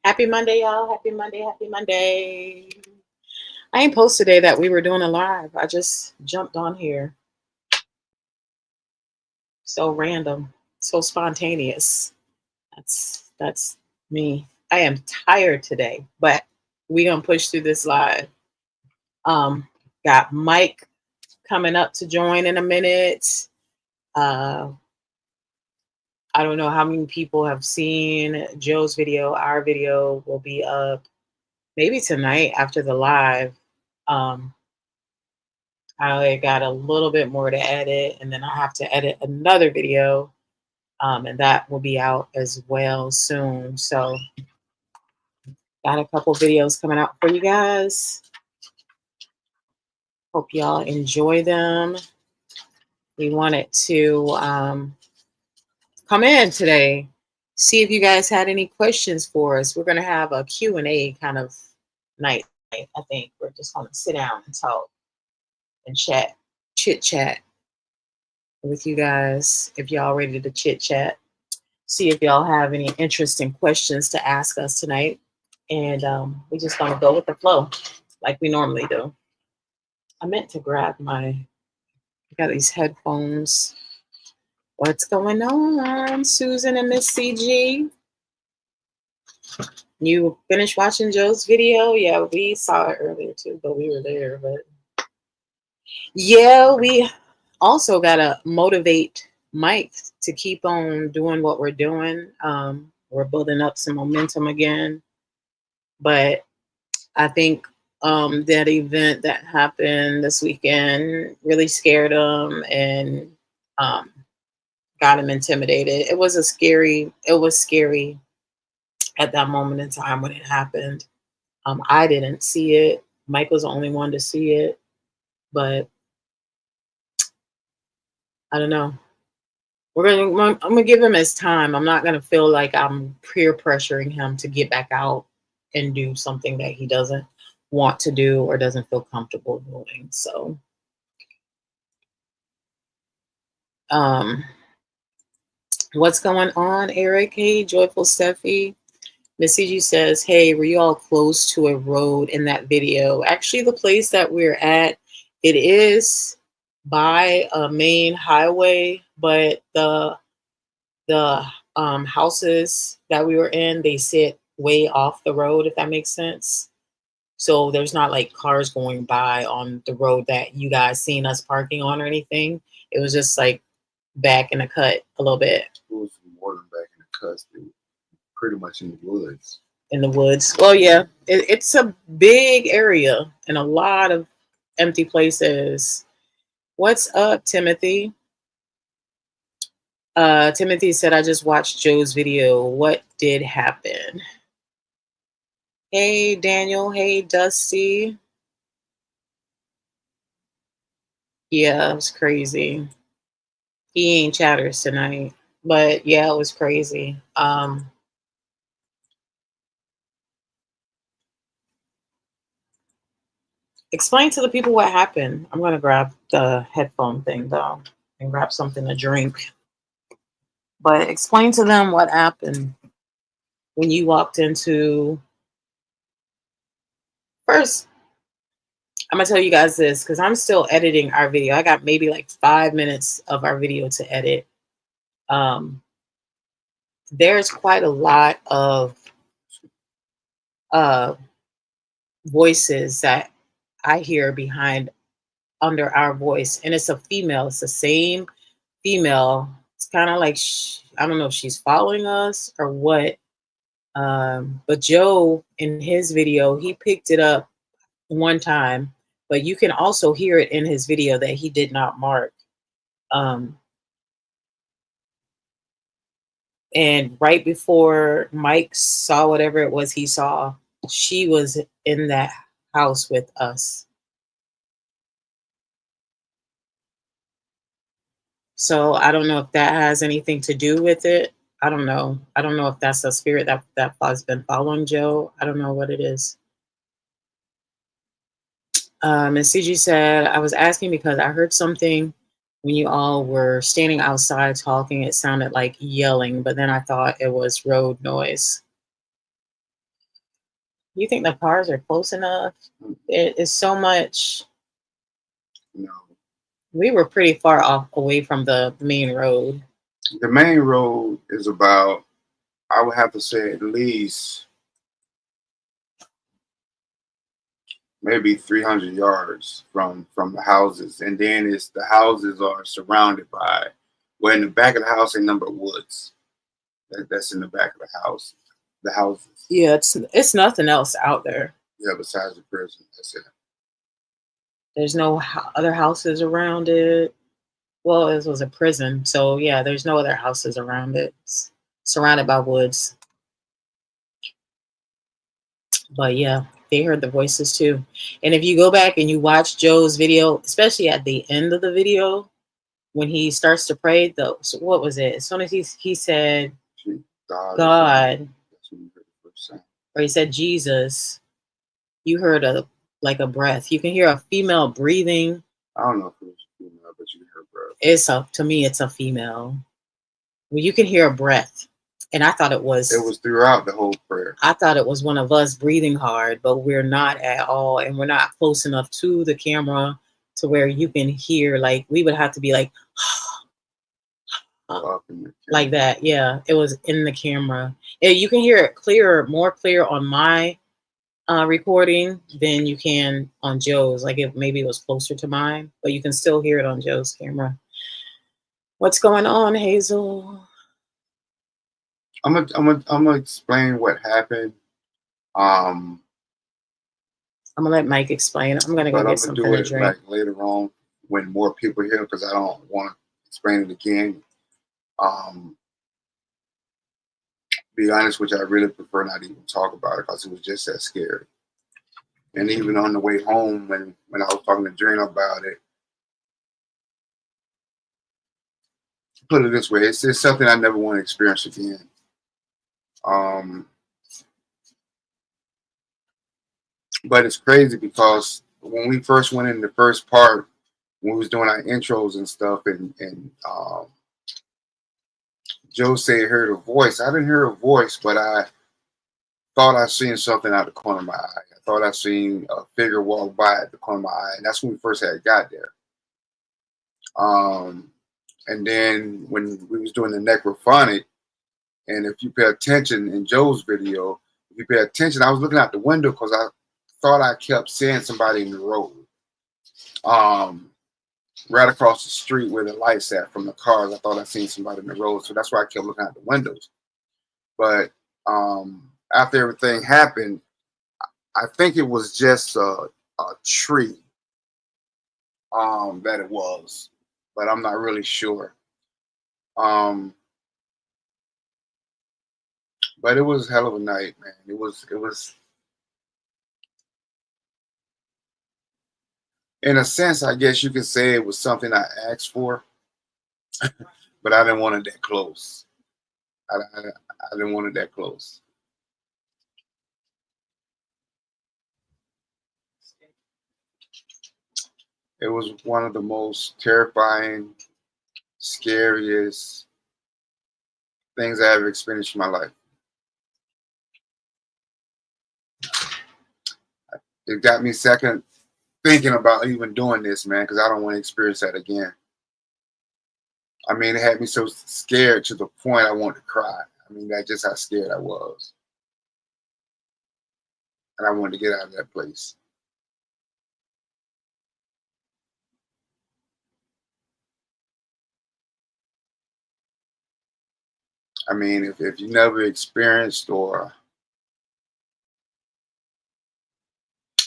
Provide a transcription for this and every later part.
Happy Monday, y'all. Happy Monday. Happy Monday. I ain't post today that we were doing a live. I just jumped on here. So random. So spontaneous. That's me. I am tired today, but we gonna push through this live. Um, got Mike coming up to join in a minute. Uh I don't know how many people have seen Joe's video. Our video will be up maybe tonight after the live. Um, I got a little bit more to edit, and then I have to edit another video, and that will be out as well soon. So, got a couple videos coming out for you guys. Hope y'all enjoy them. We wanted to come in today, see if you guys had any questions for us. We're going to have a Q&A kind of night. I think we're just going to sit down and talk and chit chat with you guys. If y'all ready to chit chat, see if y'all have any interesting questions to ask us tonight. And we just gonna go with the flow like we normally do. I meant to grab I got these headphones. What's going on, Susan and Miss CG? You finished watching Joe's video? Yeah, we saw it earlier too, but we were there. But yeah, we also gotta motivate Mike to keep on doing what we're doing. We're building up some momentum again. But I think that event that happened this weekend really scared him and um, got him intimidated. It was scary at that moment in time when it happened. I didn't see it. Mike was the only one to see it. But I don't know. I'm gonna give him his time. I'm not gonna feel like I'm peer pressuring him to get back out and do something that he doesn't want to do or doesn't feel comfortable doing. So um what's going on, Eric? Hey, Joyful Steffi. Miss CG says, hey, were you all close to a road in that video? Actually, the place that we're at, it is by a main highway, but the houses that we were in, they sit way off the road, if that makes sense. So there's not like cars going by on the road that you guys seen us parking on or anything. It was just like back in the cut a little bit. It was more than back in the cuts, pretty much in the woods. In the woods. Well, yeah, it's a big area and a lot of empty places. What's up, Timothy? Timothy said, I just watched Joe's video. What did happen? Hey, Daniel. Hey, Dusty. Yeah, it was crazy. He ain't chatters tonight. But yeah, it was crazy. Explain to the people what happened. I'm gonna grab the headphone thing though and grab something to drink. But explain to them what happened when you walked into first. I'm gonna tell you guys this because I'm still editing our video. I got maybe like 5 minutes of our video to edit. Um, there's quite a lot of uh, voices that I hear behind under our voice, and it's a female. It's the same female. It's kind of like I don't know if she's following us or what. But Joe in his video, he picked it up one time, but you can also hear it in his video that he did not mark. Um, and right before Mike saw whatever it was he saw, she was in that house with us. So I don't know if that has anything to do with it. I don't know. I don't know if that's a spirit that has been following Joe. I don't know what it is. And CG said, I was asking because I heard something when you all were standing outside talking. It sounded like yelling, but then I thought it was road noise. You think the cars are close enough? Mm, It is so much. No, We were pretty far off away from the main road. the main road is about, I would have to say, at least maybe 300 yards from the houses, and then it's the houses are surrounded by. Well, in the back of the house, a number of woods. That's in the back of the house. The houses. Yeah, it's nothing else out there. Yeah, besides the prison. That's it. There's no other houses around it. Well, it was a prison, so yeah, there's no other houses around it. It's surrounded by woods. But yeah, they heard the voices too. And if you go back and you watch Joe's video, especially at the end of the video, when he starts to pray, though, so what was it? As soon as he said She, God or something. God, That's when you heard the first sound. or he said Jesus, you heard a like a breath. You can hear a female breathing. I don't know if it was female, but you heard breath. It's a to me, it's a female. Well, you can hear a breath, and I thought it It was. was throughout the whole prayer. I thought it was one of us breathing hard, but we're not at all, and we're not close enough to the camera to where you can hear. Like we would have to be like, Up in the like camera. that. Yeah, it was in the camera. You can hear it clearer, more clear on my recording than you can on Joe's. Like it maybe it was closer to mine, but you can still hear it on Joe's camera. What's going on, Hazel? I'm gonna explain what happened. Um, I'm gonna let Mike explain. I'm gonna go but get I'm gonna something do to it drink. like later on when more people here because I don't want to explain it again. Um, be honest with you, I really prefer not even talk about it because it was just that scary. And even on the way home, when I was talking to Drina about it, put it this way, it's something I never want to experience again. Um, but it's crazy because when we first went in the first part, when we was doing our intros and stuff, and Joe said he heard a voice. I didn't hear a voice, but I thought I seen something out the corner of my eye. I thought I seen a figure walk by at the corner of my eye, and that's when we first had got there. Um, and then when we was doing the necrophonic, and if you pay attention in Joe's video, if you pay attention, I was looking out the window because I thought I kept seeing somebody in the road, um, right across the street where the lights at from the cars. I thought I seen somebody in the road, so that's why I kept looking out the windows. But after everything happened, I think it was just a tree that it was, but I'm not really sure. Um, but it was a hell of a night, man. It was in a sense, I guess you could say it was something I asked for, but I didn't want it that close. I didn't want it that close. It was one of the most terrifying, scariest things I ever experienced in my life. It got me second thinking about even doing this, man, because I don't want to experience that again. I mean, it had me so scared to the point I wanted to cry. I mean, that's just how scared I was. And I wanted to get out of that place. I mean, if you never experienced or,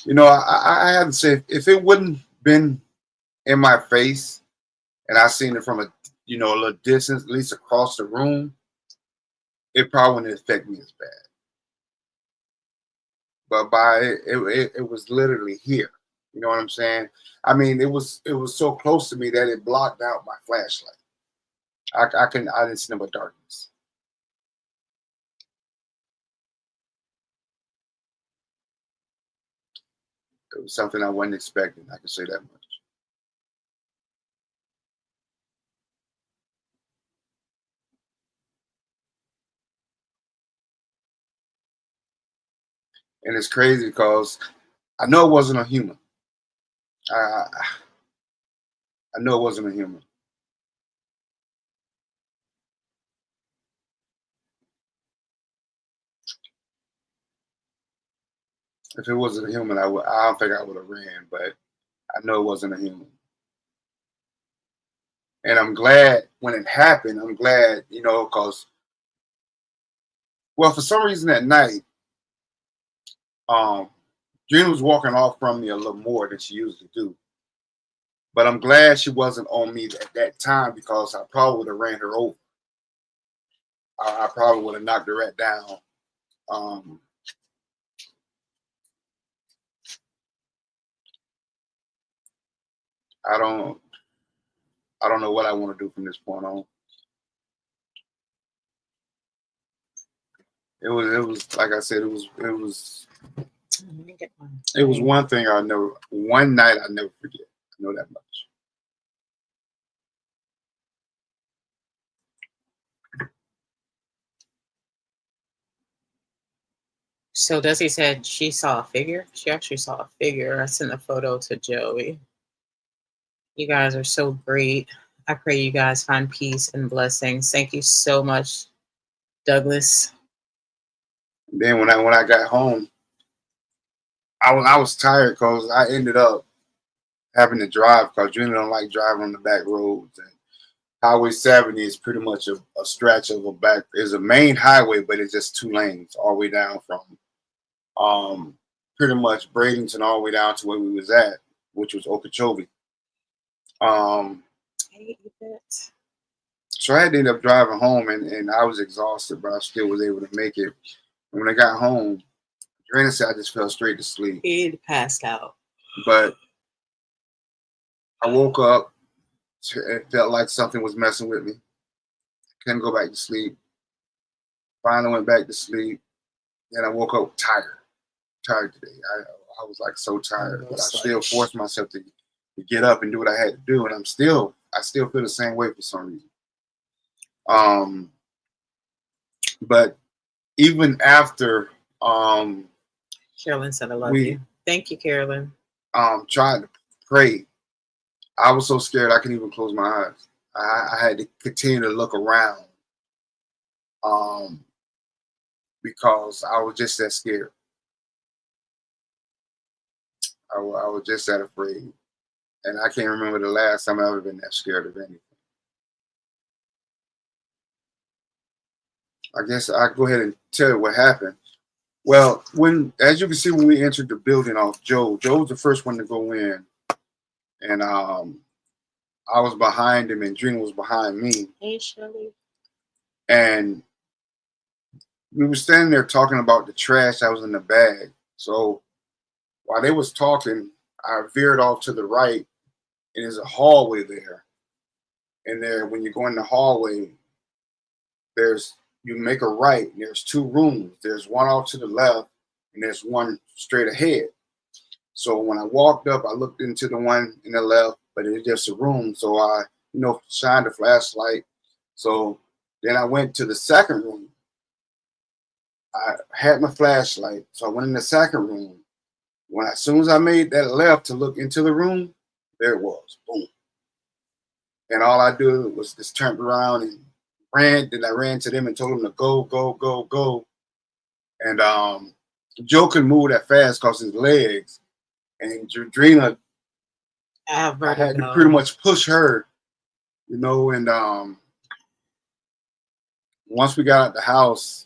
I have to say, if it wouldn't been in my face and I seen it from a little distance, at least across the room, it probably wouldn't affect me as bad. But it was literally here. You know what I'm saying? I mean, it was so close to me that it blocked out my flashlight. I didn't see no but darkness. It was something I wasn't expecting. I can say that much. And it's crazy because I know it wasn't a human. I I know it wasn't a human. If it wasn't a human, I don't think I would have ran, but I know it wasn't a human. And I'm glad when it happened. I'm glad, because well, for some reason at night, um, Gina was walking off from me a little more than she usually do. But I'm glad she wasn't on me at that time because I probably would have ran her over. I probably would have knocked her right down. Um, I don't, I don't know what I want to do from this point on. It was like I said, it was one thing one night I never forget. I know that much. So Desi said she saw a figure. She actually saw a figure. I sent a photo to Joey. You guys are so great. I pray you guys find peace and blessings. Thank you so much, Douglas. And then when I got home, I was tired because I ended up having to drive because Junior don't like driving on the back roads. And Highway 70 is pretty much a stretch of is a main highway, but it's just 2 lanes all the way down from pretty much Bradenton all the way down to where we was at, which was Okeechobee. So I had to end up driving home, and I was exhausted, but I still was able to make it. And when I got home, Drana said I just fell straight to sleep. He passed out. But I woke up. It felt like something was messing with me. Couldn't go back to sleep. Finally went back to sleep. Then I woke up tired today. I was like so tired, but I still forced myself to get up and do what I had to do, and I still feel the same way for some reason. But even after Carolyn said I love you. Thank you, Carolyn. Tried to pray. I was so scared I couldn't even close my eyes. I had to continue to look around because I was just that scared. I was just that afraid. And I can't remember the last time I've ever been that scared of anything. I guess I'll go ahead and tell you what happened. Well, as you can see, when we entered the building off Joe was the first one to go in. And I was behind him and Drina was behind me. Hey, Shirley. And we were standing there talking about the trash that was in the bag. So while they was talking, I veered off to the right, and there's a hallway there. And there, when you go in the hallway, you make a right, and there's 2 rooms. There's one off to the left, and there's one straight ahead. So when I walked up, I looked into the one in the left, but it was just a room. So I, shined a flashlight. So then I went to the second room. I had my flashlight, so I went in the second room. As soon as I made that left to look into the room, there it was, boom. And all I did was just turned around and ran. Then I ran to them and told them to go, go, go, go. And Joe couldn't move that fast because his legs. And Drina, I had to pretty much push her, and once we got out the house,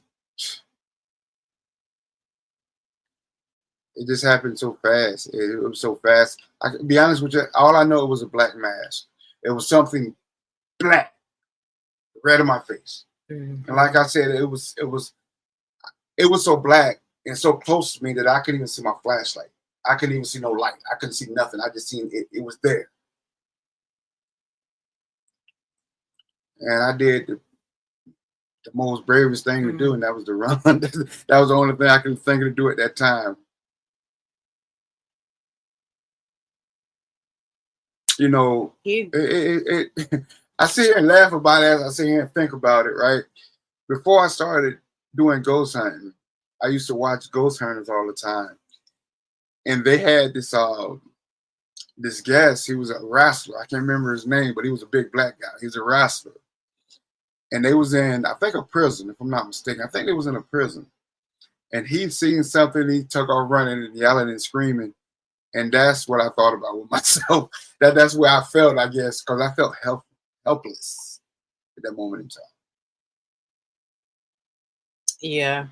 it just happened so fast. It was so fast. I can be honest with you, all I know was a black mask. It was something black right in my face. Mm-hmm. And like I said, it was so black and so close to me that I couldn't even see my flashlight. I couldn't even see no light. I couldn't see nothing. I just seen it. It was there. And I did the most bravest thing to do, and that was to run. That was the only thing I could think of to do at that time. I sit here and laugh about it as I sit here and think about it, right? Before I started doing ghost hunting, I used to watch ghost hunters all the time, and they had this guest. He was a wrestler. I can't remember his name, but he was a big black guy. He was a wrestler, and they was in, I think, a prison, if I'm not mistaken. I think they was in a prison, and he seen something. He took off running and yelling and screaming, and that's what I thought about with myself. That's where I felt, I guess, because I felt helpless at that moment in time. Yeah.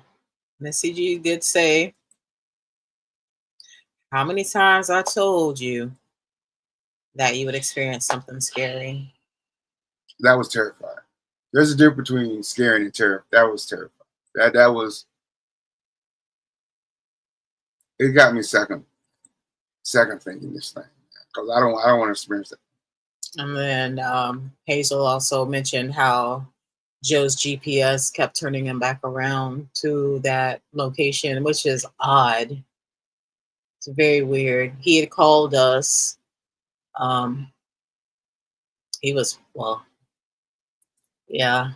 Missy G did say, how many times I told you that you would experience something scary? That was terrifying. There's a difference between scaring and terrifying. That was terrifying. That was, it got me second thinking this thing, because I don't want to experience that. And then Hazel also mentioned how Joe's GPS kept turning him back around to that location, which is odd. It's very weird. He had called us. Um, he was, well, yeah,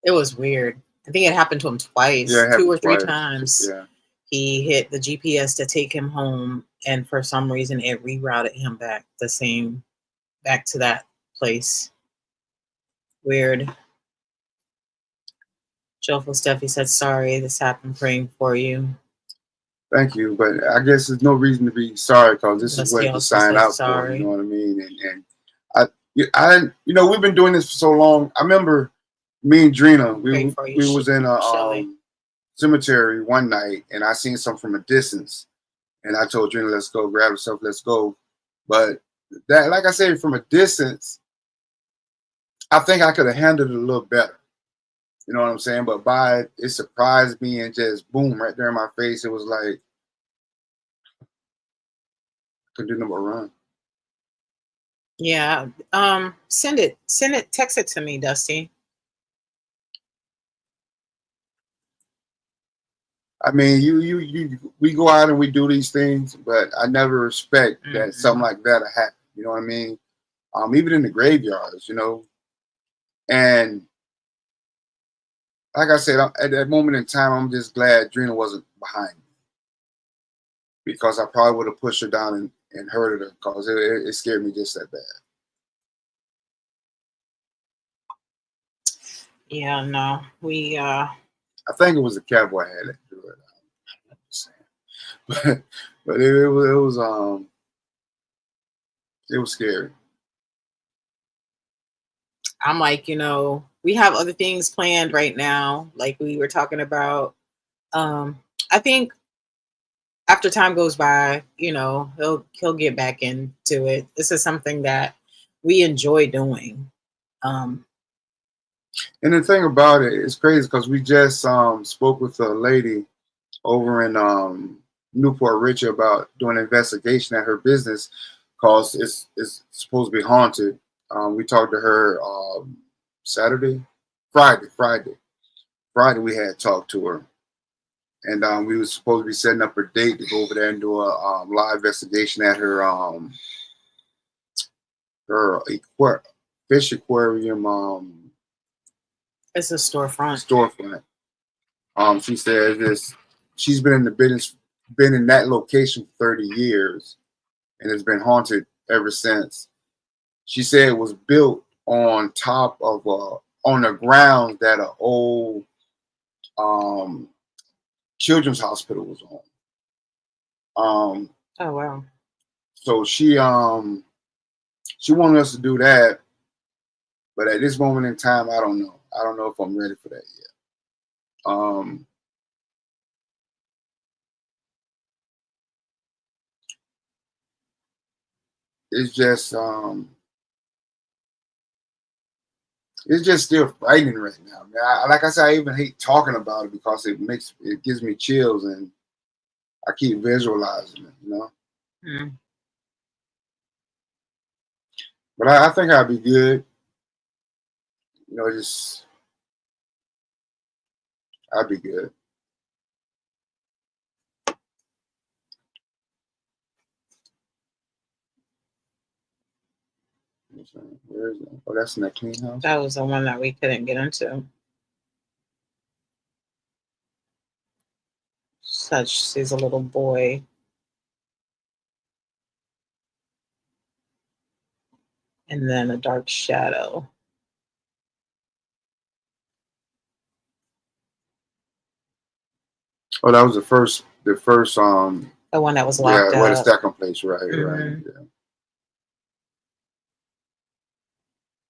it was weird. I think it happened to him twice, Yeah, it 2 or happened 3 twice. times. Yeah. He hit the GPS to take him home, and for some reason, it rerouted him back to that place. Weird. Joyful Steffi said, sorry, this happened, praying for you. Thank you, but I guess there's no reason to be sorry, because this is what you sign out for. You know what I mean? And we've been doing this for so long. I remember me and Drina, we was in a cemetery one night, and I seen something from a distance, and I told Drina, let's go, grab herself, let's go. But that, like I said, from a distance, I think I could have handled it a little better. You know what I'm saying? But it surprised me, and just boom, right there in my face. It was like, I couldn't do no more run. Yeah. Send it, text it to me, Dusty. I mean, we go out and we do these things, but I never expect that something like that will happen. You know what I mean? Even in the graveyards, and like I said, at that moment in time, I'm just glad Drina wasn't behind me, because I probably would have pushed her down and hurted her, because it scared me just that bad. Yeah, no, I think it was a cowboy hat that drew it. I'm just saying, but it was scary. I'm like, we have other things planned right now, like we were talking about. I think after time goes by, he'll get back into it. This is something that we enjoy doing. And the thing about it, it's crazy, because we just spoke with a lady over in Newport Richey about doing an investigation at her business, because it's supposed to be haunted. We talked to her Friday we had talked to her, and we was supposed to be setting up her date to go over there and do a live investigation at her fish aquarium. It's a storefront. She says she's been in the business, been in that location for 30 years, and it's been haunted ever since. She said it was built on top of on the ground that an old children's hospital was on. Oh wow. So she wanted us to do that, but at this moment in time, I don't know. I don't know if I'm ready for that yet. It's just still frightening right now. Like I said, I even hate talking about it, because it gives me chills, and I keep visualizing it. But I think I'll be good. Just I'll be good. Where is that? Oh, that's in that clean house. That was the one that we couldn't get into. touch sees a little boy. And then a dark shadow. Oh, that was the first The one that was yeah, locked where the up. stacking place, right, right. Mhm. Yeah.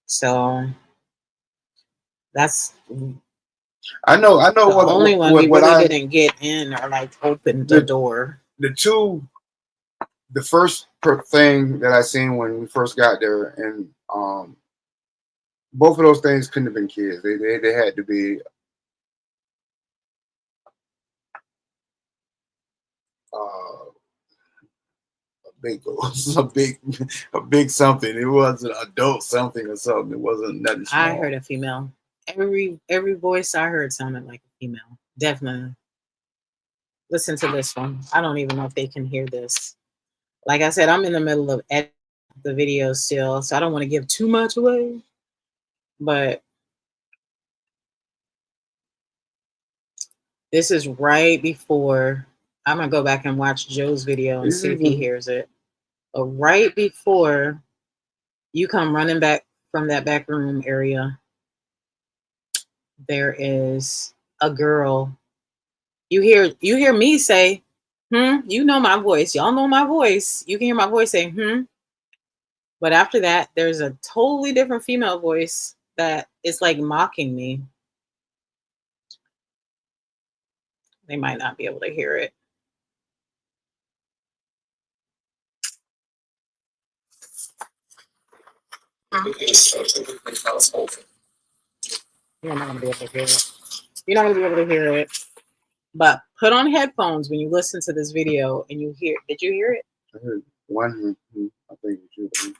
So that's I know the only one we what really I didn't get in or like open the the door. the first thing that I seen when we first got there, and both of those things couldn't have been kids. They had to be uh, a big a big something. It wasn't adult something or something. It wasn't nothing I small. heard a female. Every voice I heard sounded like a female. Definitely. Listen to this one. I don't even know if they can hear this. Like I said, I'm in the middle of editing the video still, so I don't want to give too much away. But this is right before I'm gonna go back and watch Joe's video and see if he hears it. But right before you come running back from that back room area, there is a girl. You hear me say, you know my voice. Y'all know my voice. You can hear my voice saying, But after that, there's a totally different female voice that is like mocking me. They might not be able to hear it. You're not gonna be able to hear it. You're not gonna be able to hear it. But put on headphones when you listen to this video and you hear. Did you hear it? I heard one. I think it was you.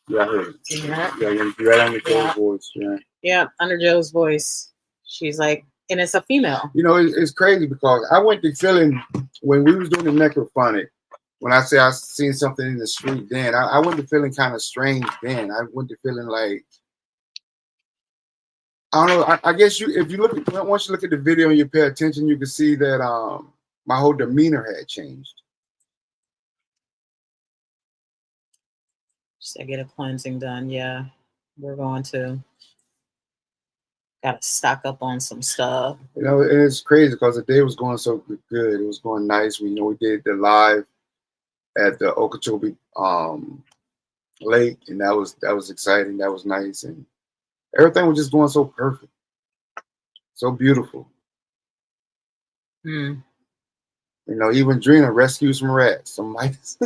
Yeah, I heard it. Yeah. Yeah, you're right under Joe's voice. Yeah. Yeah, under Joe's voice. She's like, and it's a female. You know, it's crazy because I went to feeling when we was doing the necrophonic. When I say I seen something in the street, then I went to feeling kind of strange. Then I went to feeling like I don't know. I guess if you look at once you look at the video and you pay attention, you can see that my whole demeanor had changed. Just to get a cleansing done. Yeah, we're going to. Got to stock up on some stuff. You know, and it's crazy because the day was going so good. It was going nice. We we did the live at the Okeechobee lake, and that was exciting. That was nice, and everything was just going so perfect, so beautiful. Hmm. You know, even Drina rescued some rats, some mice.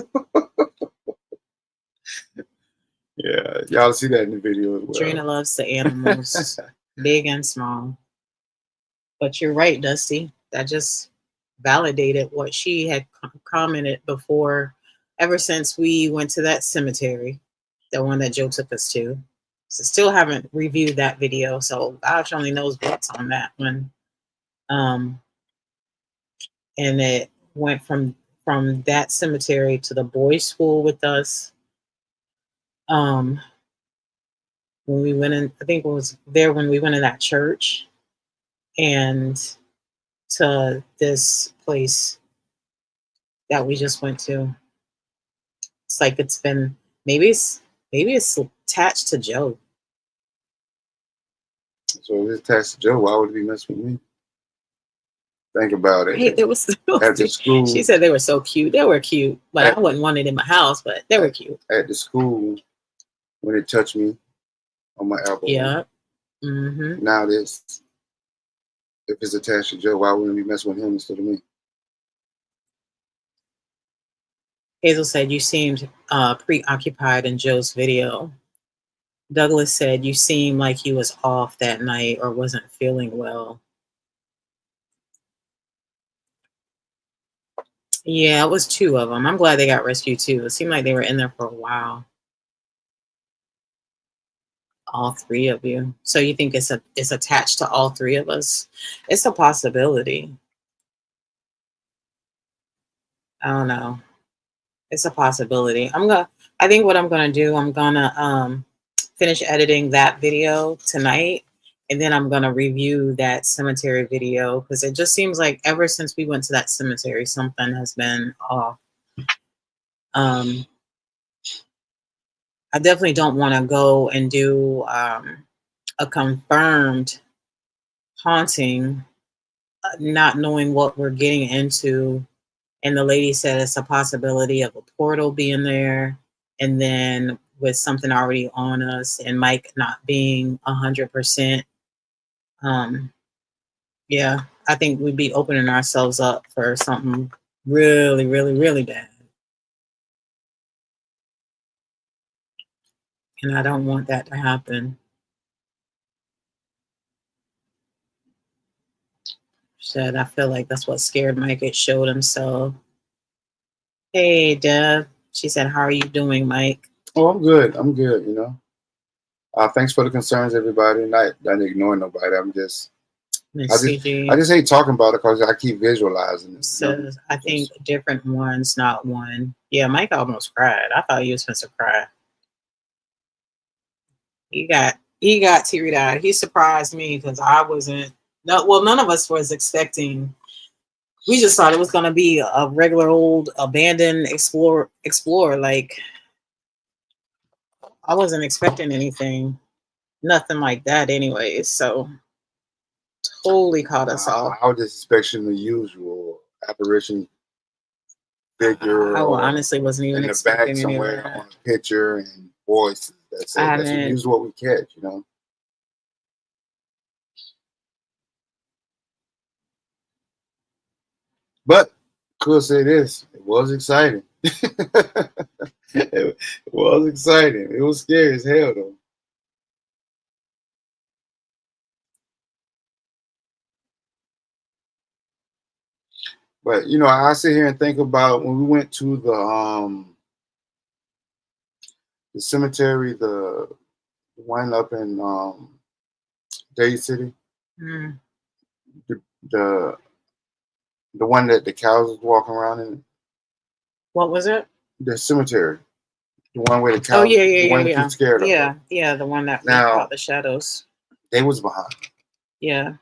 Yeah, y'all see that in the video as well. Drina loves the animals, big and small. But you're right, Dusty. That just validated what she had commented before, ever since we went to that cemetery, the one that Joe took us to. So still haven't reviewed that video, so gosh only knows what's on that one. And it went from that cemetery to the boys' school with us. When we went in, I think it was there when we went in that church, and to this place that we just went to. It's like it's been maybe it's attached to Joe. So this attached to Joe, why would he mess with me? Think about it. Hey, there was at the school. She said they were so cute. They were cute, but I wouldn't want it in my house. But they were cute. At the school, when it touched me on my elbow. Yeah. Mm-hmm. Now this, if it's attached to Joe, why wouldn't we mess with him instead of me? Hazel said you seemed preoccupied in Joe's video. Douglas said you seemed like he was off that night or wasn't feeling well. Yeah, it was two of them. I'm glad they got rescued too. It seemed like they were in there for a while. All three of you. So you think it's attached to all three of us? It's a possibility. I don't know. It's a possibility. I think what I'm gonna do, I'm gonna finish editing that video tonight, and then I'm gonna review that cemetery video because it just seems like ever since we went to that cemetery, something has been off. I definitely don't want to go and do a confirmed haunting, not knowing what we're getting into. And the lady said it's a possibility of a portal being there, and then with something already on us, and Mike not being 100%. Yeah, I think we'd be opening ourselves up for something really, really, really bad. And I don't want that to happen. Said I feel like that's what scared Mike. It showed himself. Hey, Deb. She said, "How are you doing, Mike?" Oh, I'm good. I'm good. You know. Thanks for the concerns, everybody. Not ignoring nobody. I just hate talking about it because I keep visualizing it. Says, I think different ones, not one. Yeah, Mike almost cried. I thought he was supposed to cry. He got teary eyed. He surprised me because I wasn't. No, well, none of us was expecting. We just thought it was gonna be a regular old abandoned explorer. Like, I wasn't expecting anything, nothing like that, anyway. So totally caught us off. I was just expecting the usual apparition figure. I honestly wasn't even in the expecting back somewhere on a picture and voice. That's it. That's usually what we catch, you know. But could say this: it was exciting. It was exciting. It was scary as hell, though. But you know, I sit here and think about when we went to the cemetery, the one up in Day City, the one that the cows was walking around in. What was it? The cemetery, the one where the cows. Oh yeah, the one that you scared of. Yeah, the one that now, we caught the shadows. They was behind. Yeah.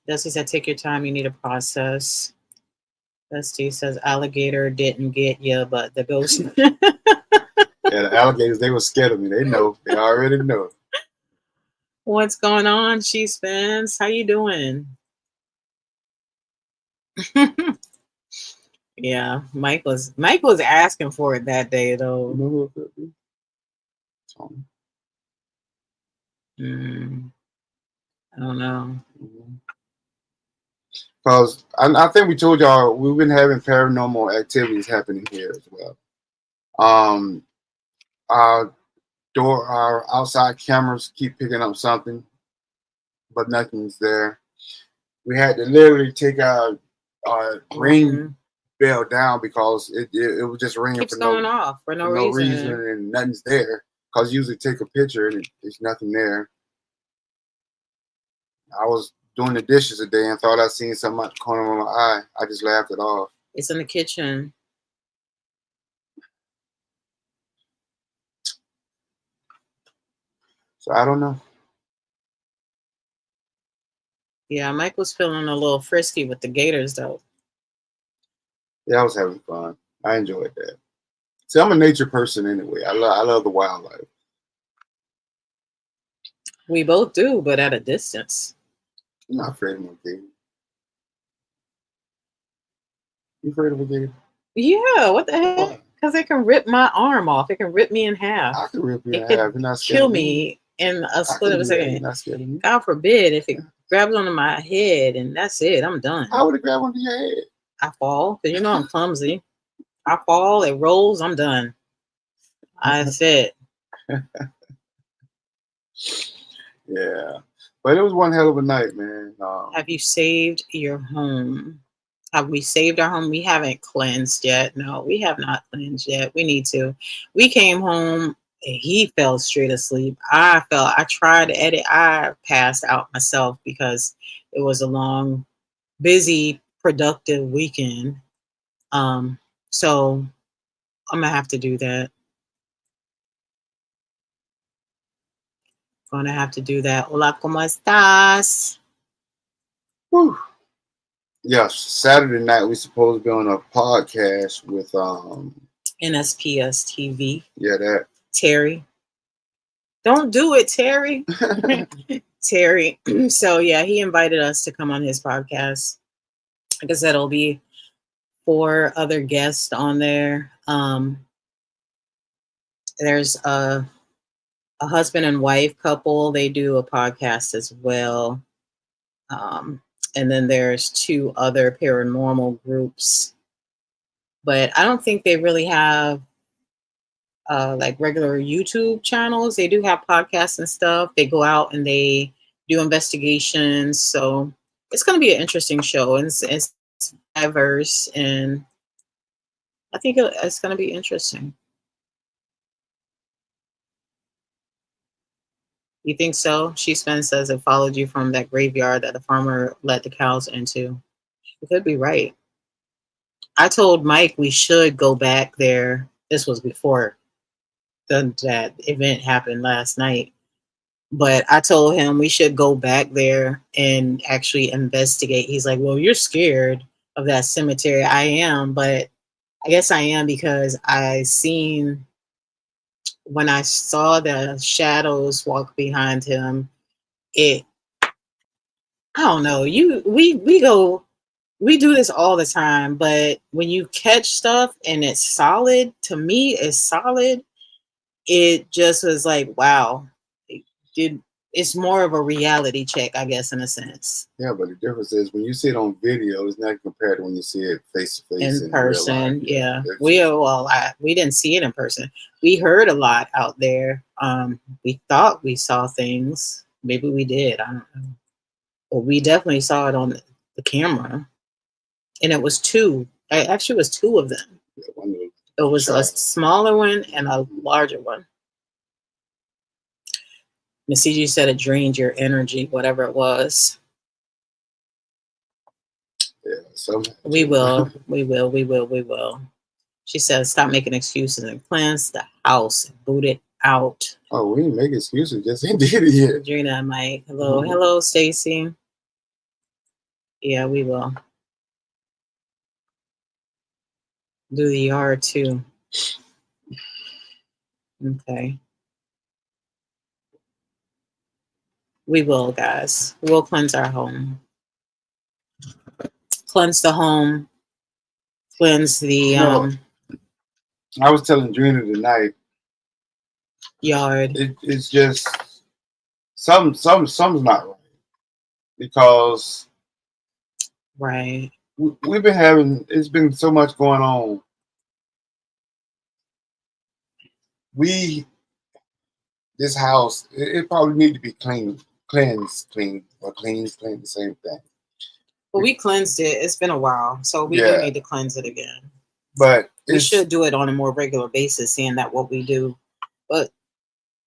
Dusty said, "Take your time. You need a process." Dusty says, "Alligator didn't get you, but the ghost." Yeah, the alligators, they were scared of me. They know. They already know. What's going on, She Spins? How you doing? Yeah, Mike was asking for it that day, though. Remember I don't know. Because I think we told y'all we've been having paranormal activities happening here as well. Our outside cameras keep picking up something, but nothing's there. We had to literally take our ring bell down because it was just ringing for no reason, and nothing's there. Because usually take a picture and there's nothing there. I was doing the dishes today and thought I seen something out the corner of my eye. I just laughed it off. It's in the kitchen. So I don't know. Yeah, Mike was feeling a little frisky with the gators, though. Yeah, I was having fun. I enjoyed that. See, I'm a nature person anyway. I love the wildlife. We both do, but at a distance. I'm not afraid of no gator. You afraid of a gator? Yeah, what the heck? Because it can rip my arm off. It can rip me in half. I can rip you in half. You're not scared kill me in a split of a second. You're not scared of me. God forbid if it grabs onto my head and that's it. I'm done. How would it grab onto your head? I fall because you know I'm clumsy. I fall. It rolls. I'm done. That's it. Yeah, but it was one hell of a night, man. Have you saved your home? Have we saved our home? We haven't cleansed yet. No, we have not cleansed yet. We need to. We came home and he fell straight asleep. I tried to edit. I passed out myself because it was a long, busy productive weekend. So I'm gonna have to do that. Gonna have to do that. Hola, ¿cómo estás? Whew. Yes, Saturday night we supposed to be on a podcast with NSPS TV. yeah, that Terry. Don't do it, Terry. Terry. So yeah, he invited us to come on his podcast. Like I said, it'll be 4 other guests on there. There's a husband and wife couple. They do a podcast as well. And then there's 2 other paranormal groups. But I don't think they really have like regular YouTube channels. They do have podcasts and stuff. They go out and they do investigations. So it's going to be an interesting show. And it's diverse. And I think it's going to be interesting. You think so? She Spence says it followed you from that graveyard that the farmer let the cows into. She could be right. I told Mike we should go back there. This was before that event happened last night. But I told him we should go back there and actually investigate. He's like, well, you're scared of that cemetery. I am, but I guess I am because when I saw the shadows walk behind him, I don't know. We do this all the time, but when you catch stuff and it's solid, to me it's solid. It just was like, wow. It's more of a reality check, I guess, in a sense. Yeah, but the difference is when you see it on video, it's not compared to when you see it face to face In person. Yeah. Yeah. We didn't see it in person. We heard a lot out there. We thought we saw things. Maybe we did. I don't know. But we definitely saw it on the camera. And it was 2. Actually, it was 2 of them. Yeah, it was a smaller one and a larger one. Masiji said it drained your energy, whatever it was. Yeah, we will. She says, stop making excuses and cleanse the house and boot it out. Oh, we didn't make excuses, just did it yet. Drina, Mike. Hello. Mm-hmm. Hello, Stacy. Yeah, we will. Do the yard too. Okay. We will, guys. We'll cleanse our home. Cleanse the home. Cleanse the I was telling Drina tonight. Yard. It's just something's not right. Because right. We've been having, it's been so much going on. This house, it probably need to be cleaned, the same thing. Well, we cleansed it. It's been a while, so we do need to cleanse it again. But we should do it on a more regular basis, seeing that what we do. But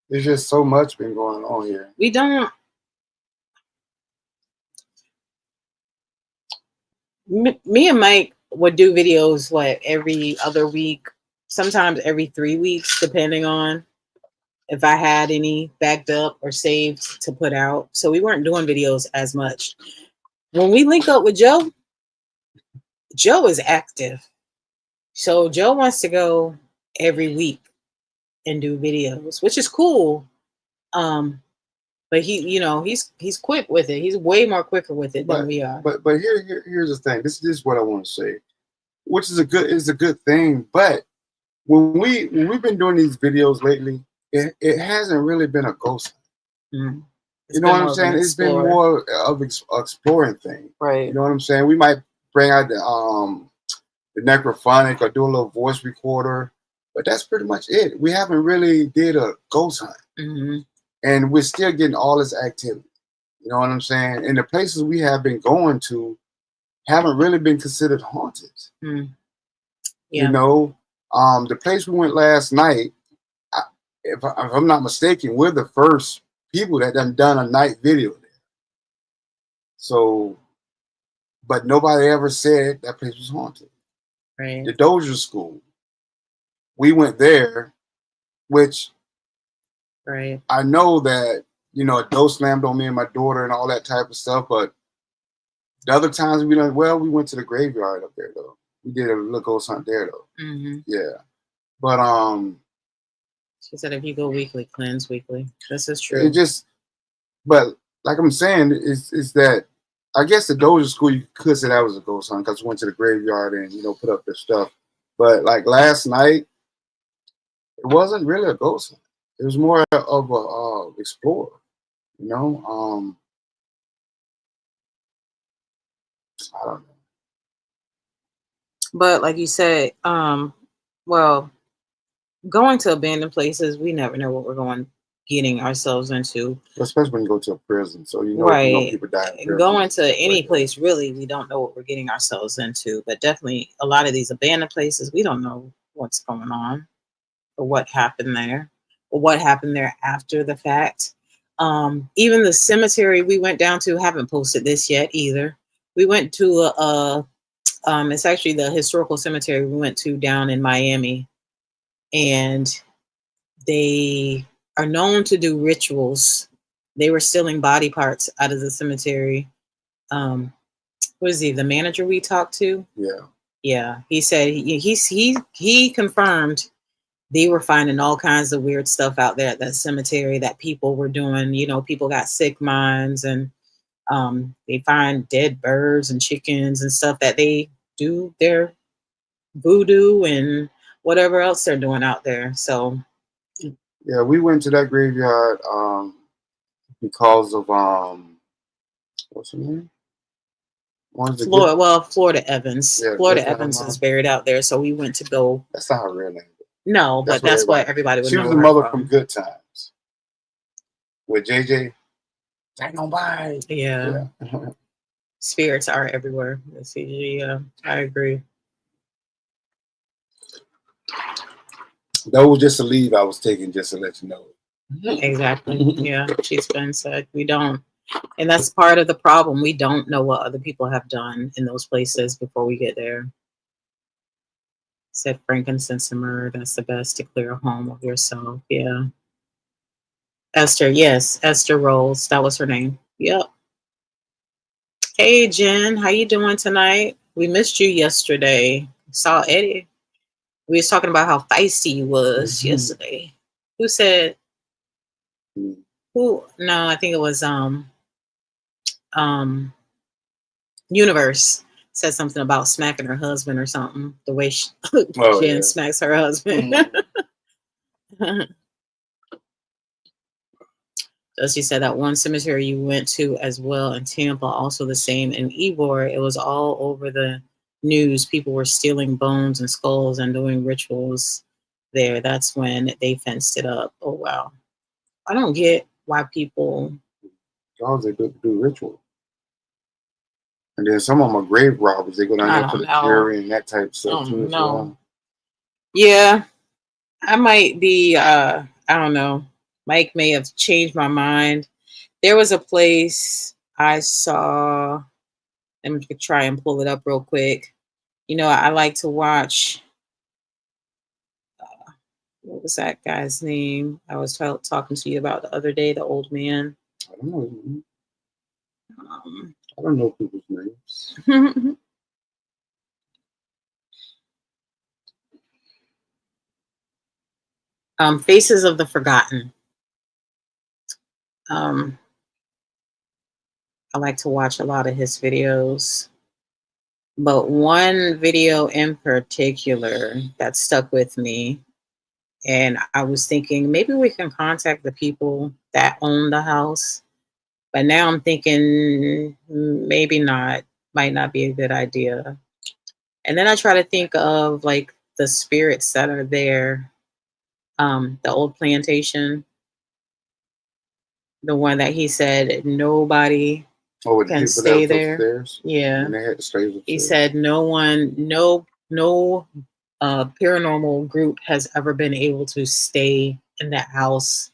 there's just so much been going on here. We don't. Me and Mike would do videos every other week, sometimes every 3 weeks, depending on if I had any backed up or saved to put out. So we weren't doing videos as much. When we link up with Joe is active. So Joe wants to go every week and do videos, which is cool. But he's quick with it. He's way more quicker with it than we are. But here's the thing. This is what I want to say, which is a good thing. But when we've been doing these videos lately, it hasn't really been a ghost hunt. Mm-hmm. You know what I'm saying? It's been more of exploring thing. Right. You know what I'm saying? We might bring out the necrophonic or do a little voice recorder, but that's pretty much it. We haven't really did a ghost hunt. Mm-hmm. And we're still getting all this activity. You know what I'm saying? And the places we have been going to haven't really been considered haunted. Mm. Yeah. You know, the place we went last night, if I'm not mistaken, we're the first people that done a night video there. So but nobody ever said that place was haunted. Right. The Dozier School, we went there, which Right. I know that, you know, a door slammed on me and my daughter and all that type of stuff, but the other times we went to the graveyard up there though. We did a little ghost hunt there though. Mm-hmm. Yeah. But she said if you go weekly, cleanse weekly. This is true. It just, but like I'm saying, is that I guess the Dozier School, you could say that was a ghost hunt because we went to the graveyard and, you know, put up their stuff. But like last night, it wasn't really a ghost hunt. It was more of a explorer, you know. I don't know. But like you said, well, going to abandoned places, we never know what we're getting ourselves into. Especially when you go to a prison, so you know people die in prison. Going to any place, really, we don't know what we're getting ourselves into. But definitely, a lot of these abandoned places, we don't know what's going on or what happened there or what happened there after the fact. Even the cemetery we went down to, haven't posted this yet either. We went to it's actually the historical cemetery we went to down in Miami, and they are known to do rituals. They were stealing body parts out of the cemetery. What is he? The manager we talked to? Yeah. He said he confirmed they were finding all kinds of weird stuff out there at that cemetery that people were doing. You know, people got sick minds, and they find dead birds and chickens and stuff that they do their voodoo and whatever else they're doing out there. So yeah, we went to that graveyard because of what's her name? Florida Evans. Yeah, Florida Evans is buried out there, so we went to go. That's not her real name. No, but that's what everybody would know. She was the mother from Good Times with JJ. Ain't nobody. Yeah. Spirits are everywhere. I agree. That was just a leave I was taking just to let you know. Exactly. Yeah, she's been said we don't. And that's part of the problem. We don't know what other people have done in those places before we get there. Said frankincense and myrrh, that's the best to clear a home of yourself. Yeah. Esther, yes. Esther Rolls. That was her name. Yep. Hey, Jen. How you doing tonight? We missed you yesterday. Saw Eddie. We was talking about how feisty you was yesterday. Who said? Who? No, I think it was Universe said something about smacking her husband or something. The way Jen smacks her husband. So she said that one cemetery you went to as well in Tampa, also the same in Ybor. It was all over the news. People were stealing bones and skulls and doing rituals there. That's when they fenced it up. Oh, wow. I don't get why people... Because they do ritual. And then some of them are grave robbers. They go down there for the jury and that type of stuff too. Well. Yeah. I might be, I don't know. Mike may have changed my mind. There was a place I saw. Let me try and pull it up real quick. You know, I like to watch. What was that guy's name I was talking to you about the other day? The old man. I don't know. I don't know people's names. Faces of the Forgotten. I like to watch a lot of his videos, but one video in particular that stuck with me, and I was thinking maybe we can contact the people that own the house, but now I'm thinking maybe not, might not be a good idea. And then I try to think of like the spirits that are there, the old plantation, the one that he said nobody can stay there. Upstairs? Yeah. And they had to stay upstairs. He said no paranormal group has ever been able to stay in that house.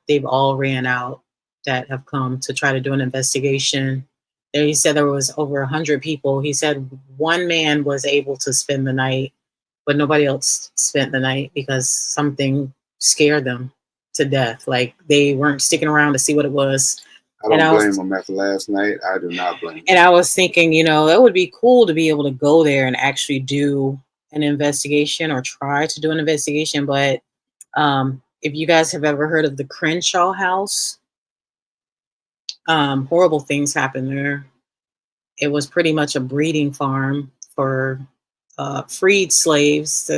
They've all ran out that have come to try to do an investigation. He said there was over 100 people. He said one man was able to spend the night, but nobody else spent the night because something scared them to death. Like they weren't sticking around to see what it was. I And don't I blame was them after last night. I do not blame and them. I was thinking, it would be cool to be able to go there and actually do an investigation or try to do an investigation. But if you guys have ever heard of the Crenshaw House, horrible things happen there. It was pretty much a breeding farm for freed slaves.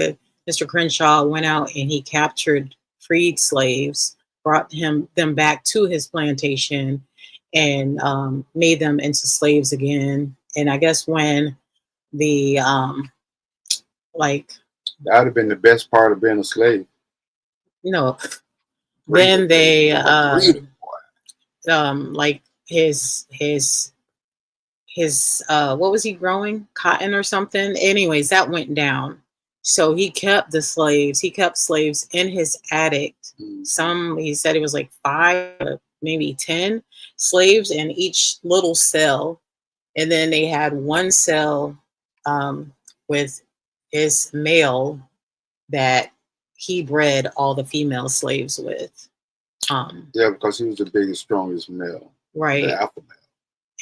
Mr. Crenshaw went out and he captured freed slaves, brought them back to his plantation, and made them into slaves again. And I guess when the like That would have been the best part of being a slave. you know Breeding, then they breeding. like his what was he growing, cotton or something, anyways, that went down. So he kept slaves in his attic. Mm. Some, he said it was like 5, maybe 10 slaves in each little cell. And then they had one cell with his male that he bred all the female slaves with. Yeah, because he was the biggest, strongest male, the Right. alpha male.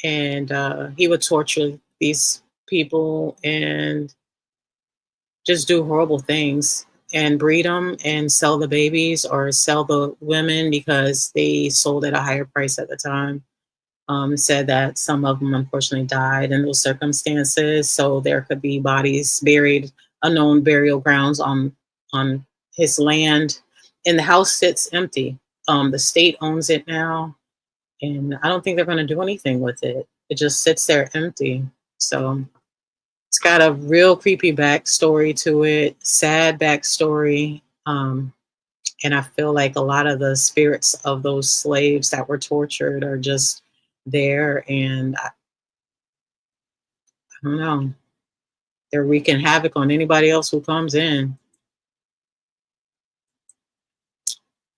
And he would torture these people and just do horrible things and breed them and sell the babies or sell the women because they sold at a higher price at the time. Said that some of them unfortunately died in those circumstances, so there could be bodies buried, unknown burial grounds on his land, and the house sits empty. The state owns it now, and I don't think they're going to do anything with it. It just sits there empty. So it's got a real creepy backstory to it, sad backstory. And I feel like a lot of the spirits of those slaves that were tortured are just there, and I don't know. They're wreaking havoc on anybody else who comes in.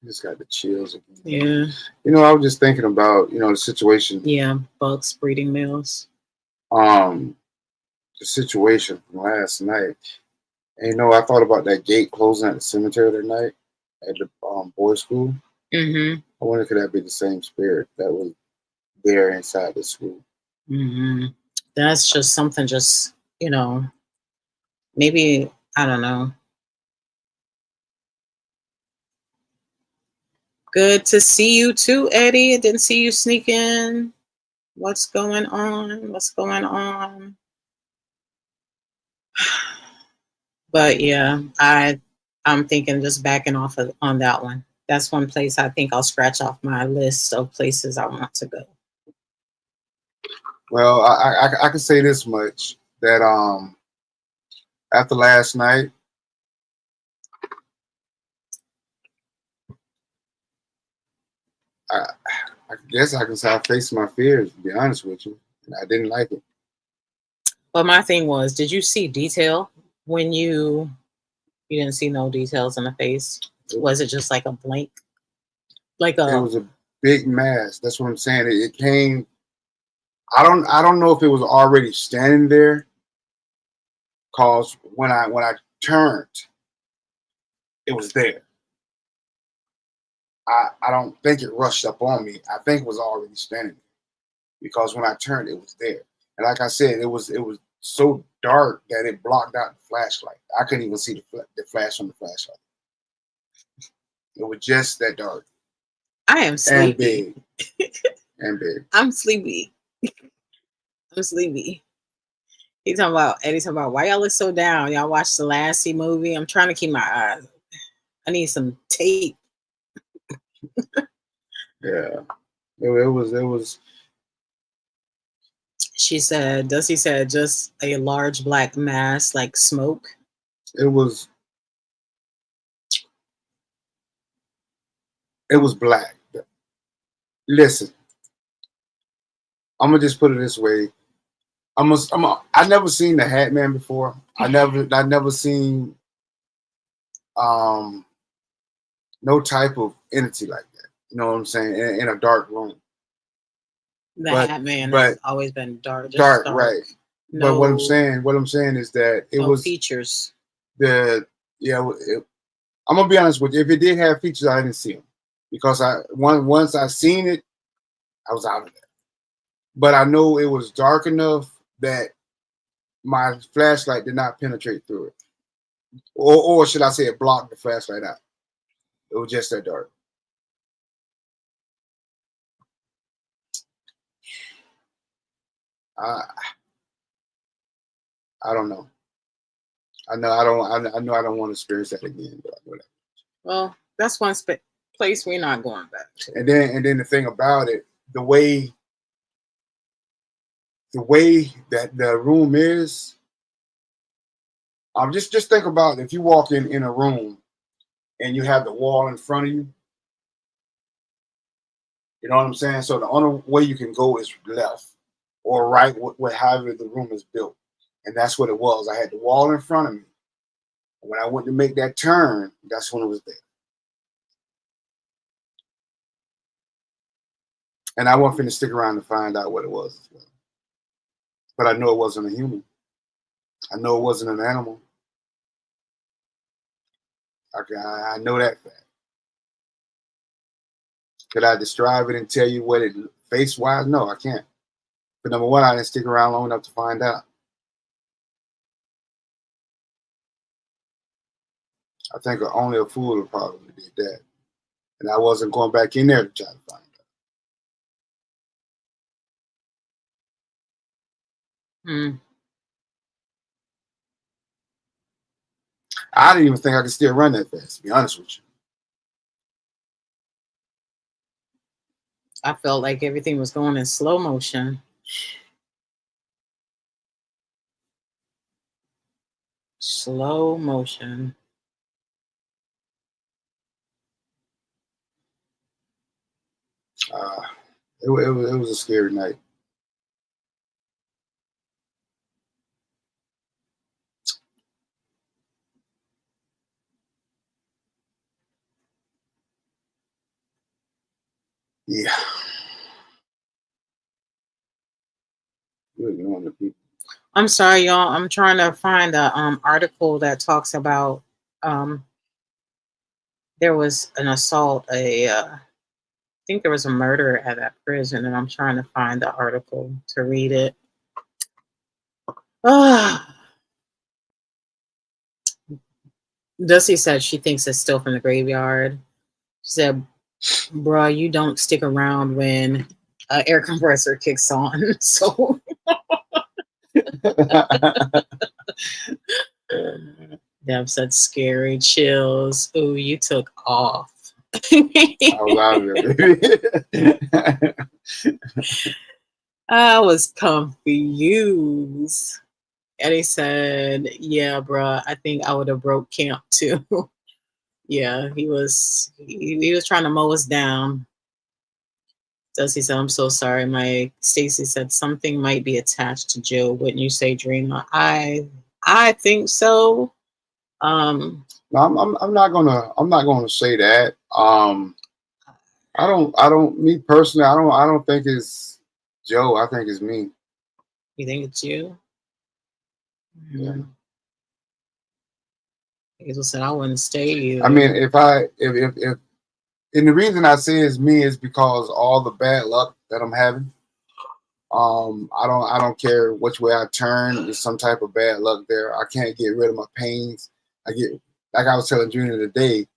Just got the chills again. Yeah. I was just thinking about, the situation. Yeah, bugs breeding males. Um, the situation from last night. And I thought about that gate closing at the cemetery that night at the boys' school. Mm-hmm. I wonder could that be the same spirit that was there inside the school? Mm-hmm. That's just something. Just maybe I don't know. Good to see you too, Eddie. I didn't see you sneak in. What's going on? What's going on? But yeah, I'm thinking just backing off on that one. That's one place I think I'll scratch off my list of places I want to go. Well, I can say this much that after last night, I I guess I can say I faced my fears. To be honest with you, and I didn't like it. But my thing was, did you see detail when you didn't see no details in the face? Was it just like a blank, like It a was a big mass. That's what I'm saying. It came. I don't know if it was already standing there. Cause when I turned, it was there. I don't think it rushed up on me. I think it was already standing there because when I turned, it was there. And like I said, it was so dark that it blocked out the flashlight. I couldn't even see the flash on the flashlight. It was just that dark I am and sleepy. big and big. I'm sleepy. I'm sleepy. Eddie talking about why y'all look so down. Y'all watched the Lassie movie. I'm trying to keep my eyes. I need some tape. Yeah, it was. She said, Dusty said, just a large black mass like smoke. It was. It was black. Listen, I'm gonna just put it this way. I never seen the Hat Man before. I never seen um no type of entity like that. You know what I'm saying? In a dark room. The but Hatman has but always been dark, just dark, dark. right? But No, what I'm saying is that it no was features. the yeah. I'm gonna be honest with you. If it did have features, I didn't see them because once I seen it, I was out of there. But I know it was dark enough that my flashlight did not penetrate through it, or should I say, it blocked the flashlight out. It was just that dark. I I don't know. I know I don't. I know I don't want to experience that again. But I know that. Well, that's one place we're not going back to. And then the thing about it, the way that the room is, just think about if you walk in a room and you have the wall in front of you. You know what I'm saying? So the only way you can go is left or right, however the room is built, and that's what it was. I had the wall in front of me. When I went to make that turn, that's when it was there. And I wasn't finna stick around to find out what it was as well. But I know it wasn't a human. I know it wasn't an animal. I know that fact. Could I describe it and tell you what it face wise? No, I can't. But number one, I didn't stick around long enough to find out. I think only a fool would probably did that. And I wasn't going back in there to try to find out. Hmm. I didn't even think I could still run that fast, to be honest with you. I felt like everything was going in slow motion. Slow motion. Uh, it was a scary night. Yeah. Good on the people. I'm sorry, y'all. I'm trying to find a article that talks about um there was an assault, I think there was a murder at that prison, and I'm trying to find the article to read it. Ah, Dusty said she thinks it's still from the graveyard. She said, "Bruh, you don't stick around when air compressor kicks on." So Deb said, "Scary chills. Ooh, you took off." I was out of there, baby. I was confused. And he said, "Yeah, bruh, I think I would have broke camp too." Yeah, he was trying to mow us down. Dusty said, "I'm so sorry, Mike." Stacy said, "Something might be attached to Jill. Wouldn't you say, Dreamer?" I think so. No, I'm not gonna say that. Me personally, I don't think it's Joe. I think it's me. You think it's you? Yeah. Hazel said, "I wouldn't stay you." I mean, if and the reason I say it's me is because all the bad luck that I'm having. I don't care which way I turn. There's some type of bad luck there. I can't get rid of my pains. I get like I was telling Junior today.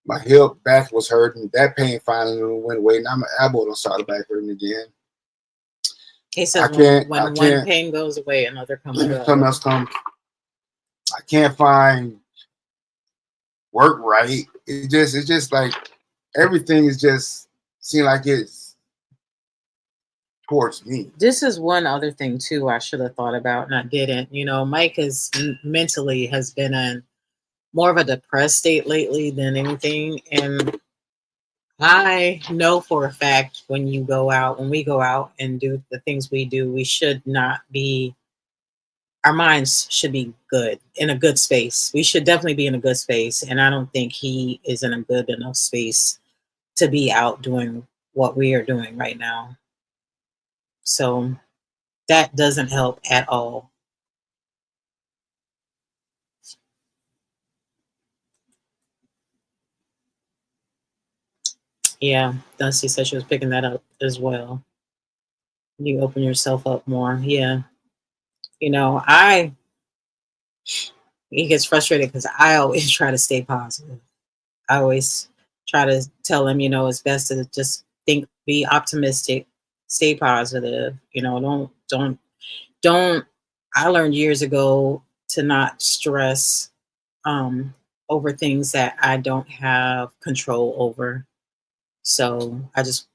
My hip back was hurting. That pain finally went away. Now my elbow don't start back hurting again. He says, I when one can't. pain goes away, another comes back. Something else comes. I can't find work right. It's just like everything is just seem like it's towards me. This is one other thing too I should have thought about and I didn't. Mike has mentally has been in more of a depressed state lately than anything, and I know for a fact when we go out and do the things we do, we should not be. Our minds should be good in a good space. We should definitely be in a good space, and I don't think he is in a good enough space to be out doing what we are doing right now. So that doesn't help at all. Yeah, Dusty said she was picking that up as well. You open yourself up more. Yeah. You know, he gets frustrated because I always try to stay positive. I always try to tell him, it's best to just think, be optimistic, stay positive. Don't. I learned years ago to not stress um, over things that I don't have control over. So I just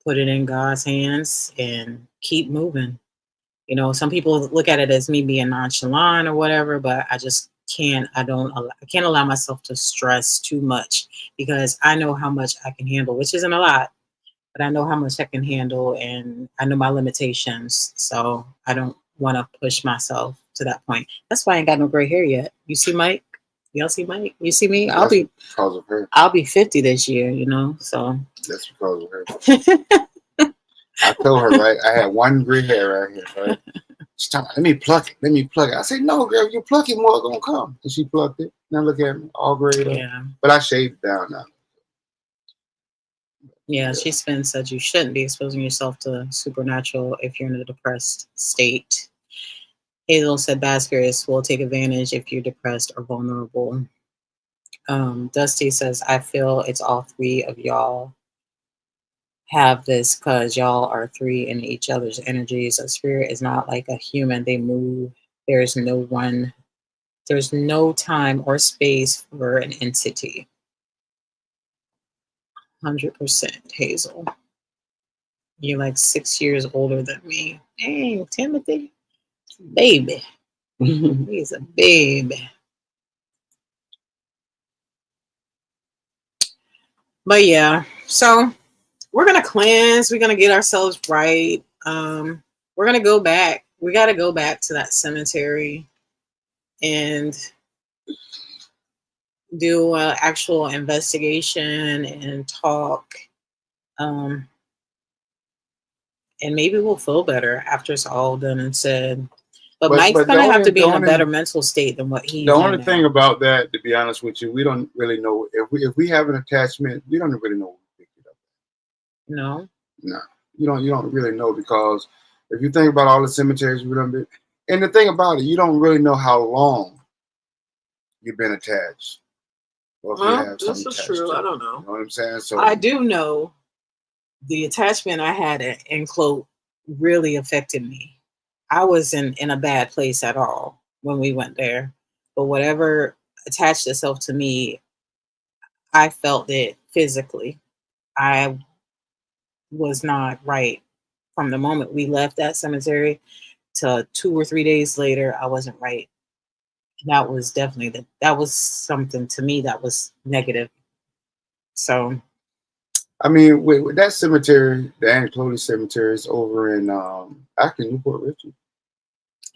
put it in God's hands and keep moving. Some people look at it as me being nonchalant or whatever, but I just can't. I can't allow myself to stress too much because I know how much I can handle, which isn't a lot, but I know how much I can handle and I know my limitations. So I don't want to push myself to that point. That's why I ain't got no gray hair yet. You see Mike? Y'all see Mike? You see me? That's because of her. I'll be 50 this year, so That's because of her. I told her, right? I had one gray hair right here, right? She's talking, let me pluck it. Let me pluck it. I said, no, girl, you pluck it, more gonna come. And she plucked it. Now look at me, all grayed up. Yeah. But I shaved it down now. Yeah, she said you shouldn't be exposing yourself to supernatural if you're in a depressed state. Hazel said bad spirits will take advantage if you're depressed or vulnerable. Dusty says, I feel it's all three of y'all have this because y'all are three in each other's energies. A spirit is not like a human. They move. There's no time or space for an entity. 100% Hazel. You're like 6 years older than me. Dang, Timothy. Baby. He's a baby. But yeah, so we're gonna cleanse. We're gonna get ourselves right. We're gonna go back. We got to go back to that cemetery and do an actual investigation and talk. And maybe we'll feel better after it's all done and said. But Mike's gonna have to be in a better mental state than what he's. The only thing about that, to be honest with you, we don't really know if we have an attachment. We don't really know what we pick it up. No. You don't really know, because if you think about all the cemeteries we done been, and the thing about it, you don't really know how long you've been attached. Well, this is true. I don't know. You know what I'm saying? So I do know the attachment I had in Cloak really affected me. I wasn't in a bad place at all when we went there, but whatever attached itself to me, I felt it physically. I was not right from the moment we left that cemetery to 2 or 3 days later. I wasn't right. That was definitely that was something to me that was negative. So, I mean, with that cemetery, the Anaclody Cemetery, is over in actually Newport Richey.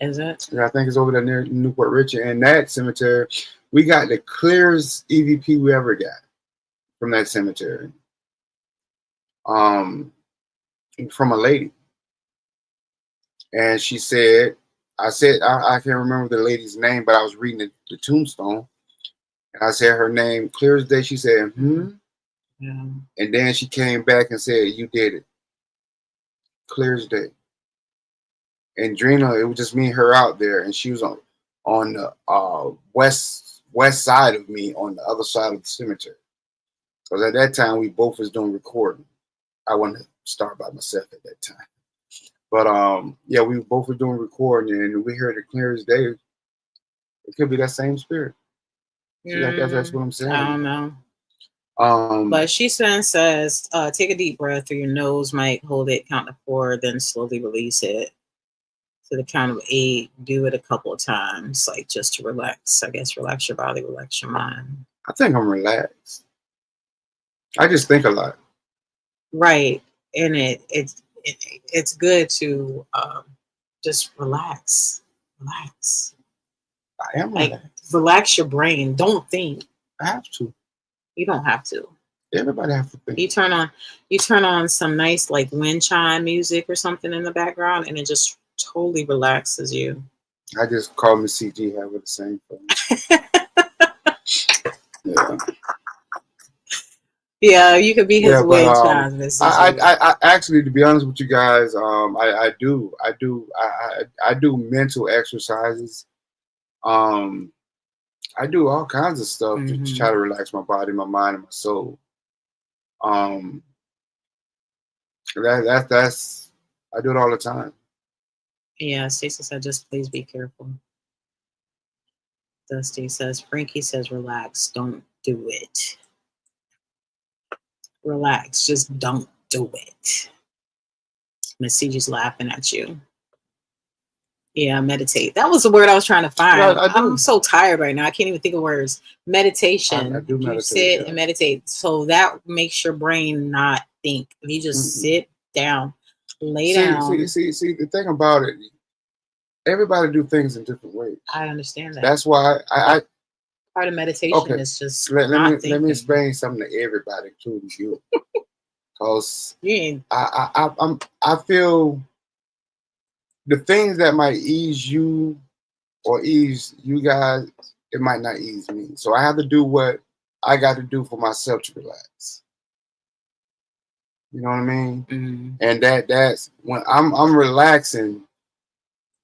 Is it? Yeah, I think it's over there near Newport Richey. And that cemetery, we got the clearest EVP we ever got from that cemetery. From a lady. And she said, I can't remember the lady's name, but I was reading the tombstone. And I said her name, clear as day. She said, Yeah. And then she came back and said, you did it. Clear as day. And Drina, it was just me and her out there, and she was on the west side of me, on the other side of the cemetery. Because at that time we both was doing recording. I wanted to start by myself at that time. But yeah, we both were doing recording, and we heard it clear as day. It could be that same spirit. That's what I'm saying. I don't know. But she says, take a deep breath through your nose, Mike. Hold it, count to 4, then slowly release it. To the count of 8, do it a couple of times, like just to relax. I guess relax your body, relax your mind. I think I'm relaxed. I just think a lot. Right, and it's good to just relax. I am relaxed. Relax your brain. Don't think. I have to. You don't have to. Everybody have to think. You turn on some nice like wind chime music or something in the background, and it just totally relaxes you. I just call me CG have the same thing. Yeah. Yeah, you could be his Yeah, but wind chime, Miss CG. I actually, to be honest with you guys, I do mental exercises. I do all kinds of stuff to try to relax my body, my mind, and my soul. Um, that's I do it all the time. Yeah, Stacey said, just please be careful. Dusty says, Frankie says, relax, don't do it. Relax, just don't do it. Miss CG's laughing at you. Yeah, meditate. That was the word I was trying to find. Yeah, I'm so tired right now. I can't even think of words. Meditation. I do meditate. You sit and meditate. So that makes your brain not think. If you just sit down, lay down. See, the thing about it, everybody do things in different ways. I understand that. That's why part of meditation is just let me explain something to everybody, including you. Because I feel the things that might ease you or ease you guys, it might not ease me. So I have to do what I got to do for myself to relax. You know what I mean? Mm-hmm. And that's when I'm relaxing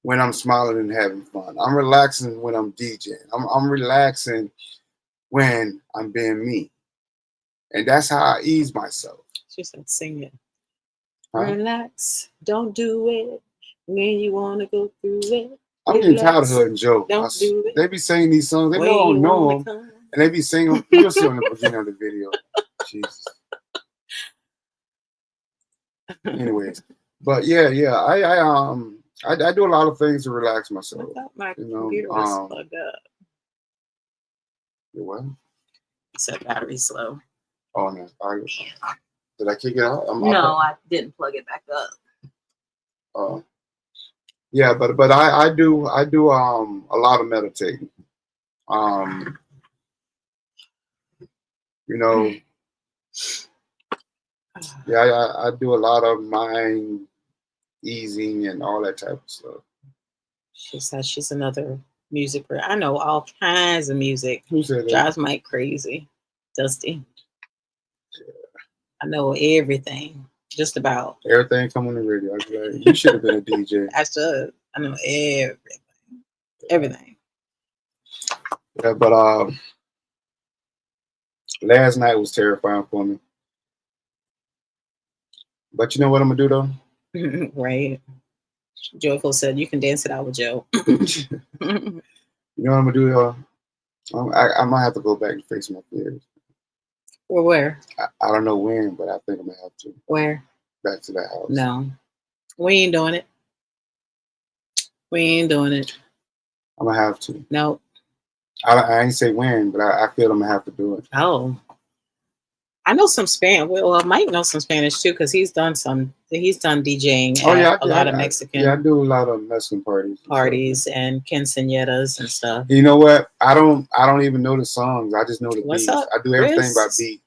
when I'm smiling and having fun. I'm relaxing when I'm DJing. I'm relaxing when I'm being me. And that's how I ease myself. She said, sing it. Huh? Relax, don't do it when you want to go through it. I'm getting tired of her and Joe. They be singing these songs. They don't know them. And they be singing. You'll see on the beginning of the video. Jesus. Anyways. But yeah. I do a lot of things to relax myself. I thought my computer was plugged up. Your what? It said battery's low. Oh no. Did I kick it out? No, I didn't plug it back up. Oh. Yeah, but I do a lot of meditating. You know, yeah, I do a lot of mind easing and all that type of stuff. She says she's another music person. I know all kinds of music. Who said that? Drives Mike crazy. Dusty. Yeah. I know everything. Just about everything come on the radio. Like, you should have been a DJ. I should. I know everything. Everything. Yeah, but last night was terrifying for me. But you know what I'm gonna do though? Right. Joyful said you can dance it out with Joe. You know what I'm gonna do, y'all? I might have to go back and face my fears. Or where? I don't know when, but I think I'm gonna have to. Where? Back to that house. No, we ain't doing it. We ain't doing it. I'm gonna have to. Nope. I ain't say when, but I feel I'm gonna have to do it. Oh, I know some Spanish. Well, Mike knows some Spanish too because he's done DJing. A lot of Mexican. Yeah, I do a lot of Mexican parties and quinceañeras and stuff. You know what? I don't even know the songs. I just know the beats. Up, I do everything by beat.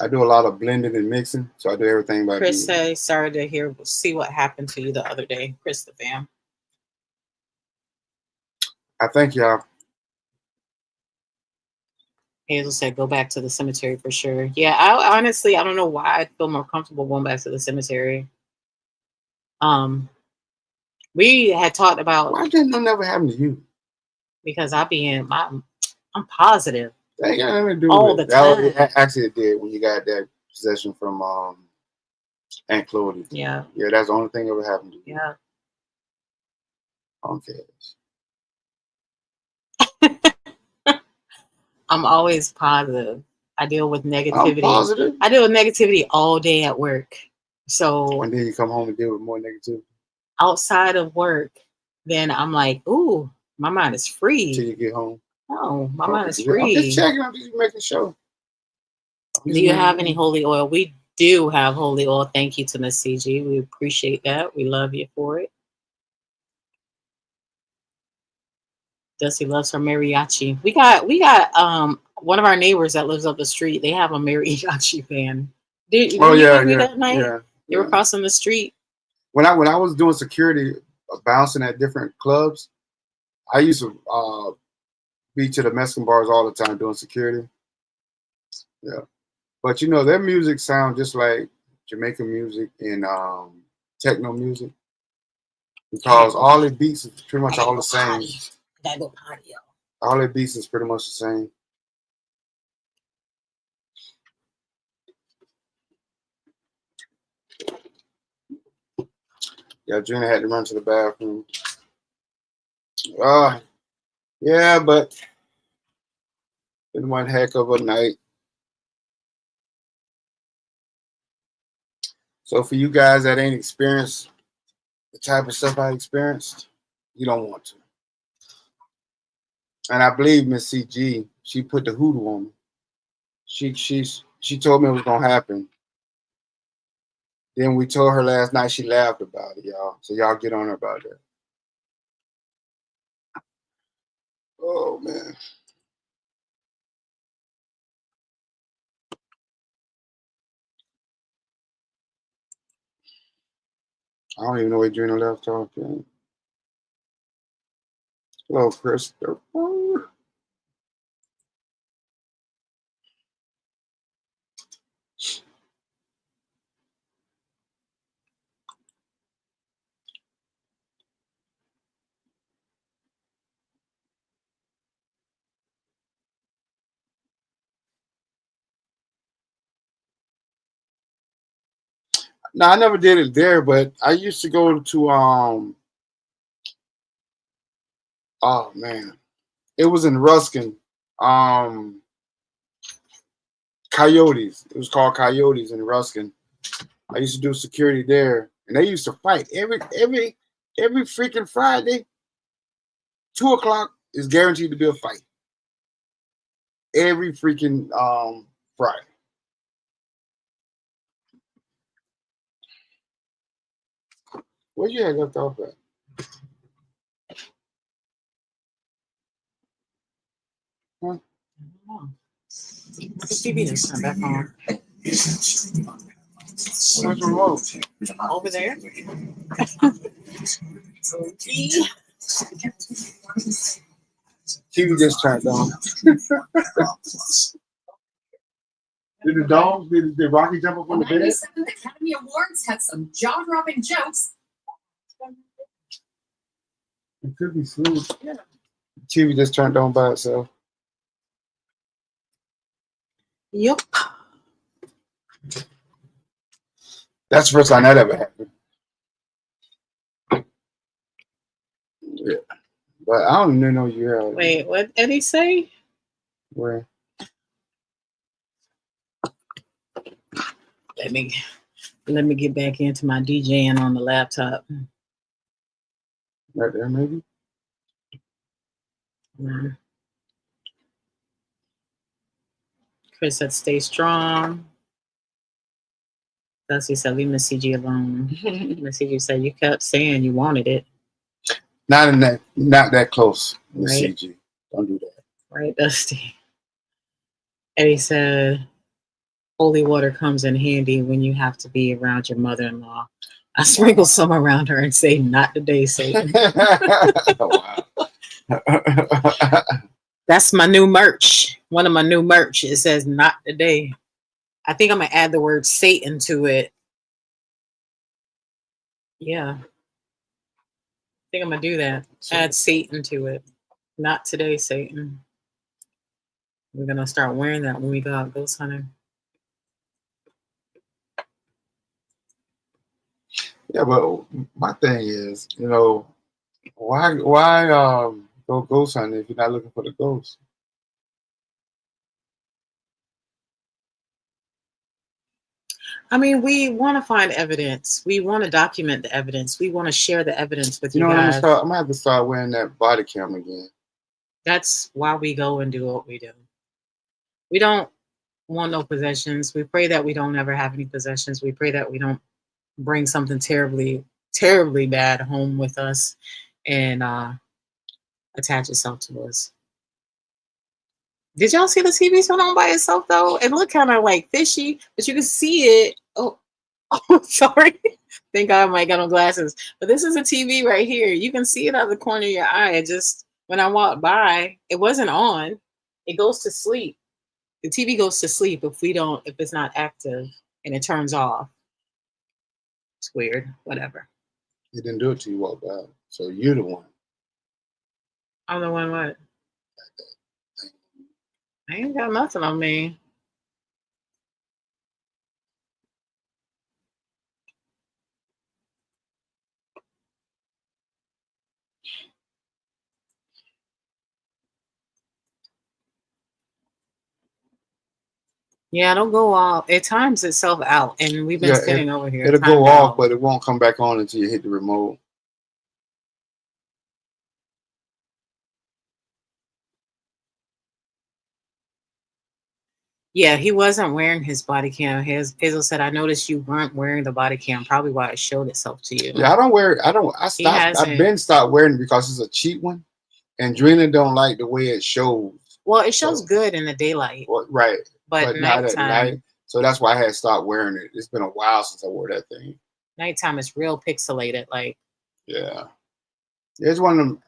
I do a lot of blending and mixing, so I do everything by Chris say, sorry to see what happened to you the other day. Chris the fam. I thank y'all. Hazel said, go back to the cemetery for sure. Yeah, I honestly don't know why I feel more comfortable going back to the cemetery. We had talked about why didn't that never happen to you? Because I'm positive. That ain't got nothing to do all with it. The time. Actually, it did when you got that possession from Aunt Claudia. Yeah. Yeah, that's the only thing that ever happened to you. Yeah. I don't care. I'm always positive. I deal with negativity. I'm positive. I deal with negativity all day at work. So and then you come home and deal with more negativity. Outside of work, then I'm like, ooh, my mind is free. Till you get home. No, my mind is free. I'm just checking. I'm just making sure. Do you have any holy oil? We do have holy oil. Thank you to Miss CG. We appreciate that. We love you for it. Dusty loves her mariachi. We got one of our neighbors that lives up the street. They have a mariachi band. Oh Were you yeah, hungry yeah, that night? yeah, They were yeah. crossing the street. When I was doing security, bouncing at different clubs, I used to be to the Mexican bars all the time doing security. Yeah, but you know their music sound just like Jamaican music and techno music because all the beats is pretty much all the same. Gotta go party, yo. All their beats is pretty much the same. Yeah, Gina had to run to the bathroom. Yeah, but been one heck of a night. So for you guys that ain't experienced the type of stuff I experienced, you don't want to. And I believe Miss CG, she put the hoodoo on me. She told me it was gonna happen. Then we told her last night, she laughed about it, y'all. So y'all get on her about that. Oh man. I don't even know where Gina left off. Hello, Christopher. No, I never did it there, but I used to go to oh man. It was in Ruskin. Coyotes. It was called Coyotes in Ruskin. I used to do security there, and they used to fight every freaking Friday. 2 o'clock is guaranteed to be a fight. Every freaking Friday. Where you had left off at? Huh? The TV just turned back on. Where's the remote? Over there. TV just turned on. Did the dogs, did Rocky jump up on the bed? 97 Academy Awards had some jaw-dropping jokes. It could be sleep. Yeah. TV just turned on by itself. Yep. That's the first time that ever happened. Yeah. But I don't even know you're out. Wait, what did he say? Where? Let me get back into my DJing on the laptop. Right there, maybe? Chris said, stay strong. Dusty said, leave Miss CG alone. Miss CG said, you kept saying you wanted it. Not that close, Miss Right. CG. Don't do that. Right, Dusty. Eddie said, holy water comes in handy when you have to be around your mother-in-law. I sprinkle some around her and say, not today, Satan. Wow. That's my new merch. One of my new merch. It says, not today. I think I'm going to add the word Satan to it. Yeah. I think I'm going to do that. Add Satan to it. Not today, Satan. We're going to start wearing that when we go out ghost hunting. Yeah, but my thing is, why go ghost hunting if you're not looking for the ghost? I mean, we want to find evidence. We want to document the evidence. We want to share the evidence with you guys. I'm gonna have to start wearing that body cam again. That's why we go and do what we do. We don't want no possessions. We pray that we don't ever have any possessions. We pray that we don't bring something terribly, terribly bad home with us. And attach itself to us. Did y'all see the TV turn on by itself though? It looked kind of like fishy, but you can see it. Oh, oh, sorry. Thank God I got on glasses. But this is a TV right here. You can see it out of the corner of your eye. It just when I walked by, it wasn't on. It goes to sleep. The TV goes to sleep if it's not active and it turns off. It's weird. Whatever. He didn't do it till you walked by. So you're the one. I'm the one what? I ain't got nothing on me. Yeah, it'll go off. It times itself out, and we've been sitting over here. It'll go off, but it won't come back on until you hit the remote. Yeah, he wasn't wearing his body cam. Hazel said, "I noticed you weren't wearing the body cam. Probably why it showed itself to you." Yeah, I don't wear it. I stopped. I've been stopped wearing it because it's a cheap one, and Drina don't like the way it shows. Well, it shows good in the daylight, right? But not at night. So that's why I had stopped wearing it. It's been a while since I wore that thing. Nighttime is real pixelated, like. Yeah, it's one of them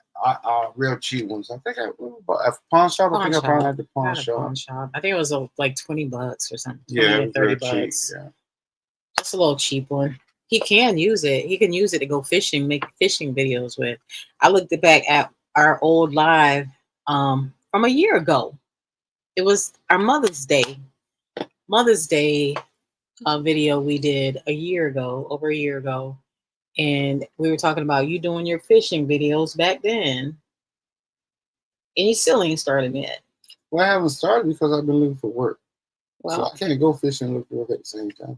real cheap ones. I think I bought at pawn shop. I think I found at the pawn shop. I think it was like $20 or something. Yeah, $30. Cheap, yeah, just a little cheap one. He can use it. He can use it to go fishing, make fishing videos with. I looked back at our old live from a year ago. It was our Mother's Day video we did over a year ago. And we were talking about you doing your fishing videos back then. And you still ain't started yet. Well, I haven't started because I've been looking for work. Well, so I can't go fishing and look for work at the same time.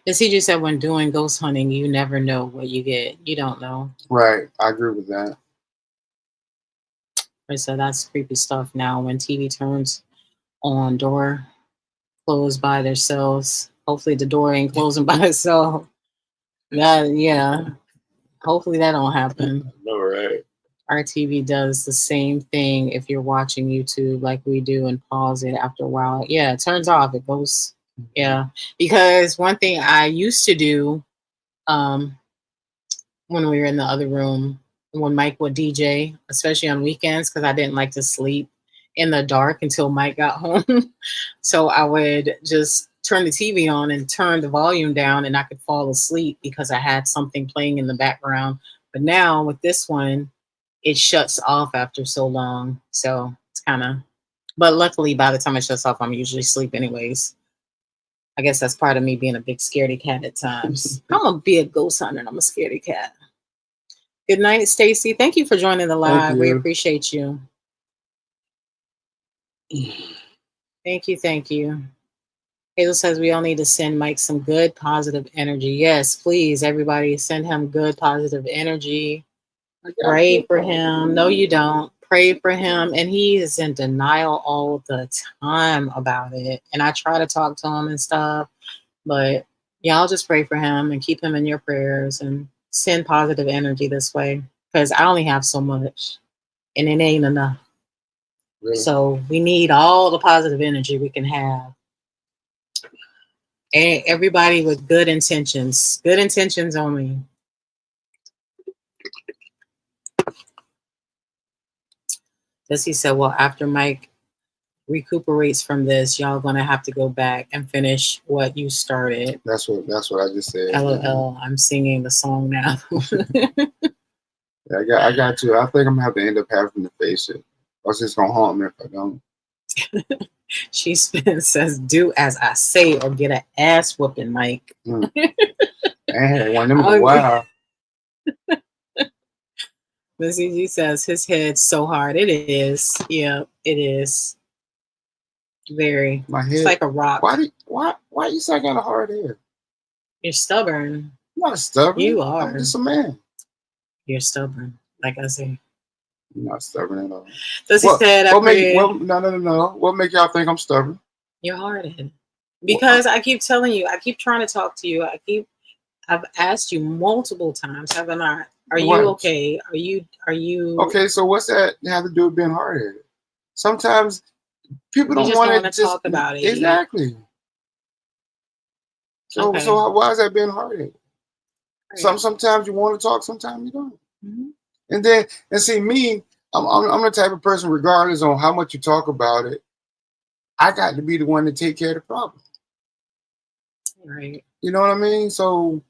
The CJ said when doing ghost hunting, you never know what you get. You don't know. Right. I agree with that. So that's creepy stuff now when TV turns on, door closed by themselves. Hopefully the door ain't closing by itself. Yeah. Hopefully that don't happen. No, right. Our TV does the same thing if you're watching YouTube like we do and pause it after a while. Yeah, it turns off. It goes. Yeah. Because one thing I used to do when we were in the other room, when Mike would DJ, especially on weekends, because I didn't like to sleep in the dark until Mike got home. So I would just turn the TV on and turn the volume down and I could fall asleep because I had something playing in the background. But now with this one, it shuts off after so long. So it's kind of, but luckily by the time it shuts off, I'm usually asleep anyways. I guess that's part of me being a big scaredy cat at times. I'm going to be a ghost hunter and I'm a scaredy cat. Good night, Stacy. Thank you for joining the live. We appreciate you. Thank you. Hazel says we all need to send Mike some good, positive energy. Yes, please, everybody, send him good, positive energy. Pray for him. No, you don't. Pray for him. And he is in denial all the time about it. And I try to talk to him and stuff. But y'all just pray for him and keep him in your prayers and send positive energy this way. Because I only have so much. And it ain't enough. Really? So we need all the positive energy we can have. And everybody with good intentions. Good intentions only. He said, well, after Mike recuperates from this, y'all gonna have to go back and finish what you started. That's what I just said. LOL, I'm singing the song now. Yeah, I got to. I think I'm gonna have to end up having to face it. Or it's just gonna haunt me if I don't. She says, do as I say or get an ass whooping, Mike. Man, one of them a while. He says his head's so hard. It is. Yeah, it is. Very. My head. It's like a rock. Why you say I got a hard head? You're stubborn. I'm not stubborn. You are. I'm just a man. You're stubborn, like I say. I'm not stubborn at all. No. What make y'all think I'm stubborn? You're hard-headed. Because I keep telling you, I keep trying to talk to you. I've asked you multiple times, have I not? Are you What? okay? Are you Okay, so what's that have to do with being hard-headed? Sometimes people You don't just want don't to want to talk about it. exactly. So Okay. so why is that being hard-headed? Right. Sometimes you want to talk, sometimes you don't. Mm-hmm. And see me, I'm the type of person, regardless on how much you talk about it, I got to be the one to take care of the problem. Right. You know what I mean? So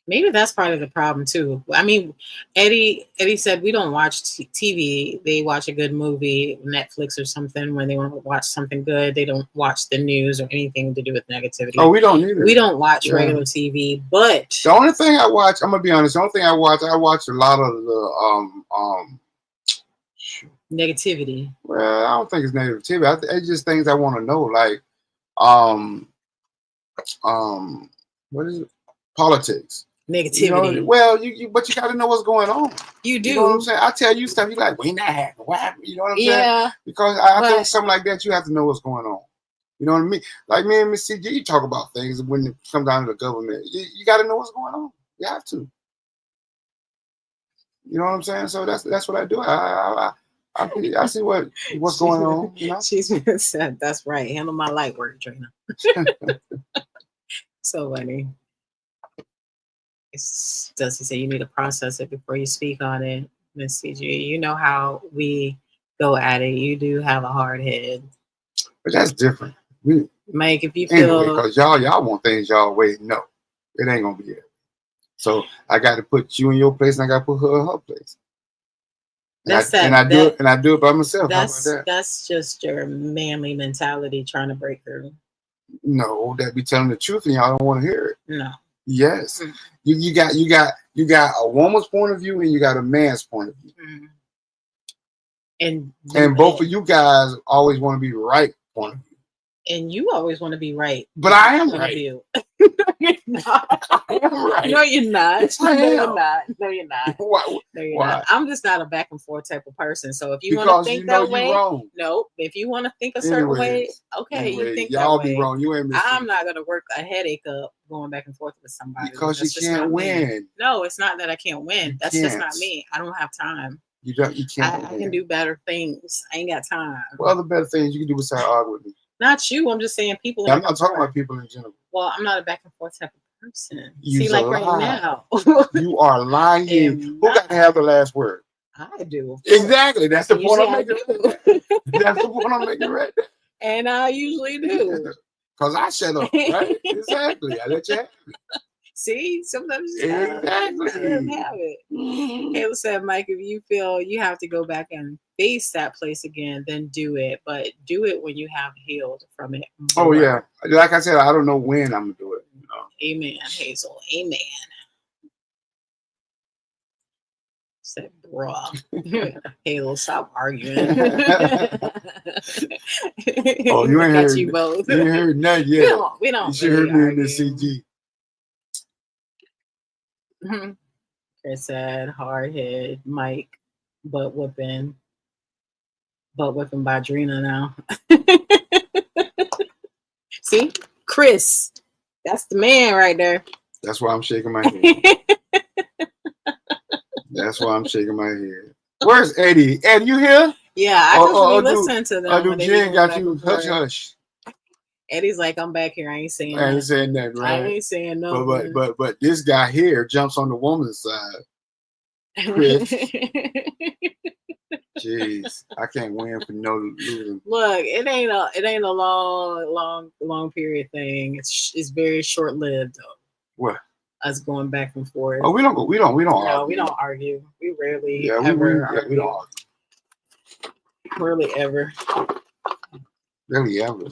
Maybe that's part of the problem too. I mean, Eddie said we don't watch TV. They watch a good movie, Netflix or something. When they want to watch something good, they don't watch the news or anything to do with negativity. oh, we don't either. We don't watch regular TV. But the only thing I watch, I'm gonna be honest. The only thing I watch a lot of the negativity. Well, I don't think it's negativity. It's just things I want to know, like um what is it? Politics. Negativity. You know, well, but you got to know what's going on. You do. You know what I'm saying? I tell you stuff, you like, when that happened, what happened? You know what I'm saying? Yeah. Because I think something like that, you have to know what's going on. You know what I mean? Like me and Miss CG, you talk about things when it comes down to the government. You got to know what's going on. You have to. You know what I'm saying? So that's what I do. I see what's going on. You know? She's said that's right. Handle my light work, Trina. So funny. Does he say you need to process it before you speak on it, Miss CG? You know how we go at it. You do have a hard head. But that's different. Mike, if you feel because y'all want things y'all way, no, it ain't gonna be it. So I got to put you in your place, and I got to put her in her place. And I do it by myself. How about that? That's just your manly mentality trying to break through. No, that be telling the truth, and y'all don't want to hear it. No. Yes, you got a woman's point of view, and you got a man's point of view, and both of you guys always want to be right point of view. And you always want to be right. But I am right. You're not. I am right. No, you're not. Yes, No, you're not. No, you're not. Why? No, you're not. I'm just not a back and forth type of person. So if you want to think that way, wrong. no. If you want to think a certain way, okay, you think y'all that way. Be wrong. You ain't missing. I'm not gonna work a headache up going back and forth with somebody because you can't win. Me. No, it's not that I can't win. That's just not me. I don't have time. You can't. I can do better things. I ain't got time. Well, the better things you can do besides argue with me. Not you. I'm just saying people. I'm not talking about people in general. Well, I'm not a back and forth type of person. You see, like right now. You are lying. Who got to have the last word? I do. Exactly. That's the point I'm making. That's the point I'm making right there. And I usually do. Because I shut up, right? Exactly. I let you have it. See, sometimes you exactly have it. Kayla said, Mike, if you feel you have to go back and face that place again, then do it. But do it when you have healed from it. Oh, yeah. Like I said, I don't know when I'm going to do it. You know? Amen, Hazel. Amen. Said, bruh. Hazel, stop arguing. Oh, you ain't heard you both. You ain't heard nothing yet. We don't. You should hear me in the CG. Chris said, hard head, Mike, butt whipping by Drina now. See, Chris, that's the man right there. That's why I'm shaking my head. That's why I'm shaking my head. Where's Eddie? Eddie, you here? Yeah, I just listen to them. Do Jen got you hush hush? Eddie's like, I'm back here. I ain't saying nothing. I ain't saying nothing, right? I ain't saying nothing. But this guy here jumps on the woman's side. Chris. Jeez, I can't win for no losing. Look, it ain't a long period thing. It's very short lived though. What? Us going back and forth. Oh, we don't argue. No, we don't argue. We rarely ever argue. We don't argue. Rarely ever. Rarely ever.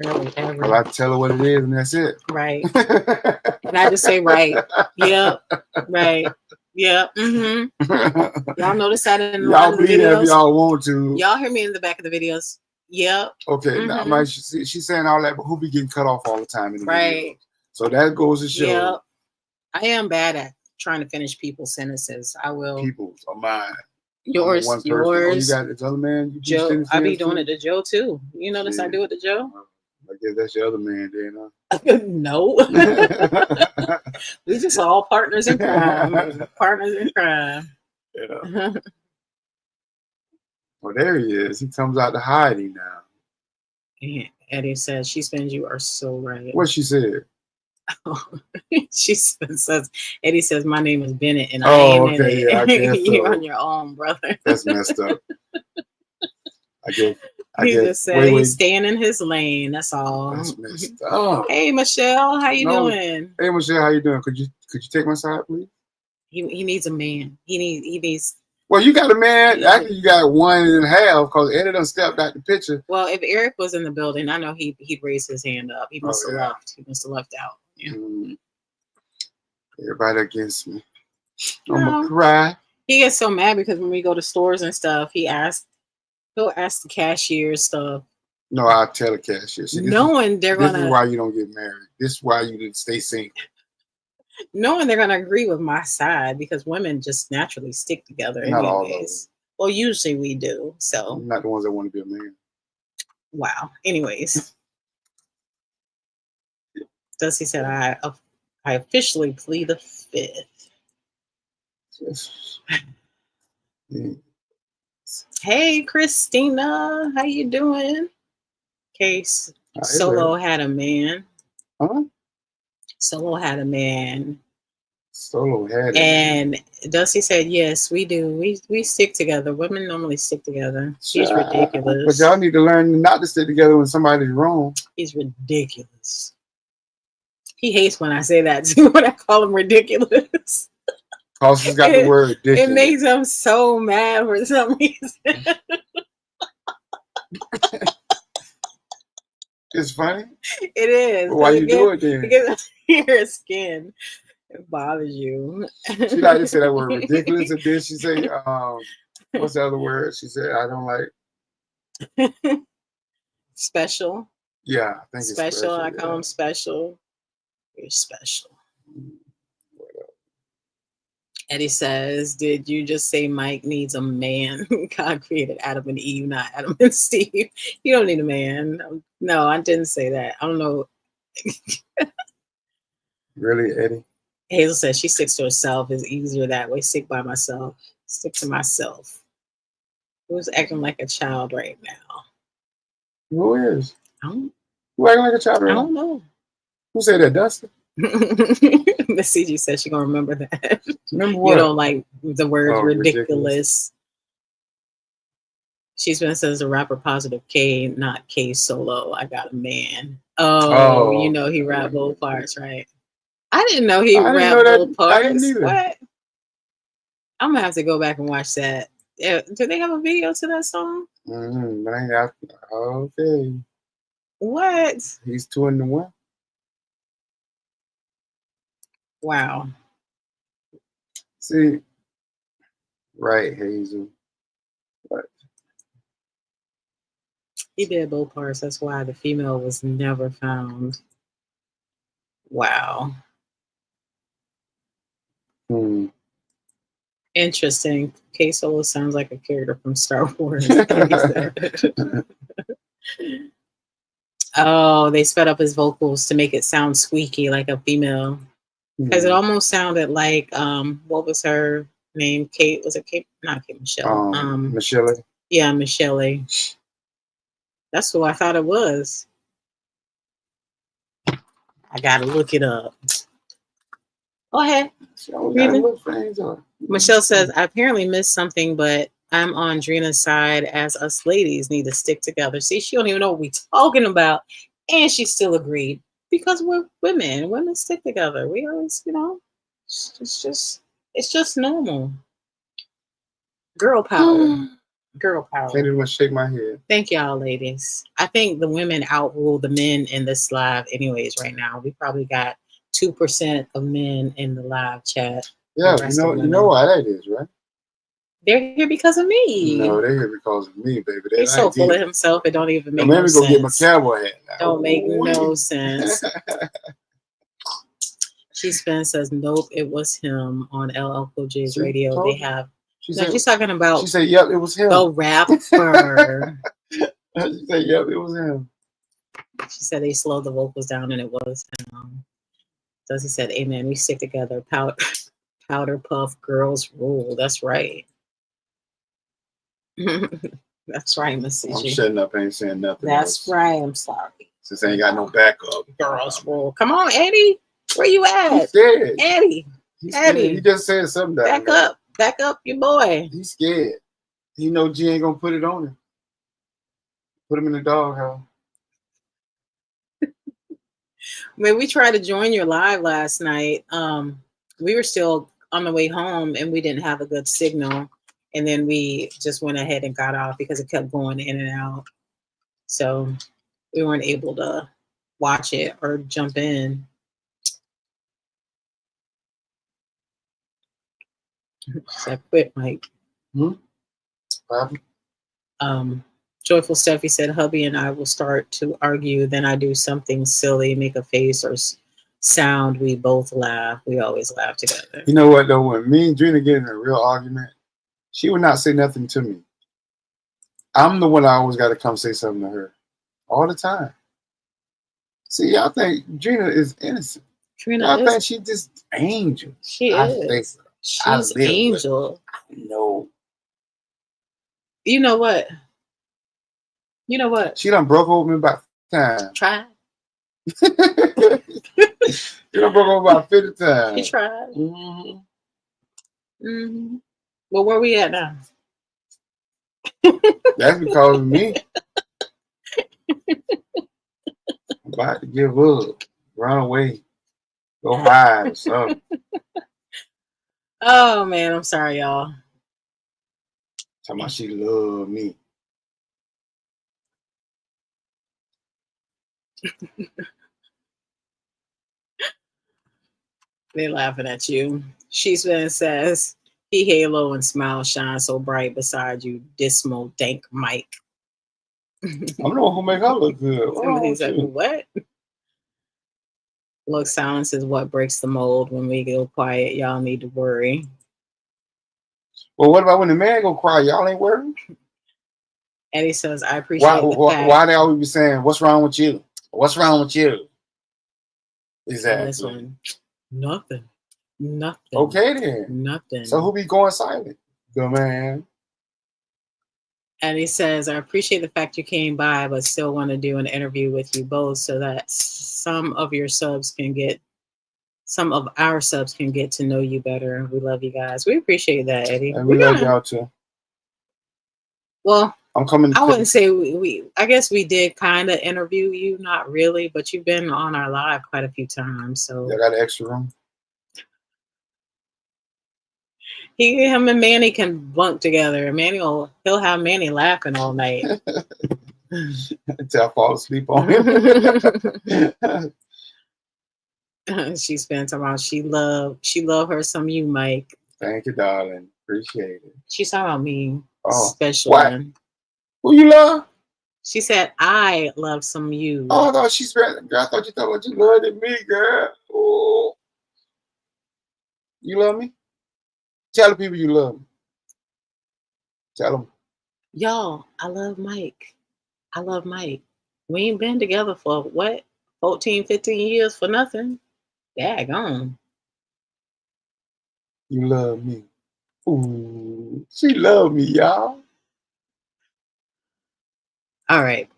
Rarely ever. Well, I tell her what it is, and that's it. Right. And I just say right. Yep. Right. Yep. Y'all notice that in a lot of the videos. If y'all want to. Y'all hear me in the back of the videos. Yep. Okay. Now, she's saying all that, but who be getting cut off all the time in the videos? So that goes to show. Yep. I am bad at trying to finish people's sentences. I will. People's are mine. Yours. Oh, you got this other man. Joe. I be doing it to Joe too. You notice I do it to Joe. I guess that's your other man, then, No. huh? We just all partners in crime. Partners in crime. Yeah. Well, there he is. He comes out to hiding now. Eddie says, she spins, you are so right. What she said? She says, Eddie says, my name is Bennett and I Oh, ain't in okay, it. yeah, I guess You're so. on your own, brother. That's messed up. I guess. He just said he's staying in his lane. That's all. That's messed up. Hey, Michelle, how you doing? Hey, Michelle, how you doing? Could you take my side, please? He needs a man. He needs. Well, you got a man. Actually, you got 1.5 because Eddie done stepped out the picture. Well, if Eric was in the building, I know he'd raise his hand up. He must have left. He must have left out. Yeah. Everybody against me. I'm gonna cry. He gets so mad because when we go to stores and stuff, he'll ask the cashier stuff. No, I'll tell the cashier. See, knowing they're gonna. This is why you don't get married. This is why you need to stay single. Knowing they're gonna agree with my side because women just naturally stick together. Not all anyways. Well, usually we do. So I'm not the ones that want to be a man. Wow. Anyways, Dusty said, I officially plead the fifth. Yes. Hey, Christina, how you doing? Case Solo had a man. Huh? Solo had a man. Solo had it. And Dusty said, yes, we do. We stick together. Women normally stick together. He's ridiculous. But y'all need to learn not to stick together when somebody's wrong. He's ridiculous. He hates when I say that too, when I call him ridiculous. Because he's got the word ridiculous. It makes him so mad for some reason. It's funny. It is. But why you do it then? Because your skin bothers you. She like to say that word ridiculous, and then she say, what's the other word? She said, I don't like special. Yeah, I think special. It's special. I call him special. You're special. Eddie says, did you just say Mike needs a man? God created Adam and Eve, not Adam and Steve. You don't need a man. No, I didn't say that. I don't know. Really, Eddie? Hazel says she sticks to herself. It's easier that way. Stick by myself. Stick to myself. Who's acting like a child right now? Who is? Who acting like a child right now? I don't know. Who said that, Dustin? Miss CG says she gonna remember that. Remember what? You don't like the word ridiculous. She's been says the rapper Positive K, not K Solo. I got a man. Oh, you know he rap both parts, right? I didn't know he rap both parts. I didn't either. What? I'm gonna have to go back and watch that. Do they have a video to that song? Okay. What? He's 2-1. Wow. See, right, Hazel. What? He did both parts. That's why the female was never found. Wow. Interesting. K Solo sounds like a character from Star Wars. Oh, they sped up his vocals to make it sound squeaky like a female. Because it almost sounded like what was her name? Kate, was it Kate? Not Kate, Michelle. Michelle. Yeah, Michelle. That's who I thought it was. I gotta look it up. Go ahead. Michelle says, I apparently missed something, but I'm on Drina's side as us ladies need to stick together. See, she don't even know what we're talking about. And she still agreed. Because we're women. Women stick together. We always, it's just normal. Girl power. Girl power. Can't even shake my head. Thank y'all, ladies. I think the women outrule the men in this live anyways right now. We probably got 2% of men in the live chat. Yeah, you know why that is, right? They're here because of me. No, they're here because of me, baby. He's so full of himself, it don't even make no sense. Let me go get my cowboy hat now. Don't make no sense. She says, nope, it was him on LL Cool J's radio. They have. She's talking about. She said, yep, it was him. The rapper. She said, yep, it was him. She said they slowed the vocals down, and it was. Dusty said, "Amen. We stick together. Powder puff girls rule." That's right. That's right, Miss I'm CG. shutting up. Ain't saying nothing. That's else. right. I'm sorry. Since I ain't got no backup. Girls rule. Come on, Eddie. Where you at? He's scared. Eddie. Eddie. He just said something. Back up. Back up, your boy. He's scared. He know G ain't gonna put it on him. Put him in the doghouse. When we tried to join your live last night, we were still on the way home and we didn't have a good signal. And then we just went ahead and got off because it kept going in and out. So we weren't able to watch it or jump in. So I quit, Mike. Joyful Steffi said, hubby and I will start to argue. Then I do something silly, make a face or sound. We both laugh. We always laugh together. You know what, though? When me and Drina get in a real argument, she would not say nothing to me. I'm the one I always got to come say something to her. All the time. See, y'all think Drina is innocent. I think she's just angel. She is. She's angel. No. You know what? You know what? She done broke over me about 50 times. Tried. She done broke over about 50 times. She tried. Well, where we at now? That's because of me. I'm about to give up. Run away. Go hide or something. Oh, man. I'm sorry, y'all. Talking about she love me. They're laughing at you. She's says, he halo and smile shine so bright beside you, dismal dank Mike. I'm the one who make her look good. Somebody's like, what? Look, silence is what breaks the mold. When we go quiet, y'all need to worry. Well, what about when the man go cry? Y'all ain't worried? Eddie says, I appreciate the fact. Why they always be saying, what's wrong with you? What's wrong with you? Exactly. This one, nothing. Okay then. Nothing. So who be going silent? The man. And he says, I appreciate the fact you came by, but still want to do an interview with you both so that some of our subs can get to know you better. We love you guys. We appreciate that, Eddie. And we love y'all too. Well, I'm coming. I wouldn't say I guess we did kind of interview you, not really, but you've been on our live quite a few times. So I got an extra room. Him and Manny can bunk together. He'll have Manny laughing all night until I fall asleep on him. She's been talking about she love her some you, Mike. Thank you, darling. Appreciate it. She's talking about me, special what? one. Who you love? She said I love some you. Oh no, she's girl. I thought you thought you loved me, girl. Oh, you love me? Tell the people you love me. Tell them. Y'all, I love Mike. I love Mike. We ain't been together for what? 14, 15 years for nothing. Daggone. You love me. Ooh, she love me, y'all. All right.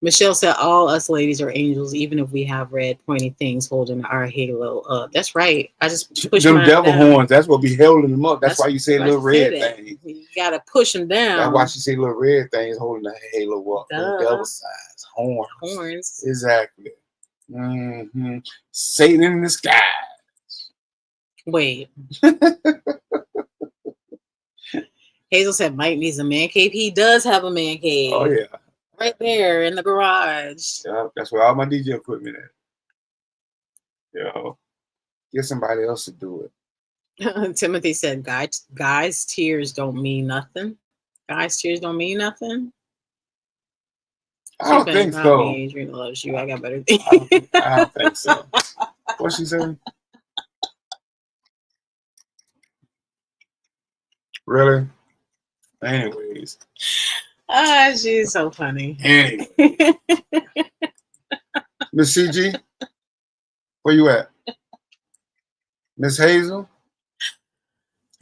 Michelle said, all us ladies are angels, even if we have red pointy things holding our halo up. That's right. I just push them devil horns. That's what be holding them up. That's why you say little red things. You got to push them down. That's why she say little red things holding the halo up. The devil size. Horns. Exactly. Satan in the sky. Wait. Hazel said Mike needs a man cave. He does have a man cave. Oh, yeah. Right there in the garage. Yeah, that's where all my DJ equipment at. Get somebody else to do it. Timothy said, guys, tears don't mean nothing. Guys, tears don't mean nothing. I don't think so. Adrian loves you. I got better things. I don't think so. What's she saying? Really? Anyways. She's so funny. Anyway. Miss CG, where you at? Miss Hazel,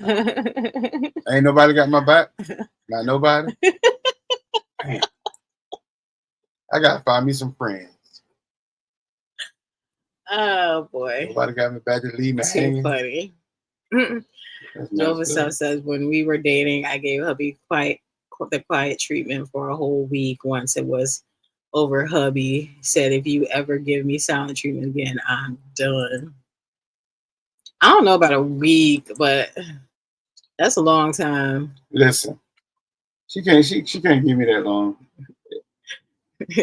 ain't nobody got my back. Not nobody. Damn. I gotta find me some friends. Oh boy. Nobody got me back to leave me Too hanging. funny. That's Jova messed Stuff up. says when we were dating, I gave hubby the quiet treatment for a whole week. Once it was over, hubby said, "If you ever give me silent treatment again, I'm done." I don't know about a week, but that's a long time. Listen, she can't give me that long.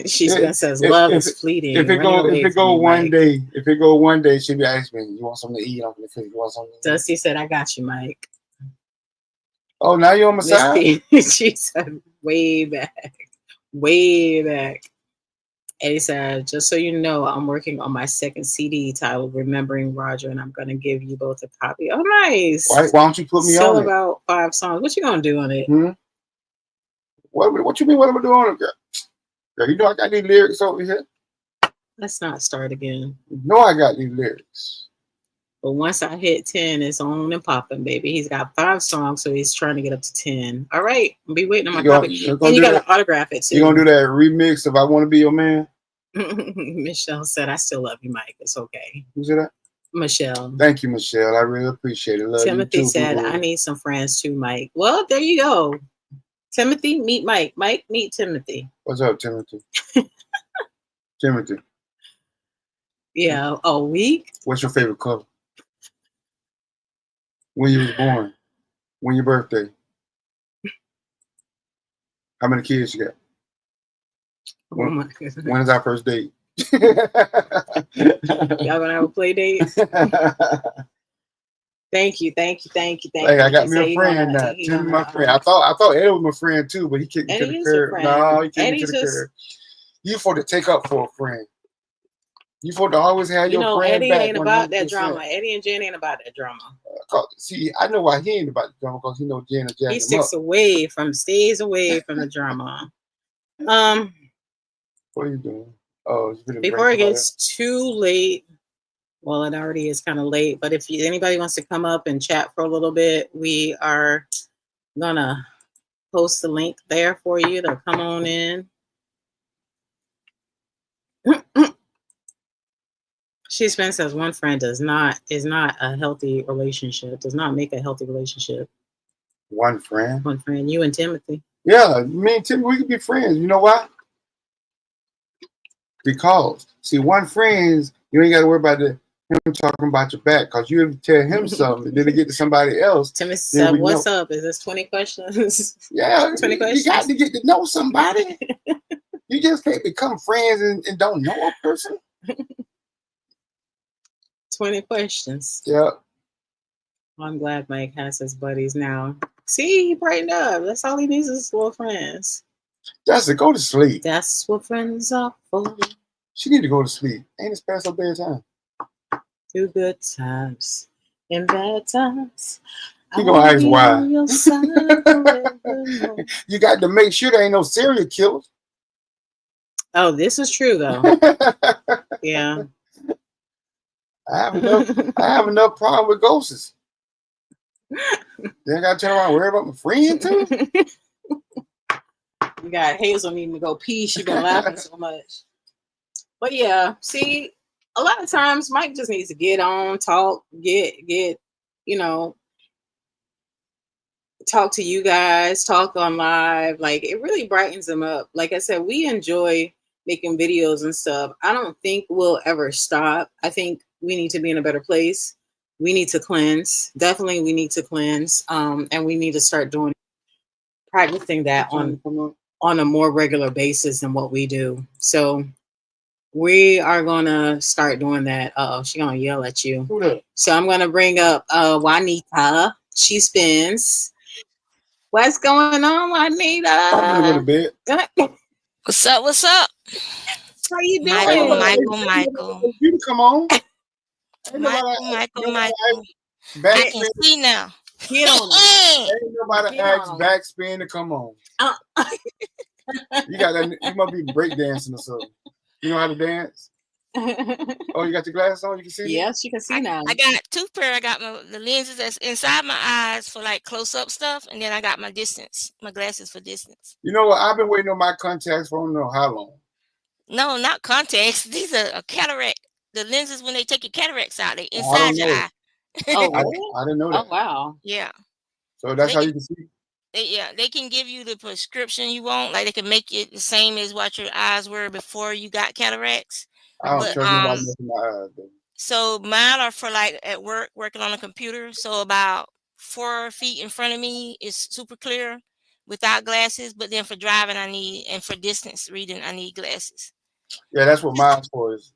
She's been says If, love if, is fleeting. if it Running go away if it from go you, one Mike. day, if it go one day, she'll be asking me, "You want something to eat? I'm gonna cook. You want something to eat?" Dusty said, "I got you, Mike." Oh, now you're on my Miss side? P, she said, way back, way back. Eddie said, "Just so you know, I'm working on my second CD titled Remembering Roger, and I'm going to give you both a copy." Oh, nice. Why don't you put me Still on it? about 5 songs. What you going to do on it? What you mean? What am I doing on it, girl? Girl, you know I got these lyrics over here. Let's not start again. You know I got these lyrics. But once I hit 10, it's on and popping, baby. He's got 5 songs, so he's trying to get up to 10. All right. I'll be waiting on my copy. And you got to autograph it, too. You going to do that remix of I Want to Be Your Man? Michelle said, "I still love you, Mike. It's okay." Who said that? Michelle. Thank you, Michelle. I really appreciate it. Love Timothy you too, said, boo-boo. "I need some friends too, Mike." Well, there you go. Timothy, meet Mike. Mike, meet Timothy. What's up, Timothy? Timothy. Yeah, a week. What's your favorite color? When you was born? When your birthday? How many kids you got? Oh my goodness. When is our first date? Y'all gonna have a play date? Thank you. Hey, I got me a friend now. Timmy, my friend. I thought Eddie was my friend too, but he kicked me to the curb. No, he kicked me to the curb. You for to take up for a friend. You for to always have your friend Eddie back. ain't about that 100%. drama. Eddie and Jen ain't about that drama. See, I know why he ain't about the drama because he know Jen and Jack. He stays away from the drama. What are you doing? Oh, before it gets too late. Well, it already is kind of late, but if anybody wants to come up and chat for a little bit, we are gonna post the link there for you to come on in. She says one friend is not a healthy relationship. Does not make a healthy relationship. One friend. You and Timothy. Yeah, me and Timothy, we can be friends. You know why? Because see, one friend, you ain't got to worry about him talking about your back because you tell him something, and then it get to somebody else. Timothy said, "What's up? Is this 20 questions?" Yeah, 20 questions. You got to get to know somebody. You just can't become friends and don't know a person. 20 questions. Yeah. I'm glad Mike has his buddies now. See, he brightened up. That's all he needs is little friends. Just to go to sleep. That's what friends are for. She need to go to sleep. Ain't it past her bedtime? Through good times and bad times. You gonna ask why? You got to make sure there ain't no serial killers. Oh, this is true though. Yeah. I have enough problem with ghosts. Then I gotta turn around and worry about my friend too. We got Hazel needing to go pee. She been laughing so much. But yeah, see, a lot of times Mike just needs to get on, talk, get, talk to you guys, talk on live. Like it really brightens them up. Like I said, we enjoy making videos and stuff. I don't think we'll ever stop. I think we need to be in a better place. We need to cleanse. Definitely we need to cleanse. And we need to start practicing that on a more regular basis than what we do. So we are gonna start doing that. She's gonna yell at you. So I'm gonna bring up Juanita. She spins. What's going on, Juanita? I'm gonna go to bed. What's up? What's up? How you doing? Michael. You come on. Michael. I can see now. Get on. Ain't nobody asked backspin to come on. You got that? You must be breakdancing or something. You know how to dance? Oh, you got your glasses on? You can see? Yes, you can see now. I got two pair. I got the lenses that's inside my eyes for like close up stuff, and then I got my glasses for distance. You know what? I've been waiting on my contacts for I don't know how long. No, not contacts. These are a cataract. The lenses when they take your cataracts out, they I inside don't your know. eye. Oh, I really? didn't know Oh, that. wow. Yeah. So that's They how can, you can see. they can give you the prescription you want. Like they can make it the same as what your eyes were before you got cataracts. I don't But trust nobody making my eyes. Though. so mine are for like at work working on a computer. So about 4 feet in front of me is super clear without glasses. But then for driving and for distance reading I need glasses. Yeah, that's what mine's for is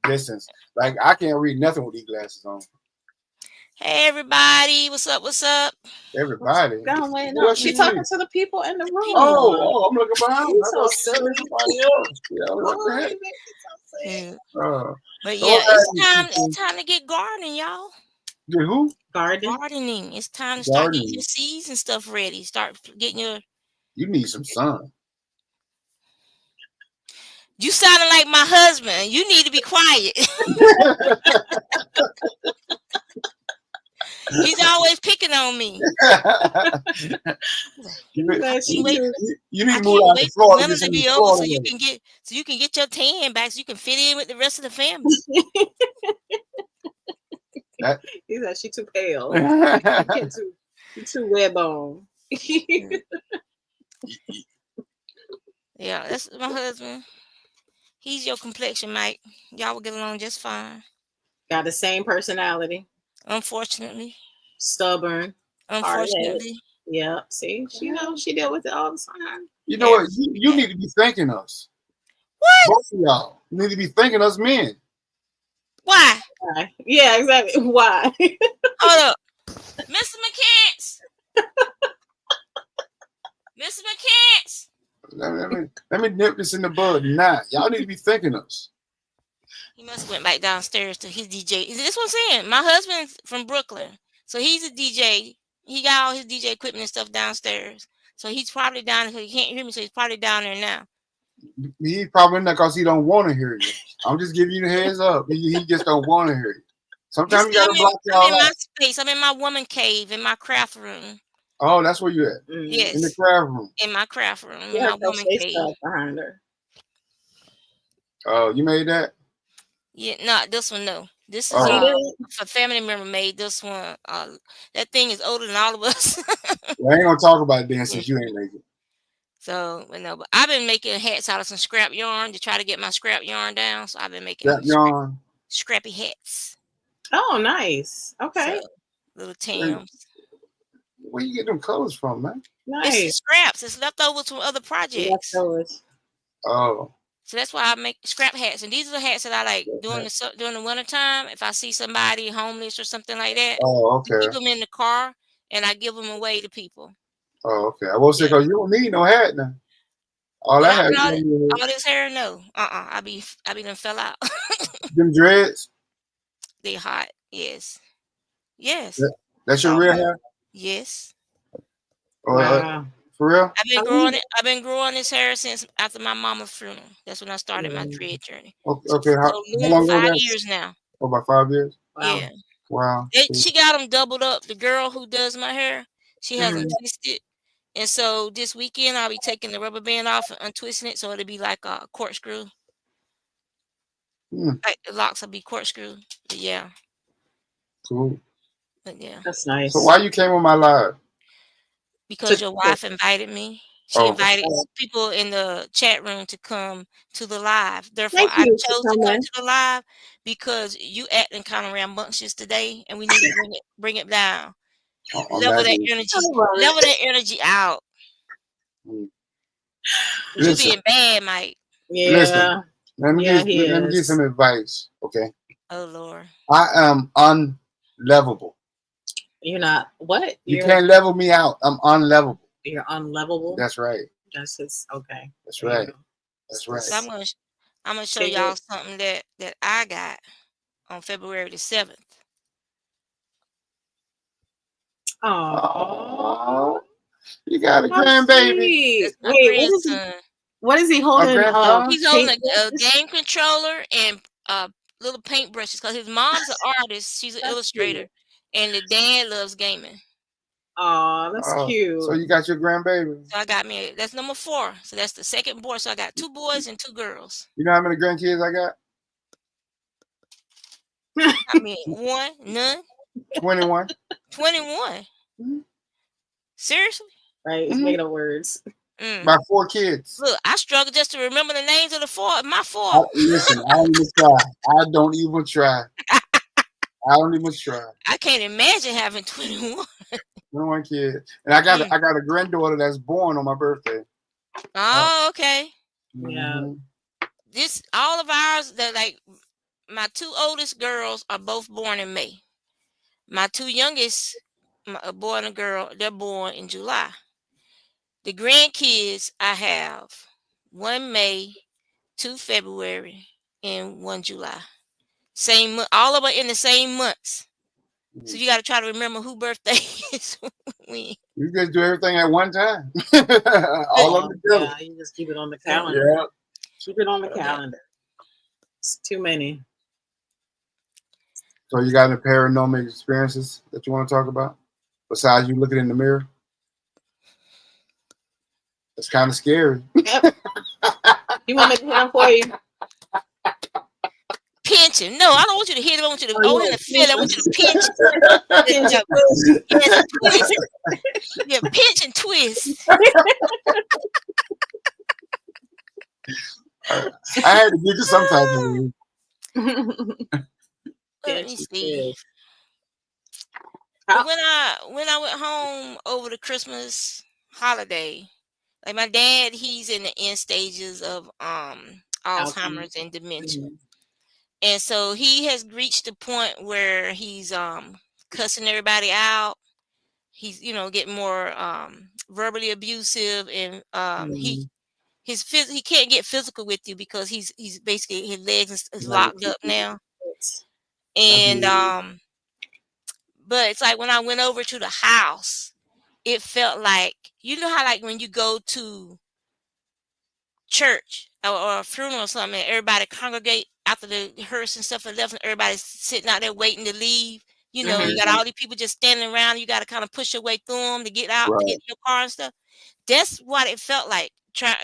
distance. Like I can't read nothing with these glasses on. Hey everybody, what's up? What's up? Everybody. Go away. Who No, else she you talking see? to the people in the room. Oh, I'm looking behind. He's I so thought silly. somebody else. Yeah, what the heck? Yeah. But So yeah, what it's time to get gardening, y'all. Get who? Gardening. It's time to start getting Gardening. your seeds and stuff ready. Start getting your. You need some sun. You sounding like my husband. You need to be quiet. He's always picking on me. You need I to can't move out wait the for floor. winter to be over so you can get your tan back so you can fit in with the rest of the family. He said she too pale. You're too red bone. Yeah, that's my husband. He's your complexion, Mike. Y'all will get along just fine. Got the same personality. Unfortunately. Stubborn. Unfortunately. Yeah. See, she deal with it all the time. You know what? You need to be thanking us. What? Both of y'all. You need to be thanking us men. Why? Yeah, exactly. Why? Hold up. Mr. McCants. Mr. McCants. Let me nip this in the bud now. Y'all need to be thanking us. He must have went back downstairs to his DJ. This what I'm saying. My husband's from Brooklyn. So he's a DJ. He got all his DJ equipment and stuff downstairs. So he's probably down there. He can't hear me, so he's probably down there now. He probably not because he don't want to hear you. I'm just giving you the heads up. He just don't want to hear you. Sometimes you gotta block y'all I'm in out. my space. I'm in my woman cave in my craft room. Oh, that's where you at? Yes. In the craft room. In my craft room. In Yeah, my woman cave. Behind her. Oh, you made that? Yeah, no, this one no. This is a family member made this one. That thing is older than all of us. Well, I ain't gonna talk about it then since you ain't making it. So, no, but I've been making hats out of some scrap yarn to try to get my scrap yarn down. So I've been making scrappy hats. Oh, nice. Okay. So, little Tams. Where you get them colors from, man? Nice. It's scraps. It's leftovers from other projects. Leftovers. Oh. So that's why I make scrap hats. And these are the hats that I like during the winter time. If I see somebody homeless or something like that, oh, okay. I keep them in the car and I give them away to people. Oh, okay. I will say because you don't need no hat now. All I have all this hair, no. I be done fell out. Them dreads? They hot. Yes. Yes. That's your real hair? Yes. Wow. For real? I've been growing this hair since after my mama's funeral. That's when I started my dread journey. Okay. How long ago? 5 years now. Oh, about 5 years? Wow. Yeah. Wow. She got them doubled up. The girl who does my hair, she has them twisted. And so this weekend I'll be taking the rubber band off and untwisting it so it'll be like a corkscrew. Like the locks will be corkscrew. But yeah. Cool. But yeah. That's nice. So why you came on my live? Because your wife invited me. She invited people in the chat room to come to the live. Therefore, I chose to come to the live because you acting kind of rambunctious today, and we need to bring it down. Level that energy out. You being bad, Mike. Yeah. Listen, let me give some advice, okay? Oh Lord. I am unlevable. You're not what? You can't level me out. I'm unlevable. You're unlevable. That's right. That's just okay. That's right. That's right. So I'm gonna show y'all something that I got on February the 7th. Oh, you got a grandbaby. Wait, what is he holding? He's holding a game controller and uh little paintbrushes because his mom's an artist. She's an That's illustrator, cute. and the dad loves gaming. Oh, that's cute. So you got your grandbaby. So I got me. That's number 4. So that's the second boy. So I got 2 boys and 2 girls. You know how many grandkids I got? I mean, 1, none, 21. 21. Mm-hmm. Seriously? Right, he's making up words. About 4 kids. Look, I struggle just to remember the names of my 4. Listen, I don't even try. I don't even try. I don't even try. I can't imagine having 21. 21 kids, and I got a granddaughter that's born on my birthday. Oh, okay. Yeah. This all of ours that like my 2 oldest girls are both born in May. My 2 youngest, a boy and a girl, they're born in July. The grandkids I have 1 May, 2 February, and 1 July. Same month, all of them in the same months. So you got to try to remember who birthday is when. You just do everything at one time. All of them together. Yeah, you just keep it on the calendar. Yeah. Keep it on the calendar. It's too many. So you got any paranormal experiences that you want to talk about? Besides you looking in the mirror? It's kind of scary. Yep. You want me to hit them for you? Pinch him. No, I don't want you to hit him. I want you to go in and feel it. I want you to pinch. Yes, twist. Yeah, pinch and twist. I had to get you sometimes. Let me see. When I went home over the Christmas holiday, like my dad, he's in the end stages of Alzheimer's and dementia. And so he has reached the point where he's cussing everybody out. He's getting more verbally abusive, and he can't get physical with you because he's basically his legs is locked up now. And but it's like when I went over to the house, it felt like, how like when you go to church or a funeral or something and everybody congregate after the hearse and stuff and left and everybody's sitting out there waiting to leave. You got all these people just standing around. You got to kind of push your way through them to get out, to get to your car and stuff. That's what it felt like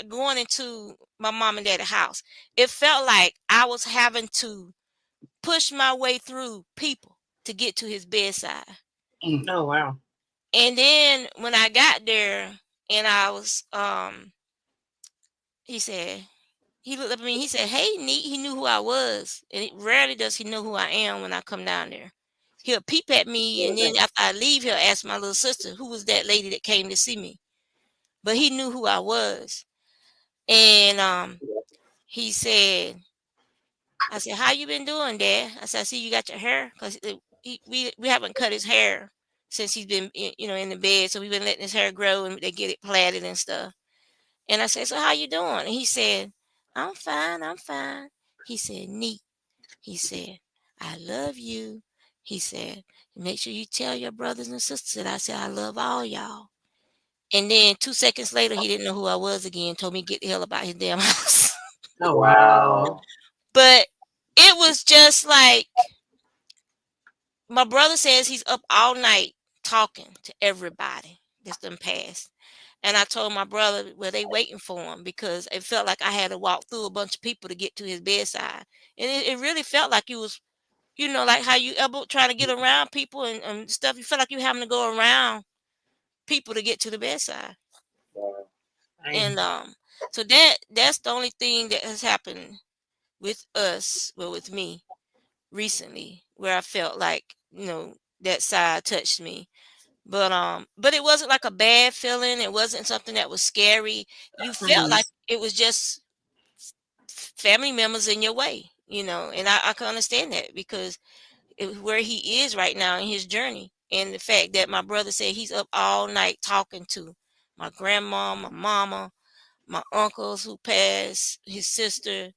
going into my mom and dad's house. It felt like I was having to push my way through people to get to his bedside. Oh, wow. And then when I got there and I was, he looked up at me, he said, "Hey, Neat." He knew who I was. And rarely does he know who I am when I come down there. He'll peep at me, and then after I leave, he'll ask my little sister, who was that lady that came to see me? But he knew who I was. And he said, I said, "How you been doing, Dad?" I said, "I see you got your hair." Because we haven't cut his hair since he's been in the bed. So we've been letting his hair grow and they get it plaited and stuff. And I said, "So how you doing?" And he said, I'm fine. He said, "Neat." He said, "I love you." He said, "Make sure you tell your brothers and sisters." I said, "I love all y'all." And then 2 seconds later, he didn't know who I was again, told me to get the hell about his damn house. Oh, wow. But it was just like, my brother says he's up all night talking to everybody that's done passed. And I told my brother, well, they waiting for him, because it felt like I had to walk through a bunch of people to get to his bedside. And it really felt like you was, like how you ever trying to get around people and stuff. You felt like you having to go around people to get to the bedside. And so that's the only thing that has happened with us, well, with me recently, where I felt like, that side touched me. But it wasn't like a bad feeling. It wasn't something that was scary. You felt like it was just family members in your way, and I can understand that, because where he is right now in his journey, and the fact that my brother said he's up all night talking to my grandma, my mama, my uncles who passed, his sister,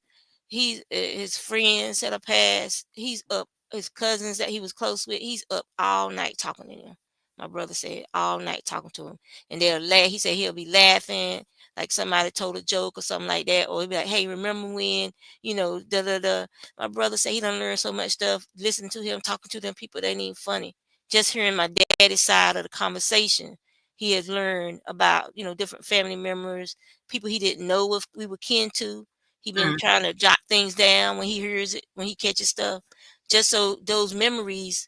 his friends that are passed. He's up, his cousins that he was close with. He's up all night talking to them. My brother said all night talking to him, and they'll laugh. He said he'll be laughing, like somebody told a joke or something like that, or he'd be like, "Hey, remember when, da da da." My brother said he done learned so much stuff listening to him, talking to them people that ain't even funny. Just hearing my daddy's side of the conversation, he has learned about, different family members, people he didn't know if we were kin to. He been trying to jot things down when he hears it, when he catches stuff, just so those memories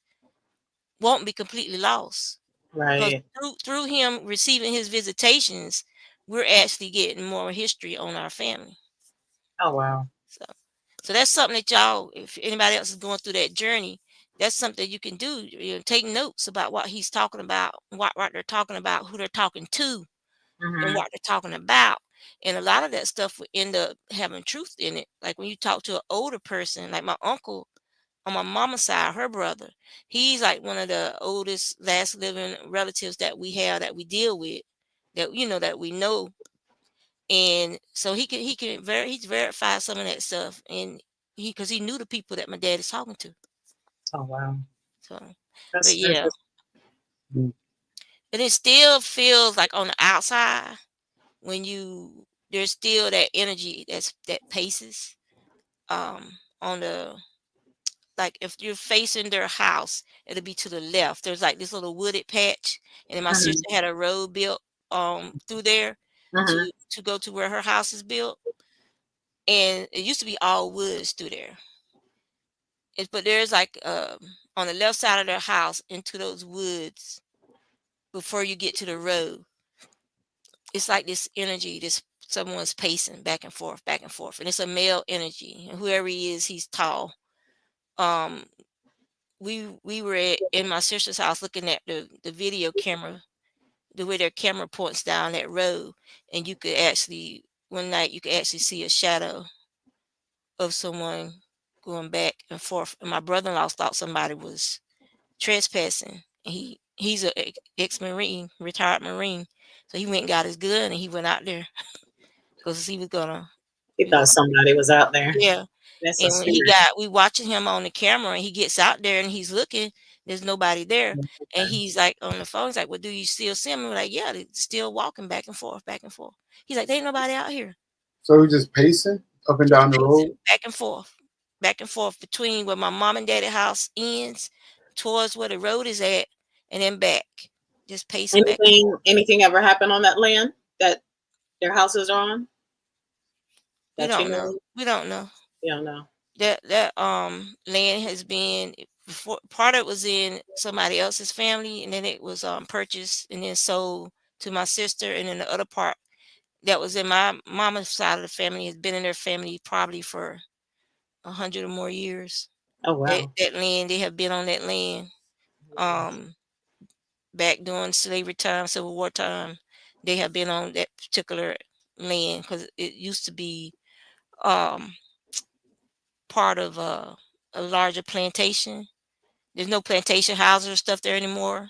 won't be completely lost. Because Right. through him receiving his visitations, we're actually getting more history on our family. Oh wow. So that's something that y'all, if anybody else is going through that journey, that's something you can do. Take notes about what he's talking about, what they're talking about, who they're talking to, and what they're talking about. And a lot of that stuff will end up having truth in it. Like when you talk to an older person, like my uncle on my mama's side, her brother, he's like one of the oldest, last living relatives that we have, that we deal with, that we know. And so he's verified some of that stuff, and because he knew the people that my dad is talking to. Oh wow. So, That's but yeah, Mm. and it still feels like on the outside when there's still that energy that paces on the, like if you're facing their house, it'll be to the left. There's like this little wooded patch, and then my sister had a road built through there to go to where her house is built, and it used to be all woods through there. But there's like on the left side of their house into those woods before you get to the road. It's like this energy, this someone's pacing back and forth, and it's a male energy. And whoever he is, he's tall. Um, we were in my sister's house looking at the video camera, the way their camera points down that road, and you could actually one night you could actually see a shadow of someone going back and forth. And my brother-in-law thought somebody was trespassing. And he's a ex-Marine, retired Marine. So he went and got his gun and he went out there because he was gonna, He thought somebody was out there. yeah. That's a And when spirit. we watching him on the camera and he gets out there and he's looking, there's nobody there. And he's like on the phone, he's like, "Well, do you still see him?" And we're like, "Yeah, they're still walking back and forth, back and forth." He's like, "There ain't nobody out here." So he's just pacing up and down the road? Back and forth between where my mom and daddy house ends towards where the road is at, and then back. Just pacing back and forth. Anything ever happened on that land that their houses are on? We That you don't know know. of? We don't know. You don't know. That land has been before, part of it was in somebody else's family, and then it was purchased and then sold to my sister, and then the other part that was in my mama's side of the family has been in their family probably for 100 or more years. Oh That wow. that land, they have been on that land um back during slavery time, Civil War time. They have been on that particular land because it used to be um part of a larger plantation. There's no plantation houses or stuff there anymore.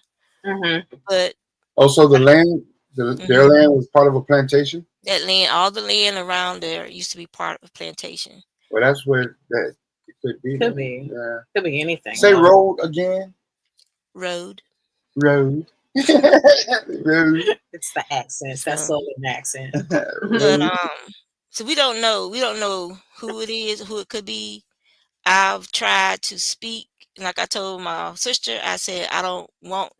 But Also, the land, their land was part of a plantation? that land, all the land around there used to be part of a plantation. Well, that's where that it could be. Could be. Yeah. Could be anything. Say road again. Road. Road. Road. It's the accents. That's all an accent. But so we don't know. We don't know who it is, who it could be. I've tried to speak, like I told my sister, I said I don't want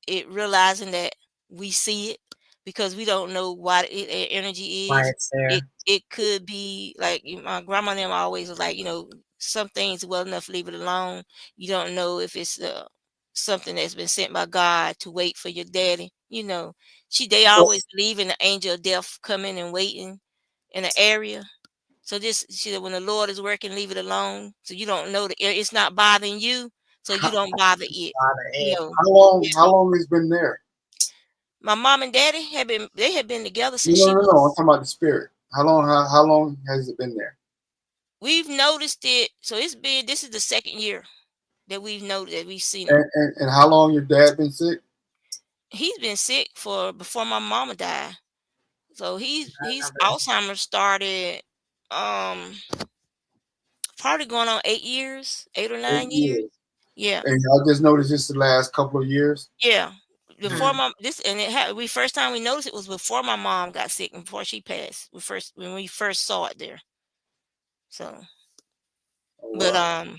it realizing that we see it, because we don't know what energy Why is. it's there. It could be like my grandma and them always was like, some things well enough, leave it alone. You don't know if it's something that's been sent by God to wait for your daddy. They always believe in the angel of death coming and waiting in an area. So she said, when the Lord is working, leave it alone. So you don't know it's not bothering you, so you don't bother it. How long has been there? My mom and daddy had been together since No. I'm talking about the spirit. How long has it been there? We've noticed it. So this is the second year that we've noticed that we've seen it. And how long your dad been sick? He's been sick before my mama died. So he's Alzheimer's started probably going on 8 or 9 years. Yeah. And I just noticed this the last couple of years. Yeah. before we first time we noticed it was before my mom got sick and before she passed. When we first saw it there. So, Oh, but wow.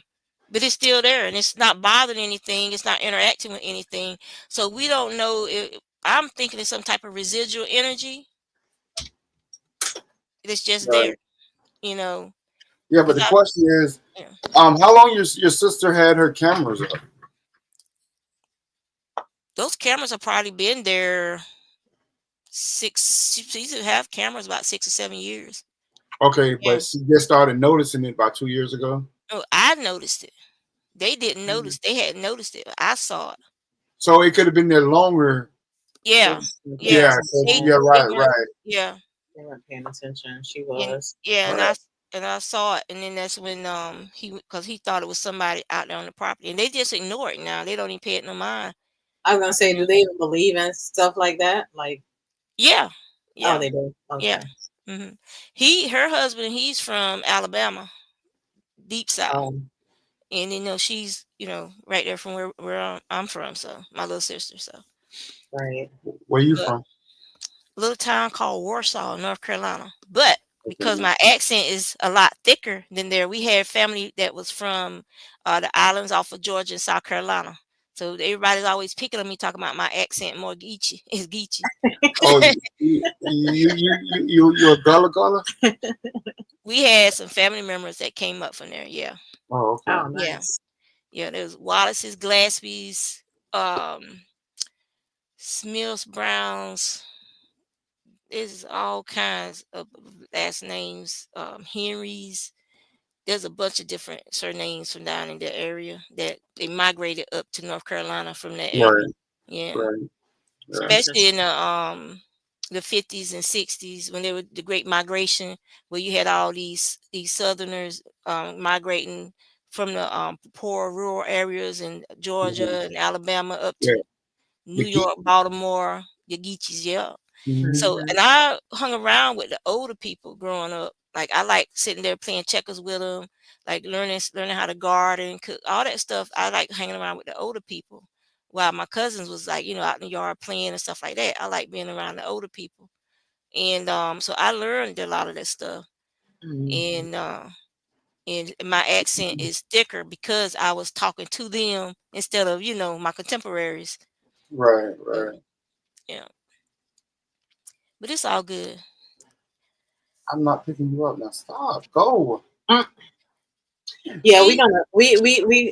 but it's still there and it's not bothering anything. It's not interacting with anything. So we don't know. I'm thinking it's some type of residual energy that's just Right. there. You know, Yeah, but because the question is, yeah. how long your sister had her cameras up? Those cameras have probably been there she used to have cameras about 6 or 7 years. Okay, Yeah. but she just started noticing it about 2 years ago. Oh, I noticed it. They didn't Mhm. notice. They hadn't noticed it. I saw it. So it could have been there longer. Yeah. Yeah, Yeah. so, They yeah, they right, weren't. right. Yeah. They weren't paying attention. She And was. yeah, Right. and I saw it, and then that's when because he thought it was somebody out there on the property, and they just ignore it now. They don't even pay it no mind. I was gonna say, Yeah. do they even believe in stuff like that? Like, Yeah. oh, Yeah. they do. Yeah. Okay. hmm her husband, he's from Alabama, deep south. Um. And she's right there from where I'm from, so my little sister. So, Right. Where you but from? a little town called Warsaw, North Carolina. But because Okay. my accent is a lot thicker than there, we had family that was from the islands off of Georgia and South Carolina. So everybody's always picking on me, talking about my accent more geeky. It's geeky. Oh, you're a Gullah Gullah? We had some family members that came up from there. Yeah, Oh, okay. Oh, yeah, nice. yeah. There's Wallace's, Glasby's, Smiths, Browns. There's all kinds of last names. Henrys. There's a bunch of different surnames from down in that area that they migrated up to North Carolina from that area. Right, Yeah, right, right. especially in Interesting. the 50s and 60s when there was the Great Migration, where you had all these Southerners migrating from the poor rural areas in Mhm. Georgia and Alabama up Yeah, to New the key. York, Baltimore, the Geechees, yeah. Mhm. So, Hmm. and I hung around with the older people growing up. Like I like sitting there playing checkers with them, like learning how to garden, cook, all that stuff. I like hanging around with the older people. While my cousins was like, out in the yard playing and stuff like that. I like being around the older people. And so I learned a lot of that stuff. Hmm. And my accent is thicker because I was talking to them instead of, my contemporaries. Right, So, right. yeah. But it's all good. I'm not picking you up now. Stop. Go. Yeah, See,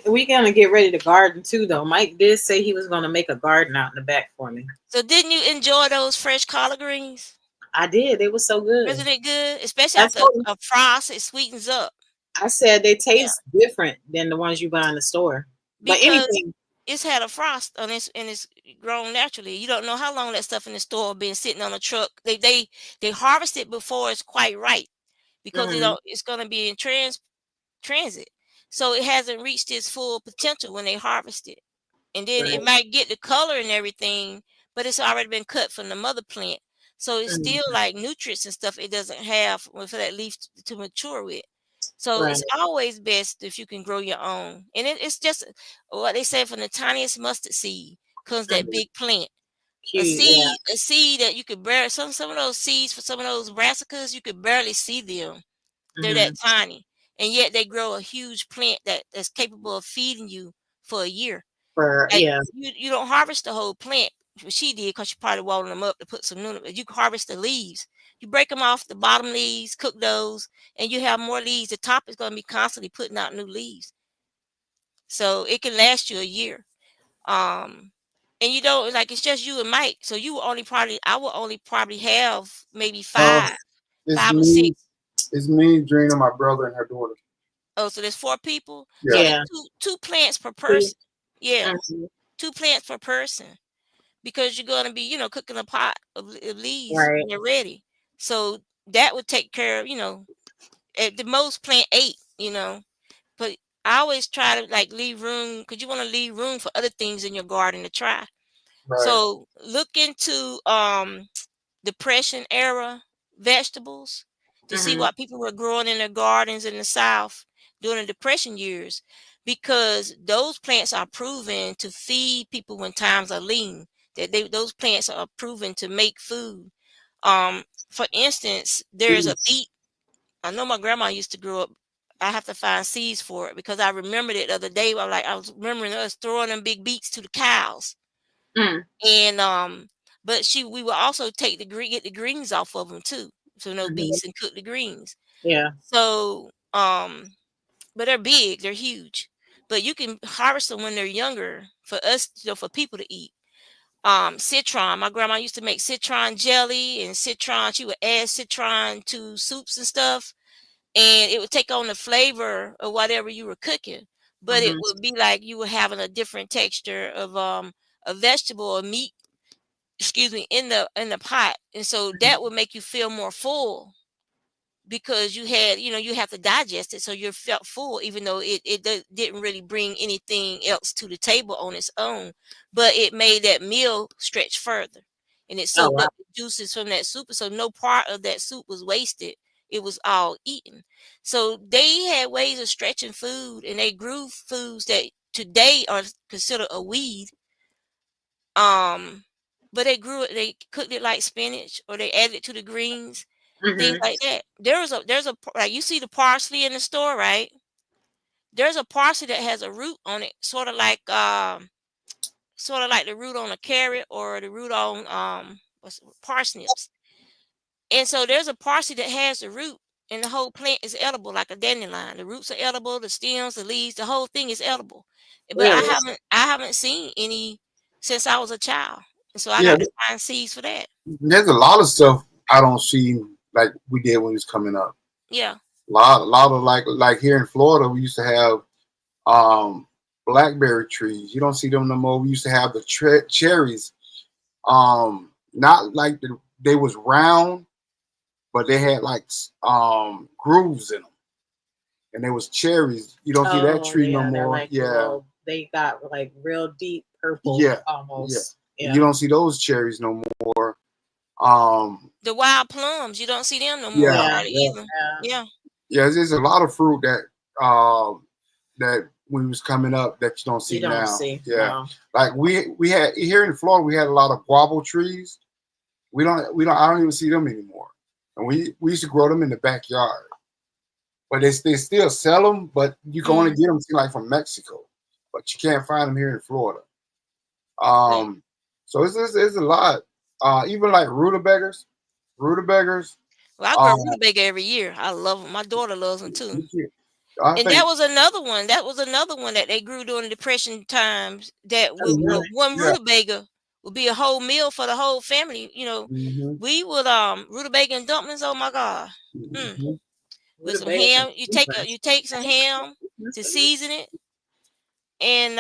we gonna get ready to garden too, though. Mike did say he was gonna make a garden out in the back for me. so didn't you enjoy those fresh collard greens? I did. They were so good. Wasn't it good? Especially I after told him. a frost, it sweetens up. I said they Yeah, taste different than the ones you buy in the store. But because anything. it's had a frost on it and it's grown naturally. You don't know how long that stuff in the store been sitting on a truck. They harvest it before it's quite ripe because Hmm. it's gonna be in transit. So it hasn't reached its full potential when they harvest it. And then it Right. might get the color and everything, but it's already been cut from the mother plant. So it's still Hmm. like nutrients and stuff it doesn't have for that leaf to mature with. So Right. it's always best if you can grow your own. And it's just what they say, from the tiniest mustard seed comes that Hmm. big plant. Cute. Yeah. A seed that you could barely, some of those seeds for some of those brassicas, you could barely see them. They're that Hmm. tiny. And yet they grow a huge plant that's capable of feeding you for a year. For Like yeah. you don't harvest the whole plant. What she did, because she probably walling them up to put some new. You harvest the leaves. You break them off the bottom leaves, cook those, and you have more leaves. The top is going to be constantly putting out new leaves, so it can last you a year. Um, and you don't like it's just you and Mike, so you will only probably I will only probably have maybe Uh, it's five or me. six. It's me, Drina, my brother, and her daughter. Oh, so there's four people. Yeah. So there's Yeah. two plants per See? person. Yeah, Mhm. two plants per person. Because you're going to be, cooking a pot of leaves Right. when they're ready. So that would take care of, at the most plant eight. But I always try to like leave room because you want to leave room for other things in your garden to try. Right. So look into Depression era vegetables to see Hmm. what people were growing in their gardens in the South during the Depression years, because those plants are proven to feed people when times are lean. that those plants are proven to make food. For instance, there's a beet. I know my grandma used to grow up. I have to find seeds for it because I remembered it the other day. I was remembering us throwing them big beets to the cows. And but we would also get the greens off of them too. So no beets and cook the greens. Yeah. So but they're big, they're huge. But you can harvest them when they're younger for us, for people to eat. Citron. My grandma used to make citron jelly and citron. She would add citron to soups and stuff, and it would take on the flavor of whatever you were cooking. But it would be like you were having a different texture of a vegetable or meat, excuse me, in the pot, and so that would make you feel more full because you had, you have to digest it, so you felt full, even though it didn't really bring anything else to the table on its own, but it made that meal stretch further, and it soaked up the juices from that soup, so no part of that soup was wasted. It was all eaten. So they had ways of stretching food, and they grew foods that today are considered a weed. But they grew it, they cooked it like spinach, or they added it to the greens, things like that. There's a like, you see the parsley in the store, right? There's a parsley that has a root on it, sort of like the root on a carrot or the root on parsnips. And so there's a parsley that has a root, and the whole plant is edible, like a dandelion. The roots are edible, the stems, the leaves, the whole thing is edible. But I haven't seen any since I was a child. And so I got to find seeds for that. There's a lot of stuff I don't see like we did when we was coming up. Yeah. A lot of like here in Florida, we used to have blackberry trees. You don't see them no more. We used to have the cherries. Not like they was round, but they had like grooves in them, and there was cherries. You don't see that tree no more. Like they got like real deep purple. Almost. Yeah. You don't see those cherries no more. The wild plums, you don't see them no more. Yeah, there's a lot of fruit that when we was coming up that you don't see now. Like we had here in Florida, we had a lot of guava trees. I don't even see them anymore. And we used to grow them in the backyard. But they still sell them, but you can only get them like from Mexico. But you can't find them here in Florida. So it's a lot. Even like rutabagas. Well, I grow rutabaga every year. I love them. My daughter loves them too. And that was another one. That they grew during the Depression times. That one rutabaga would be a whole meal for the whole family. We would rutabaga and dumplings. Oh my God! With some ham, you take some ham to season it, and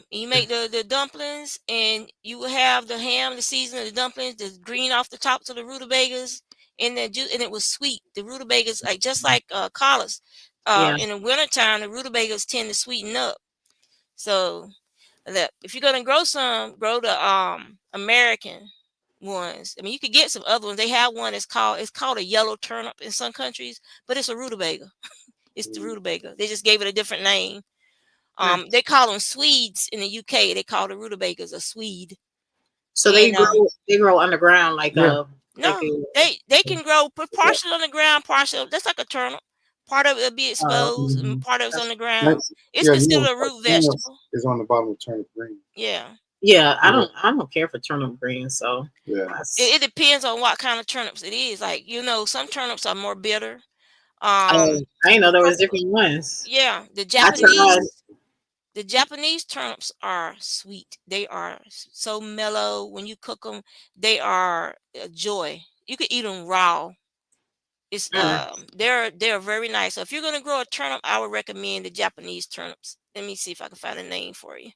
you make the dumplings, and you will have the ham, the seasoning, the dumplings, the green off the tops of the rutabagas, and and it was sweet. The rutabagas, just like collards, in the wintertime, the rutabagas tend to sweeten up. So if you're gonna grow the American ones. I mean, you could get some other ones. They have one it's called a yellow turnip in some countries, but it's a rutabaga. It's the rutabaga. They just gave it a different name. They call them Swedes in the UK. They call the rutabagas a Swede. So they grow underground no, they can grow partially on the ground, partially that's like a turnip. Part of it will be exposed, and part of it's on the ground. It's considered a root vegetable. It's on the bottom of turnip green. Yeah, I don't care for turnip greens, so it depends on what kind of turnips it is. Like, some turnips are more bitter. I didn't know there was different ones. Yeah, the Japanese turnips are sweet. They are so mellow when you cook them. They are a joy. You could eat them raw. It's they're very nice. So if you're gonna grow a turnip, I would recommend the Japanese turnips. Let me see if I can find a name for you.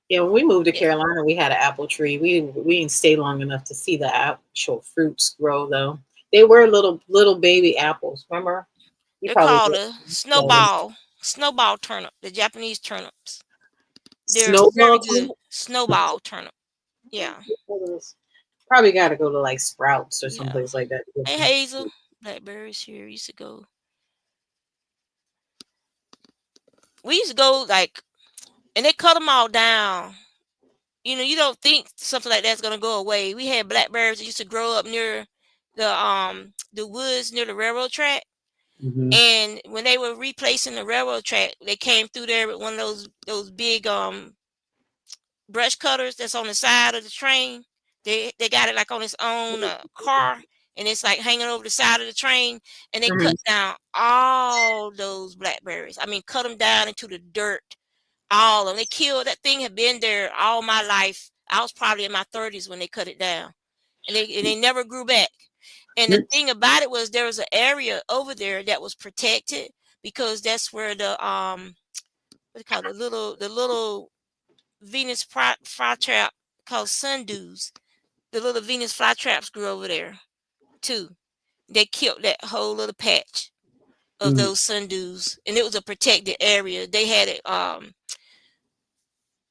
Yeah, when we moved to Carolina, we had an apple tree. We didn't stay long enough to see the actual fruits grow, though. They were little baby apples. Remember? They're called a snowball turnip. The Japanese turnips. They're very good. Snowball turnip. Yeah. Probably got to go to like Sprouts or someplace like that. Hey, Hazel. Blackberries here used to go. we used to go like, and they cut them all down. You don't think something like that's gonna go away. We had blackberries that used to grow up near the woods near the railroad track. Mm-hmm. And when they were replacing the railroad track, they came through there with one of those big brush cutters that's on the side of the train. They got it like on its own car, and it's like hanging over the side of the train. And they cut down all those blackberries. I mean, cut them down into the dirt. All of them. They killed that thing. Had been there all my life. I was probably in my 30s when they cut it down, and they never grew back. And the thing about it was there was an area over there that was protected because that's where the what do you call it, the little Venus flytrap called sundews. The little Venus flytraps grew over there too. They killed that whole little patch of those sundews, and it was a protected area. They had it.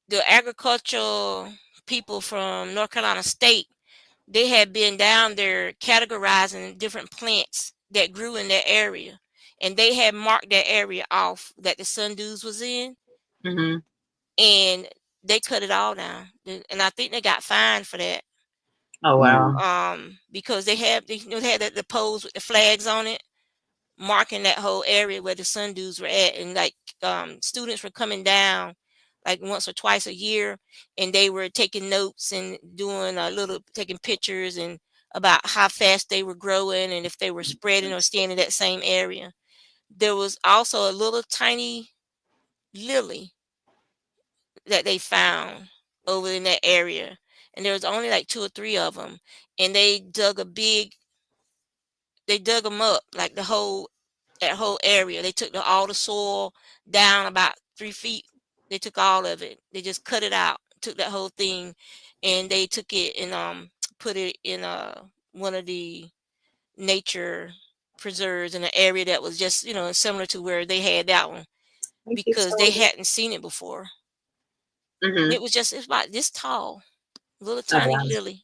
The agricultural people from North Carolina State, they had been down there categorizing different plants that grew in that area, and they had marked that area off that the sundews was in, and they cut it all down, and I think they got fined for that. Oh wow! Because they had the poles with the flags on it, marking that whole area where the sundews were at, and like students were coming down like once or twice a year, and they were taking notes and doing taking pictures and about how fast they were growing and if they were spreading or staying in that same area. There was also a little tiny lily that they found over in that area, and there was only like 2 or 3 of them, and they dug them up like that whole area. They took all the soil down about 3 feet. They took all of it. They just cut it out, took that whole thing, and they took it and put it in one of the nature preserves in an area that was just similar to where they had that one, because they hadn't seen it before. And it's about this tall, a little tiny lily,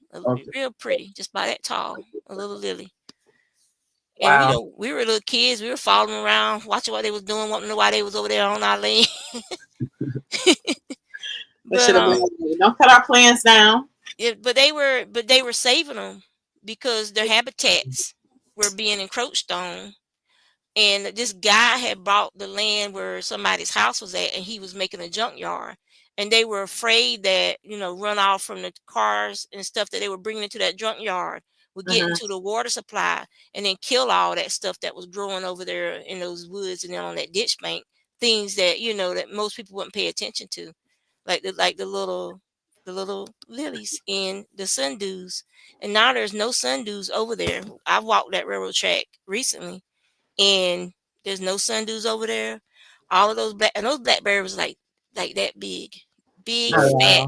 real pretty, just about that tall, a little lily. And we were little kids. We were following them around, watching what they was doing, wanting to know why they was over there on our land. But don't cut our plans down. Yeah, but they were saving them because their habitats were being encroached on. And this guy had bought the land where somebody's house was at, and he was making a junkyard. And they were afraid that runoff from the cars and stuff that they were bringing into that junkyard would get into the water supply and then kill all that stuff that was growing over there in those woods and then on that ditch bank. Things that that most people wouldn't pay attention to, like the little lilies and the sundews. And now there's no sundews over there. I walked that railroad track recently, and there's no sundews over there. All of those blackberries was like that big, fat,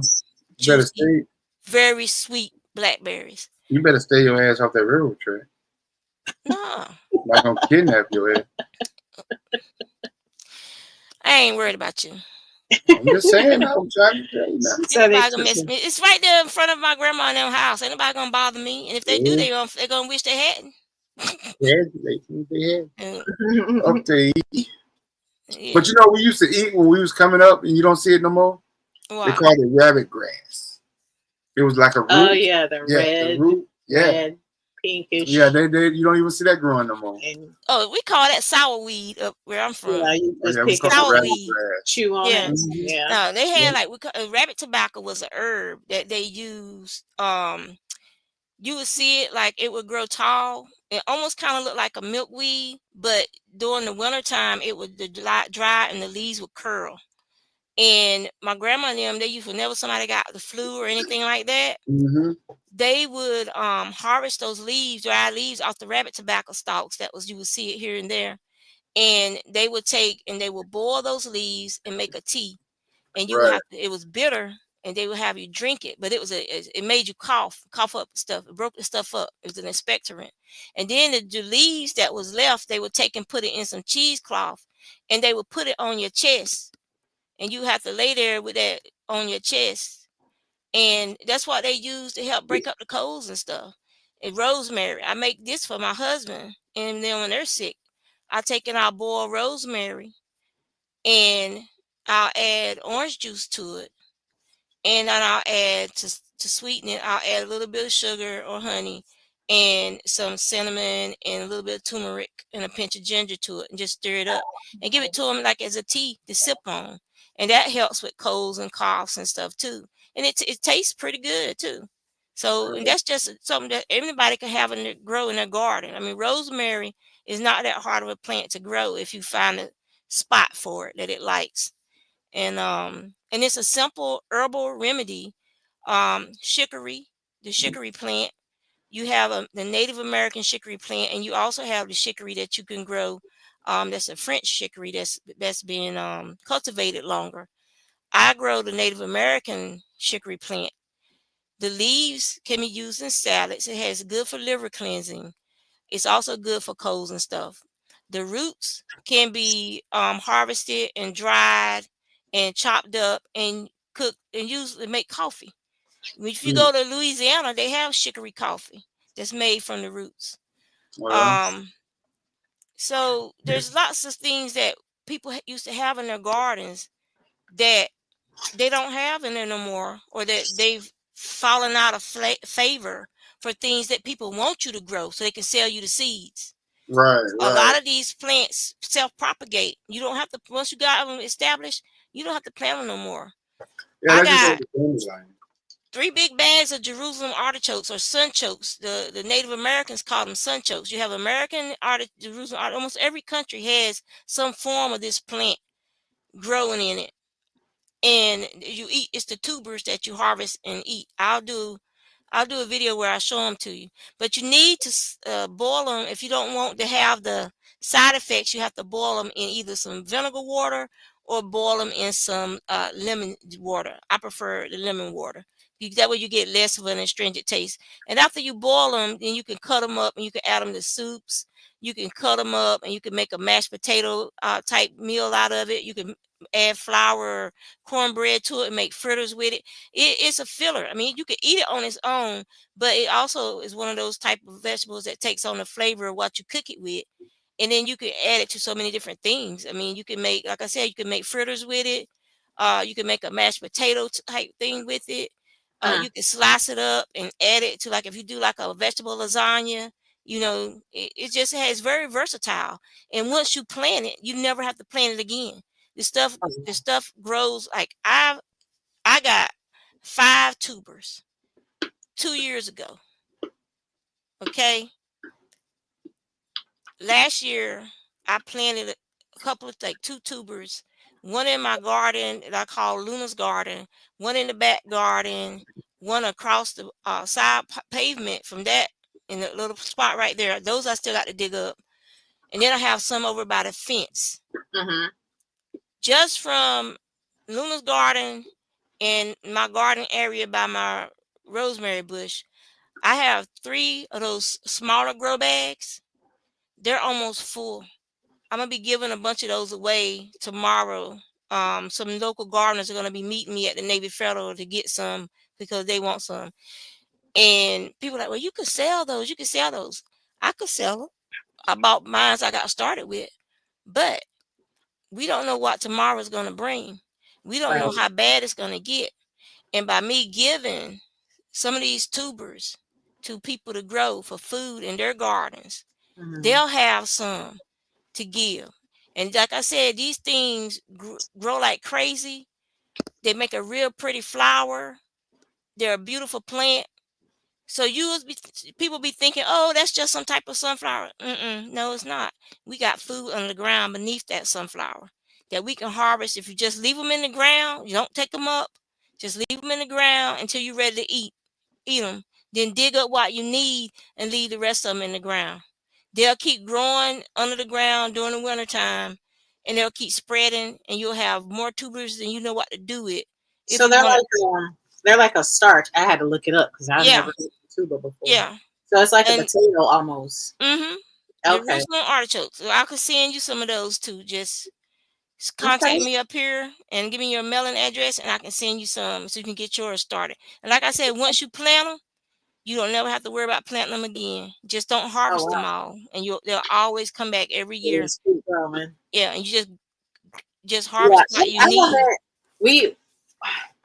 juicy, very sweet blackberries. You better stay your ass off that railroad track. No. Not gonna kidnap your ass. I ain't worried about you. I'm just saying. I'm trying to tell you now. It's right there in front of my grandma and them house. Ain't nobody gonna bother me. And if they do, they're gonna wish they hadn't. Up to eat. But we used to eat when we was coming up, and you don't see it no more. Wow. They called it rabbit grass. It was like a root. Oh yeah, the root. Red, pinkish. Yeah, they you don't even see that growing no more. We call that sourweed up where I'm from. Yeah, you just pick sourweed. Chew on it. Yeah. No, they had rabbit tobacco was a herb that they used. You would see it like it would grow tall. It almost kind of looked like a milkweed, but during the wintertime, it would dry and the leaves would curl. And my grandma and them, they used whenever somebody got the flu or anything like that, they would harvest those dry leaves off the rabbit tobacco stalks. You would see it here and there. And they would boil those leaves and make a tea. And it was bitter, and they would have you drink it, but it made you cough up stuff. It broke the stuff up. It was an expectorant. And then the leaves that was left, they would take and put it in some cheesecloth, and they would put it on your chest, and you have to lay there with that on your chest. And that's what they use to help break up the colds and stuff. And rosemary, I make this for my husband, and then when they're sick, I take and I boil rosemary, and I'll add orange juice to it, and then I'll add to sweeten it. I'll add a little bit of sugar or honey, and some cinnamon and a little bit of turmeric and a pinch of ginger to it, and just stir it up and give it to them like as a tea to sip on, and that helps with colds and coughs and stuff too. And it tastes pretty good too. So, and that's just something that everybody can have and grow in their garden. I mean, rosemary is not that hard of a plant to grow if you find a spot for it that it likes. And it's a simple herbal remedy. Chicory, the chicory plant. You have the Native American chicory plant, and you also have the chicory that you can grow. That's a French chicory that's been cultivated longer. I grow the Native American chicory plant. The leaves can be used in salads. It has good for liver cleansing. It's also good for colds and stuff. The roots can be harvested and dried and chopped up and cooked and used to make coffee. If you go to Louisiana, they have chicory coffee that's made from the roots. So there's lots of things that people used to have in their gardens that they don't have in there no more, or that they've fallen out of favor for things that people want you to grow so they can sell you the seeds. Right. A lot of these plants self-propagate. You don't have to, once you got them established, you don't have to plant them no more. Yeah, I got 3 big bags of Jerusalem artichokes or sunchokes. The Native Americans call them sunchokes. You have American Jerusalem almost every country has some form of this plant growing in it. And you eat, it's the tubers that you harvest and eat. I'll do a video where I show them to you. But you need to boil them. If you don't want to have the side effects, you have to boil them in either some vinegar water or boil them in some lemon water. I prefer the lemon water. That way you get less of an astringent taste. And after you boil them, then you can cut them up and you can add them to soups. You can cut them up and you can make a mashed potato type meal out of it. You can add flour, cornbread to it, and make fritters with it. It's a filler. I mean, you can eat it on its own, but it also is one of those type of vegetables that takes on the flavor of what you cook it with. And then you can add it to so many different things. I mean, you can make, like I said, you can make fritters with it. You can make a mashed potato type thing with it. You can slice it up and add it to, like, if you do like a vegetable lasagna, it just has very versatile. And once you plant it, you never have to plant it again. The stuff grows. Like I got 5 tubers 2 years ago. Okay. Last year I planted a couple of 2 tubers, one in my garden that I call Luna's garden, one in the back garden, one across the side pavement from that in the little spot right there. Those I still got to dig up. And then I have some over by the fence. Just from Luna's garden and my garden area by my rosemary bush, I have 3 of those smaller grow bags. They're almost full. I'm gonna be giving a bunch of those away tomorrow. Some local gardeners are gonna be meeting me at the Navy Federal to get some because they want some. And people are like, well, you could sell those. You could sell those. I could sell them. I bought mine I got started with, but we don't know what tomorrow's gonna bring. We don't know how bad it's gonna get. And by me giving some of these tubers to people to grow for food in their gardens, they'll have some to give. And like I said, these things grow like crazy. They make a real pretty flower. They're a beautiful plant. So people be thinking, oh, that's just some type of sunflower. No, it's not. We got food under the ground beneath that sunflower that we can harvest. If you just leave them in the ground, you don't take them up. Just leave them in the ground until you're ready to eat them. Then dig up what you need and leave the rest of them in the ground. They'll keep growing under the ground during the wintertime, and they'll keep spreading, and you'll have more tubers than you know what to do with. So they're like a starch. I had to look it up because I've never heard of tuber before. Yeah. So it's like a potato almost. Okay. Jerusalem artichokes. So I could send you some of those too. Just contact me up here and give me your mailing address, and I can send you some so you can get yours started. And like I said, once you plant them, you don't never have to worry about planting them again. Just don't harvest them all, and they'll always come back every year. Yeah, and you just just harvest what you need.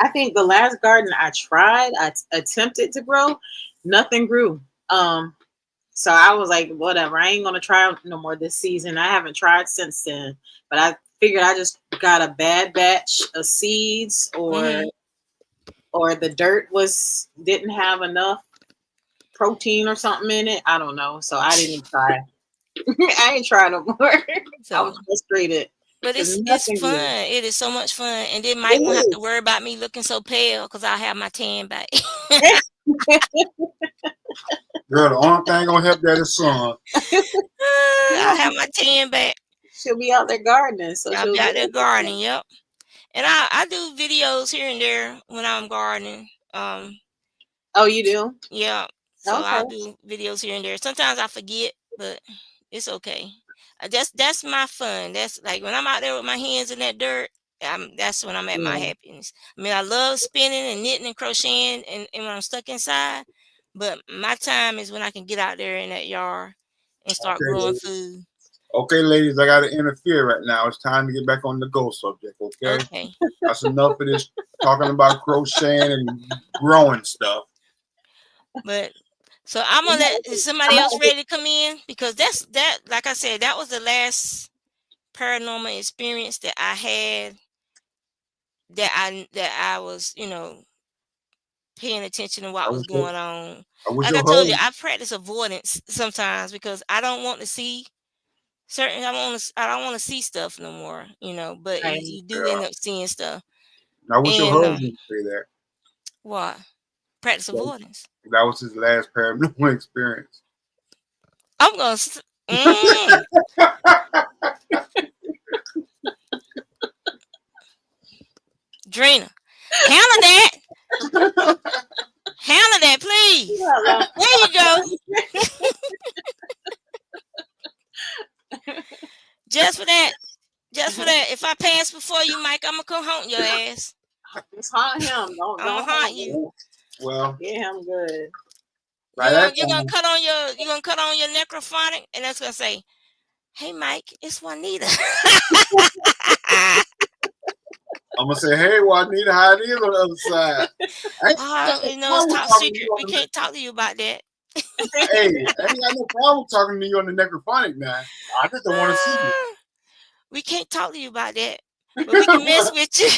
I think the last garden I tried, I attempted to grow, nothing grew. So I was like, whatever, I ain't gonna try no more this season. I haven't tried since then. But I figured I just got a bad batch of seeds, or the dirt didn't have enough protein or something in it. I don't know. So I didn't try. I ain't trying no more. So, I was frustrated. But it's fun. It is so much fun. And then Mike won't have to worry about me looking so pale because I'll have my tan back. Girl, the only thing gonna help that is sun. I'll have my tan back. She'll be out there gardening. So I'll be out there gardening, yep. And I do videos here and there when I'm gardening. Oh, you do? Yeah. So I do videos here and there. Sometimes I forget, but it's okay. That's my fun. That's like when I'm out there with my hands in that dirt. That's when I'm at my happiness. I mean, I love spinning and knitting and crocheting, and when I'm stuck inside. But my time is when I can get out there in that yard and start growing food. Okay, ladies, I got to interfere right now. It's time to get back on the goal subject. Okay. That's enough of this talking about crocheting and growing stuff. But so I'm gonna let somebody else ready to come in, because that like I said, that was the last paranormal experience that I had that I was, paying attention to what was going on. Like I told you, I practice avoidance sometimes because I don't want to see certain. I don't want to see stuff no more. But you do end up seeing stuff. Now, what's your husband say that? What? Practice avoidance. That was his last paranormal experience. I'm gonna. Drina, handle that. Handle that, please. There you go. Just for that. If I pass before you, Mike, I'm gonna come haunt your ass. Just haunt him. I'm gonna haunt you. Well, yeah, I'm good. You're gonna cut on your necrophonic, and that's gonna say, "Hey, Mike, it's Juanita." I'm gonna say, "Hey, Juanita, how it is on the other side?" It's top secret. We can't talk to you about that. Hey, I ain't got no problem talking to you on the necrophonic now. I just don't want to see you. We can't talk to you about that, but we can mess with you.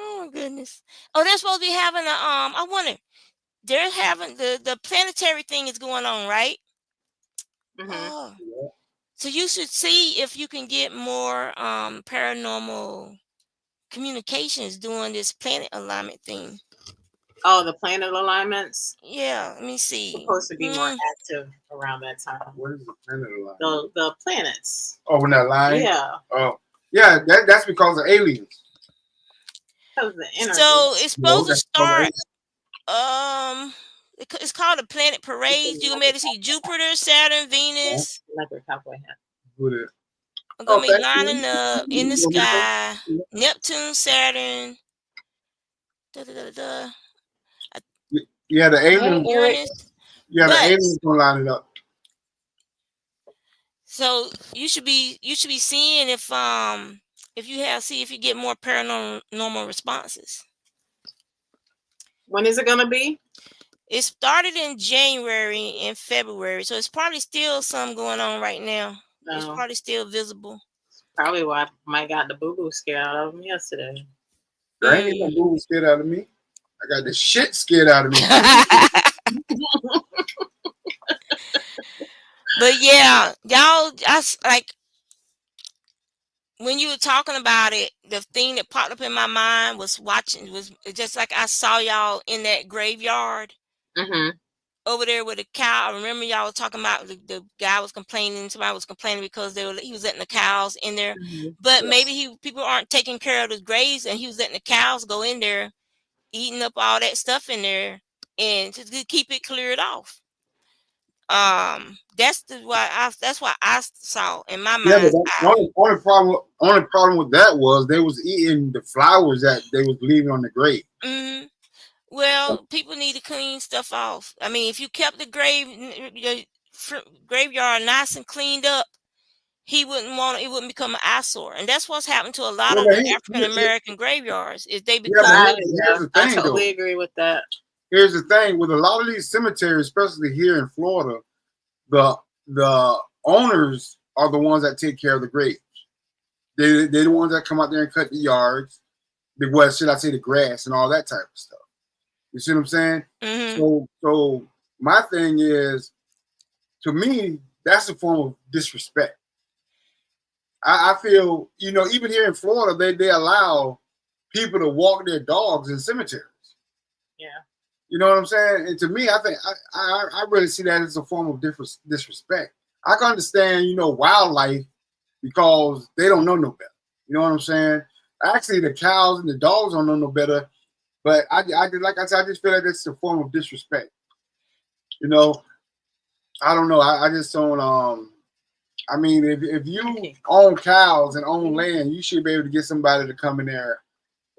Oh my goodness! Oh, they're supposed to be having a I wonder. They're having the planetary thing is going on, right? Mm-hmm. Oh. Yeah. So you should see if you can get more paranormal communications doing this planet alignment thing. Oh, the planet alignments? Yeah, let me see. It's supposed to be more active around that time. What is the planet alignment? The planets. Oh, when that line? Yeah. Oh, yeah, that's because of aliens. Because the energy. So it's supposed to start. It's called a planet parade. You can maybe see Jupiter, Saturn, Venus. Electric cowboy hat. I'm gonna be lining up in the sky. Neptune, Saturn. Yeah, the aliens. Yeah, the aliens gonna line it up. So you should be seeing if you get more paranormal responses. When is it gonna be? It started in January and February, so it's probably still some going on right now. No. It's probably still visible. Probably why Mike got the boo-boo scared out of him yesterday. There ain't no boo-boo scared out of me. I got the shit scared out of me. But yeah, y'all, like when you were talking about it, the thing that popped up in my mind was just like I saw y'all in that graveyard. Mm-hmm. Over there with a cow. I remember y'all was talking about the guy was complaining. Somebody was complaining because he was letting the cows in there. Mm-hmm. But maybe people aren't taking care of the graves, and he was letting the cows go in there, eating up all that stuff in there, and to keep it cleared off. That's what I saw in my mind. Yeah, but only problem with that was they was eating the flowers that they was leaving on the grave. Mm-hmm. Well, people need to clean stuff off. I mean, if you kept the graveyard nice and cleaned up, he wouldn't want it wouldn't become an eyesore. And that's what's happened to a lot Yeah, of but the African American graveyards is they yeah, become. but here's the I thing, totally though. agree with that. Here's the thing with a lot of these cemeteries, especially here in Florida, the owners are the ones that take care of the graves. They're the ones that come out there and cut the yards, what should I say, the grass and all that type of stuff. You see what I'm saying? Mm-hmm. So my thing is, to me, that's a form of disrespect. I feel, even here in Florida, they allow people to walk their dogs in cemeteries. Yeah. You know what I'm saying? And to me, I think I really see that as a form of disrespect. I can understand, wildlife because they don't know no better. You know what I'm saying? Actually, the cows and the dogs don't know no better. But I like I said, I just feel like it's a form of disrespect. I don't know. I just don't. I mean, if you own cows and own land, you should be able to get somebody to come in there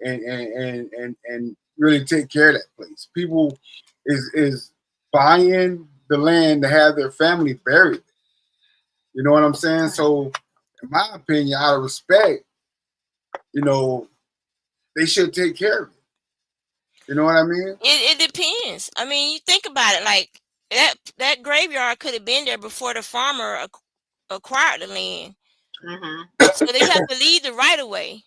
and really take care of that place. People is buying the land to have their family buried. You know what I'm saying? So, in my opinion, out of respect, they should take care of it. You know what I mean? It depends. I mean, you think about it, like that graveyard could have been there before the farmer acquired the land. Mm-hmm. So they have to lead the right of way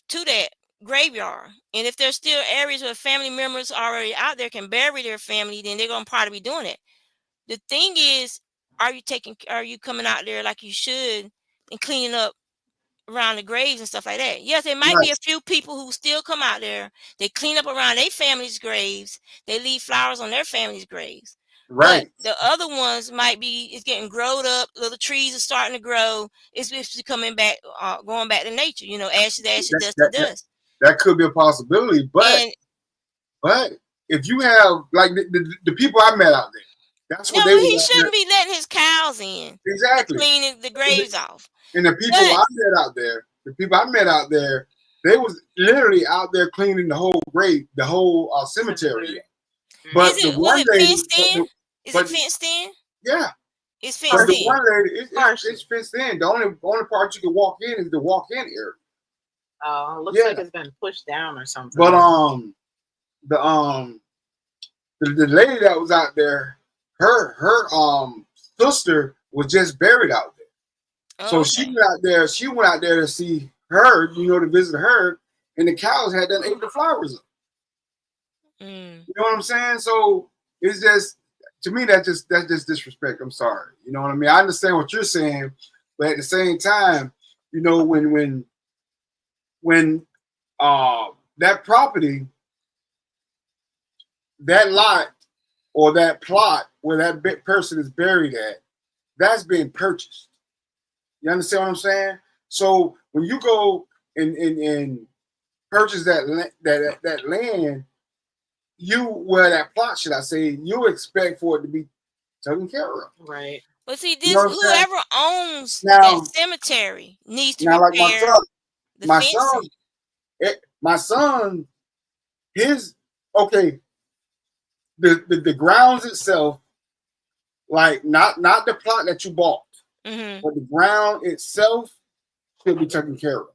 to that graveyard. And if there's still areas where family members already out there can bury their family, then they're gonna probably be doing it. The thing is, are you coming out there like you should and cleaning up around the graves and stuff like that? Yes, there might be Right. a few people who still come out there. They clean up around their family's graves. They leave flowers on their family's graves. But Right. the other ones might be, it's getting growed up. Little trees are starting to grow. It's coming back, going back to nature. Ashes, ashes, dust to dust. That could be a possibility, but if you have like the people I met out there, that's what no, they were. he shouldn't be letting his cows in. Exactly. Cleaning the graves off. And the people I met out there, they was literally out there cleaning the whole grave, the whole cemetery. But was it fenced in? Is it fenced in? Yeah. It's fenced in. The one lady, it's fenced in. The only part you can walk in is the walk-in area. Oh, it looks like it's been pushed down or something. But the lady that was out there, her sister was just buried out there. Oh, so okay. She went out there to see her, to visit her, and the cows had done ate the flowers up. You know what I'm saying? So it's just, to me, that's just disrespect. I'm sorry. You know what I mean? I understand what you're saying, but at the same time, when that property, that lot or that plot where that person is buried at, that's being purchased. You understand what I'm saying? So when you go and purchase that land, that plot, should I say, you expect for it to be taken care of. Right. But see, whoever owns that cemetery needs to now, repair like my son, the grounds itself, like not the plot that you bought, but the ground itself should be taken care of.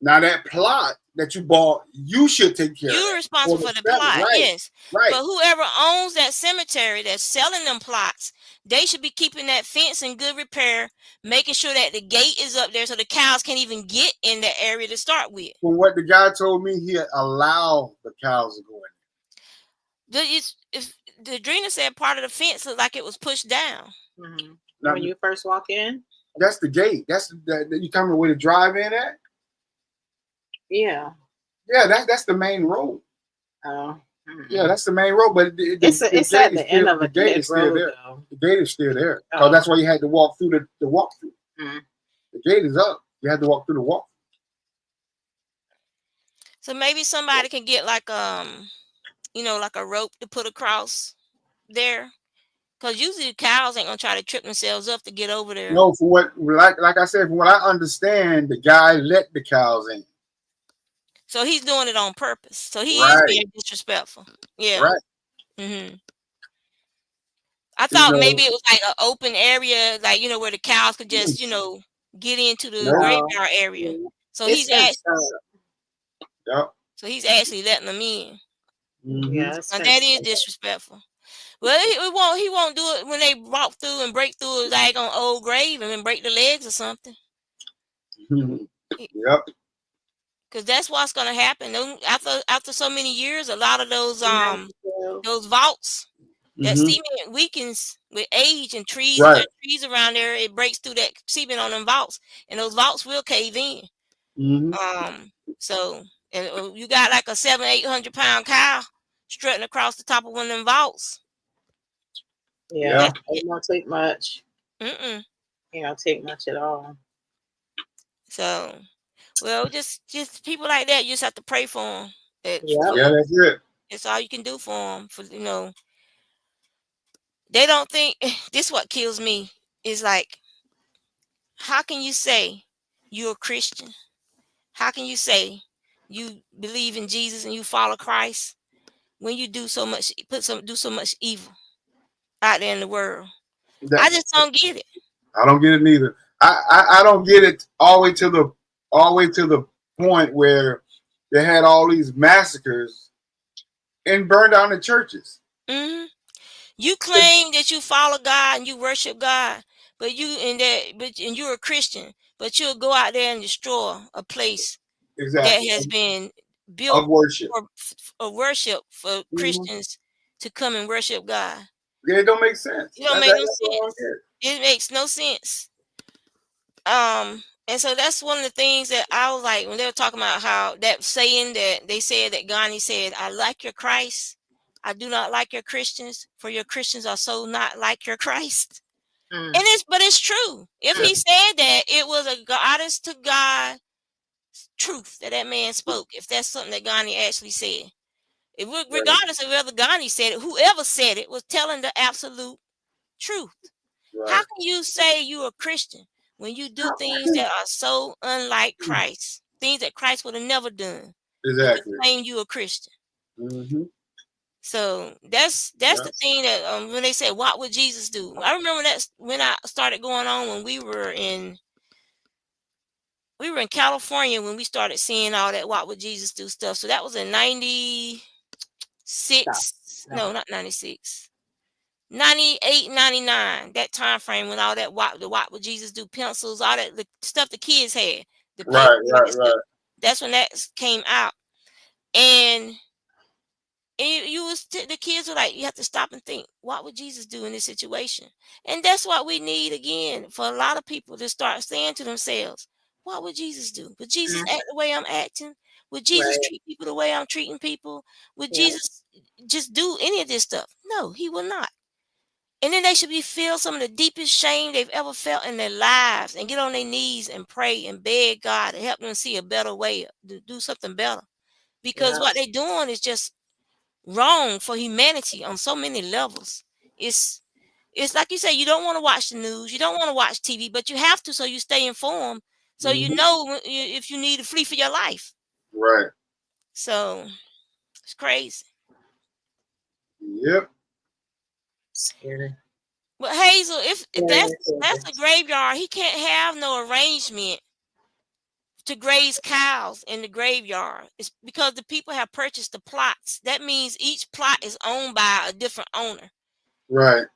Now that plot that you bought, you should take care of. You're responsible for the plot, right. Yes. Right. But whoever owns that cemetery that's selling them plots, they should be keeping that fence in good repair, making sure that the gate is up there so the cows can't even get in that area to start with. From what the guy told me, he allowed the cows to go in. The Drina said part of the fence looked like it was pushed down. Mm-hmm. Now, when you first walk in? That's the gate. That's you coming the way to drive in at? Yeah. Yeah, that's the main road. Oh. Yeah, that's the main road, but it's at the end of a gate is still there. The gate is still there. So that's why you had to walk through the walkthrough. Mm-hmm. The gate is up. You had to walk through the walk. So maybe somebody can get like like a rope to put across there, because usually the cows ain't gonna try to trip themselves up to get over there. No, for what like I said, from what I understand, the guy let the cows in. So he's doing it on purpose. So he is being disrespectful. Yeah. Right. Mm-hmm. I thought maybe it was like an open area, like where the cows could just get into the Nope. graveyard area. So it's he's actually, Yep. so he's actually letting them in. Yeah, And that is disrespectful. Well, he won't do it when they walk through and break through a daggone old grave and then break the legs or something. Yep. Because that's what's gonna happen. After so many years, a lot of those vaults, that cement weakens with age and trees. Right. If there are trees around there, it breaks through that cement on them vaults, and those vaults will cave in. So you got like a 700-800 pound cow strutting across the top of one of them vaults. Yeah. It won't take much. It don't take much at all. So, well, just people like that, you just have to pray for them. Yeah, that's it. It's all you can do for them. They don't think this. What kills me is like, how can you say you're a Christian? How can you say you believe in Jesus and you follow Christ when you do so much evil out there in the world? I just don't get it. I don't get it neither. I don't get it all the way to the point where they had all these massacres and burned down the churches. You claim that you follow God and you worship God, but you're a Christian, but you'll go out there and destroy a place that has been built for worship for Christians to come and worship God. Yeah, it don't make sense. It don't make no sense. It makes no sense. And so that's one of the things that I was like, when they were talking about how that saying that they said that Gandhi said, "I like your Christ, I do not like your Christians, for your Christians are so not like your Christ." But it's true. If he said that, it was a honest to God truth that man spoke. If that's something that Gandhi actually said, regardless of whether Gandhi said it, whoever said it was telling the absolute truth. How can you say you're a Christian when you do things that are so unlike Christ, things that Christ would have never done? Exactly. You claim you a Christian. So that's the thing that when they say, "What would Jesus do?" I remember that when I started going on when we were in California when we started seeing all that "What would Jesus do" stuff. So that was in 96. No, not 96. 98, 99, that time frame when all that what would Jesus do pencils, all that the stuff the kids had, the right. That's when that came out, and the kids were like, you have to stop and think, what would Jesus do in this situation? And that's what we need again for a lot of people to start saying to themselves, what would Jesus do? Would Jesus act the way I'm acting? Would Jesus treat people the way I'm treating people? Would Jesus just do any of this stuff? No, he will not. And then they should feel some of the deepest shame they've ever felt in their lives and get on their knees and pray and beg God to help them see a better way, to do something better. Because what they're doing is just wrong for humanity on so many levels. It's like you say, you don't want to watch the news, you don't want to watch TV, but you have to so you stay informed, so you know if you need to flee for your life. Right. So it's crazy. Yep. Scary. But Hazel, if that's a graveyard, he can't have no arrangement to graze cows in the graveyard. It's because the people have purchased the plots. That means each plot is owned by a different owner. Right.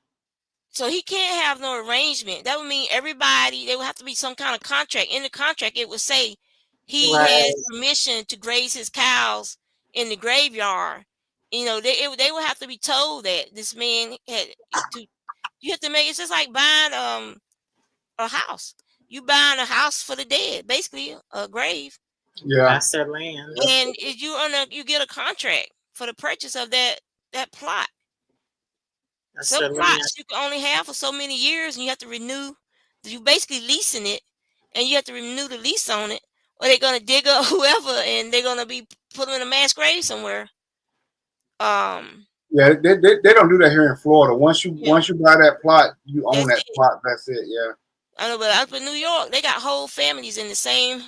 So he can't have no arrangement. That would mean everybody, there would have to be some kind of contract. In the contract, it would say he has permission to graze his cows in the graveyard. You know, they would have to be told that this man had to. You have to make it's just like buying a house. You buying a house for the dead, basically a grave. Yeah, that's their land. And if you get a contract for the purchase of that plot. Some plots you can only have for so many years, and you have to renew. You basically leasing it, and you have to renew the lease on it, or they're gonna dig up whoever, and they're gonna be put them in a mass grave somewhere. Yeah, they don't do that here in Florida. Once you buy that plot, you own that plot. That's it. Yeah. I know, but up in New York, they got whole families in the same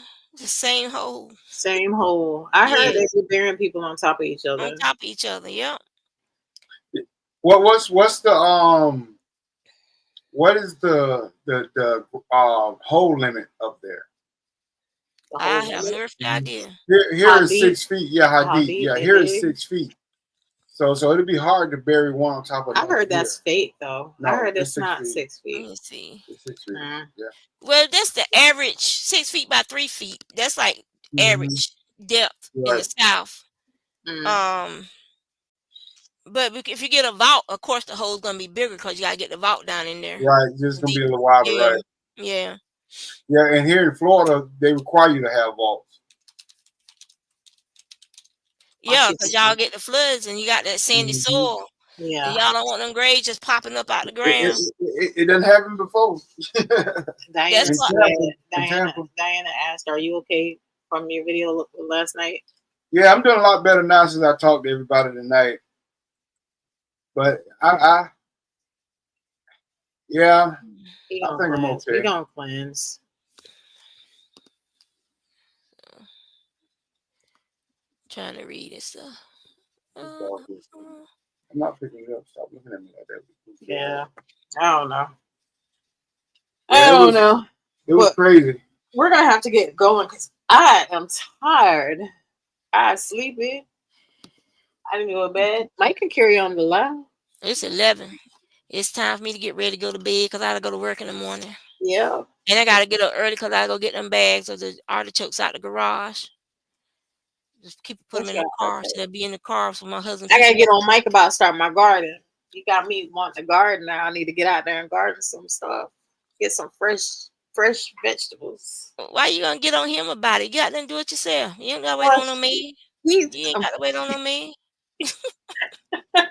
hole. Same hole. I heard they be burying people on top of each other. On top of each other, yeah. What's the What is the hole limit up there? I have no idea. Here is 6 feet. Yeah, how deep? Yeah, here is is 6 feet. So it'd be hard to bury one on top of I another. heard that's fake though. No, I heard it's 6 not feet. 6 Let feet. me see. It's 6 feet. Yeah. Well, that's the average 6 feet by 3 feet. That's like average depth in the South. But if you get a vault, of course the hole's gonna be bigger because you gotta get the vault down in there. Right, just gonna be a little wider, yeah. right? Yeah. Yeah, and here in Florida, they require you to have vaults. Yeah, because y'all get the floods and you got that sandy soil. Yeah. And y'all don't want them graves just popping up out the ground. It doesn't happen before. Diana asked, "Are you okay from your video last night?" Yeah, I'm doing a lot better now since I talked to everybody tonight. But I think I'm okay. We're gonna cleanse. Trying to read and stuff. I'm not picking it up. Stop looking at me like that. Yeah, I don't know. I don't know. It was crazy. We're gonna have to get going because I am tired. I'm sleepy. I didn't go to bed. Mike can carry on the line. It's 11. It's time for me to get ready to go to bed because I gotta go to work in the morning. Yeah. And I gotta get up early because I gotta go get them bags of the artichokes out the garage. Just keep putting them in the car, so they'll be in the car for my husband. I gotta get on Mike about starting my garden. You got me wanting to garden now. I need to get out there and garden some stuff. Get some fresh vegetables. Why you gonna get on him about it? You got to do it yourself. You ain't gotta wait on no me. You ain't gotta wait on no me.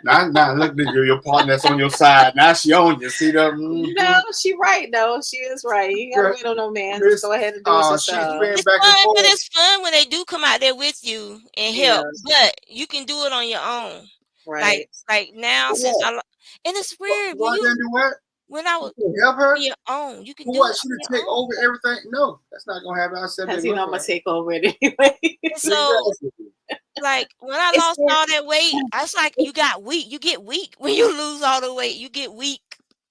Now look at your partner that's on your side. Now she on you. See that? No, she right though. She is right. You gotta wait on no man. Just go ahead and do it yourself. It's fun, but it's fun when they do come out there with you and help. But you can do it on your own. Right. Like now, since and it's weird when I was help her on your own. You can do what? it. She to take over everything? No, that's not gonna happen. I said because you know I'm gonna take over it anyway. So. Like when I lost all that weight, I was like, you got weak. You get weak when you lose all the weight. You get weak.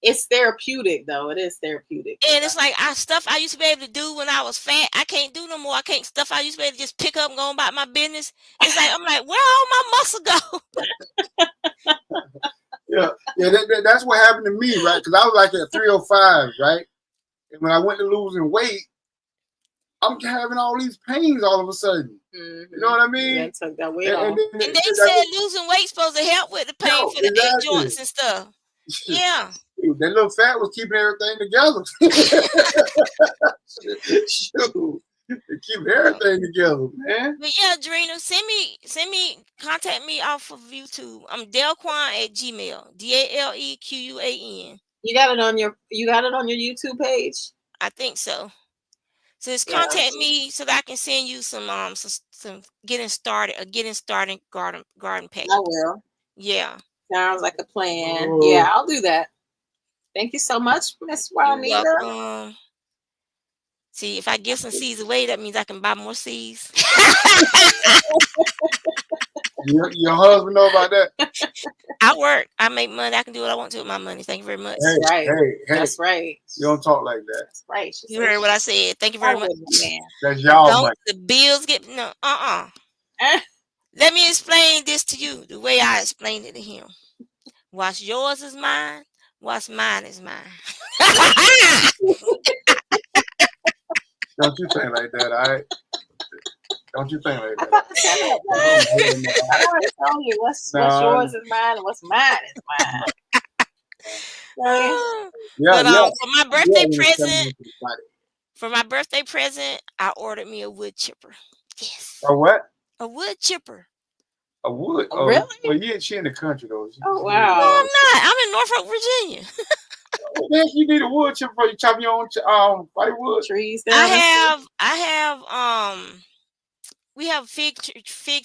It's therapeutic though. It is therapeutic. And it's like stuff I used to be able to do when I was fat. I can't do no more. I can't stuff I used to be able to just pick up and go about my business. It's like I'm like, where all my muscle go? That's what happened to me, right? Because I was like at 305, right? And when I went to losing weight, I'm having all these pains all of a sudden. You know what I mean? Yeah, took that weight off. And they said losing weight's supposed to help with the pain for the ache joints and stuff. Yeah. Shoot, that little fat was keeping everything together. Shoot, keep everything together, man. But yeah, Drina, send me, contact me off of YouTube. I'm Delquan at Gmail. DALEQUAN. You got it on your YouTube page? I think so. So just contact me so that I can send you some getting started garden package. I will. Yeah. Sounds like a plan. Yeah, I'll do that. Thank you so much, Miss Juanita. See, if I give some seeds away, that means I can buy more seeds. Your husband know about that? I work. I make money. I can do what I want to with my money. Thank you very much. Hey, that's right. You don't talk like that. That's right. You heard what I said. Thank you very much. That's y'all money. The bills get no. Let me explain this to you the way I explained it to him. What's yours is mine. What's mine is mine. Don't you think like that, all right? Don't you think like that? I already told you what's yours is mine and what's mine is mine. For my birthday present, I ordered me a wood chipper. Yes. A what? A wood chipper. A wood? Oh, really? Well, she in the country though. Oh wow. No, I'm not. I'm in Norfolk, Virginia. Well, you need a wood chipper for you chopping your own firewood trees. I have we have fig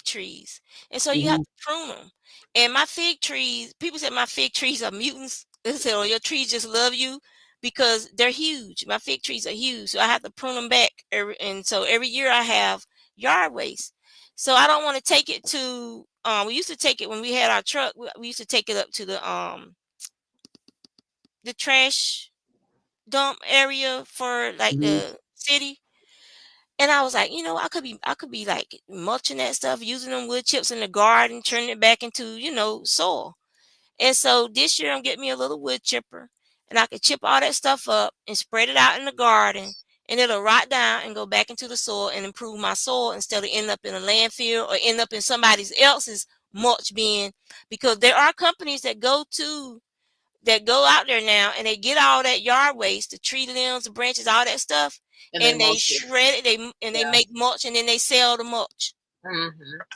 trees, and so you have to prune them. And my fig trees, people say my fig trees are mutants. They say, "Oh, your trees just love you because they're huge." My fig trees are huge, so I have to prune them back. And so every year I have yard waste. So I don't want to take it to. We used to take it when we had our truck. We used to take it up to the trash dump area for like the city. And I was like, I could be like mulching that stuff, using them wood chips in the garden, turning it back into, soil. And so this year I'm getting me a little wood chipper, and I could chip all that stuff up and spread it out in the garden, and it'll rot down and go back into the soil and improve my soil instead of end up in a landfill or end up in somebody else's mulch bin. Because there are companies that go out there now and they get all that yard waste, the tree limbs, the branches, all that stuff, and they shred it. They make mulch, and then they sell the mulch.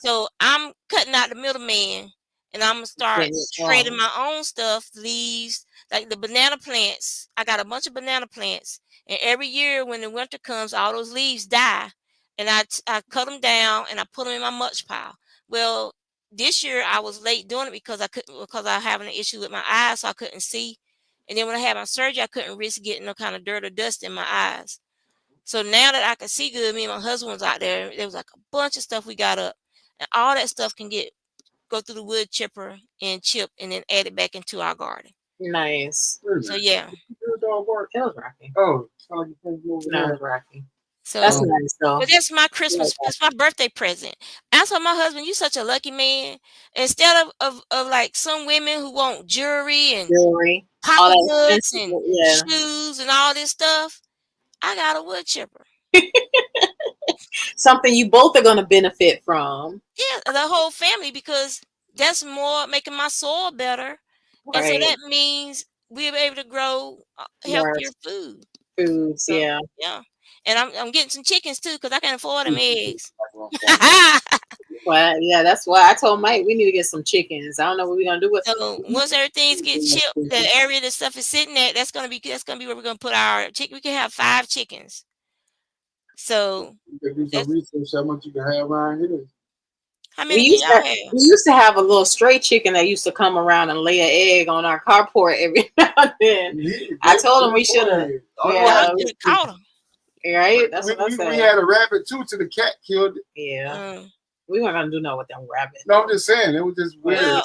So I'm cutting out the middleman, and I'm gonna start shredding my own stuff, leaves, like the banana plants. I got a bunch of banana plants, and every year when the winter comes, all those leaves die, and I cut them down and I put them in my mulch pile. Well, this year I was late doing it because I was having an issue with my eyes, so I couldn't see. And then when I had my surgery, I couldn't risk getting no kind of dirt or dust in my eyes. So now that I can see good, me and my husband was out there. There was like a bunch of stuff we got up, and all that stuff can go through the wood chipper and chip, and then add it back into our garden. Nice. So yeah. It was Rocky. Oh, no, it was Rocky. So that's nice though. But that's my Christmas. That's my birthday present. I told my husband, "You such a lucky man." Instead of like some women who want jewelry and pocketbooks and shoes and all this stuff, I got a wood chipper. Something you both are going to benefit from. Yeah, the whole family, because that's more making my soil better, and so that means we'll be able to grow healthier food. Foods, so, yeah. And I'm getting some chickens too, because I can't afford them eggs. Well, yeah, that's why I told Mike we need to get some chickens. I don't know what we're gonna do with. So once everything's get chipped, the area the stuff is sitting at, that's gonna be where we're gonna put our chicken. We can have 5 chickens. So you can do some research how much you can have around here. How many we used to have a little stray chicken that used to come around and lay an egg on our carport every now and then. I told him we should have. Caught them. Right? That's what I said. We had a rabbit too, till the cat killed it. Yeah. We weren't gonna do nothing with them rabbits. No, I'm just saying it was just weird. Well,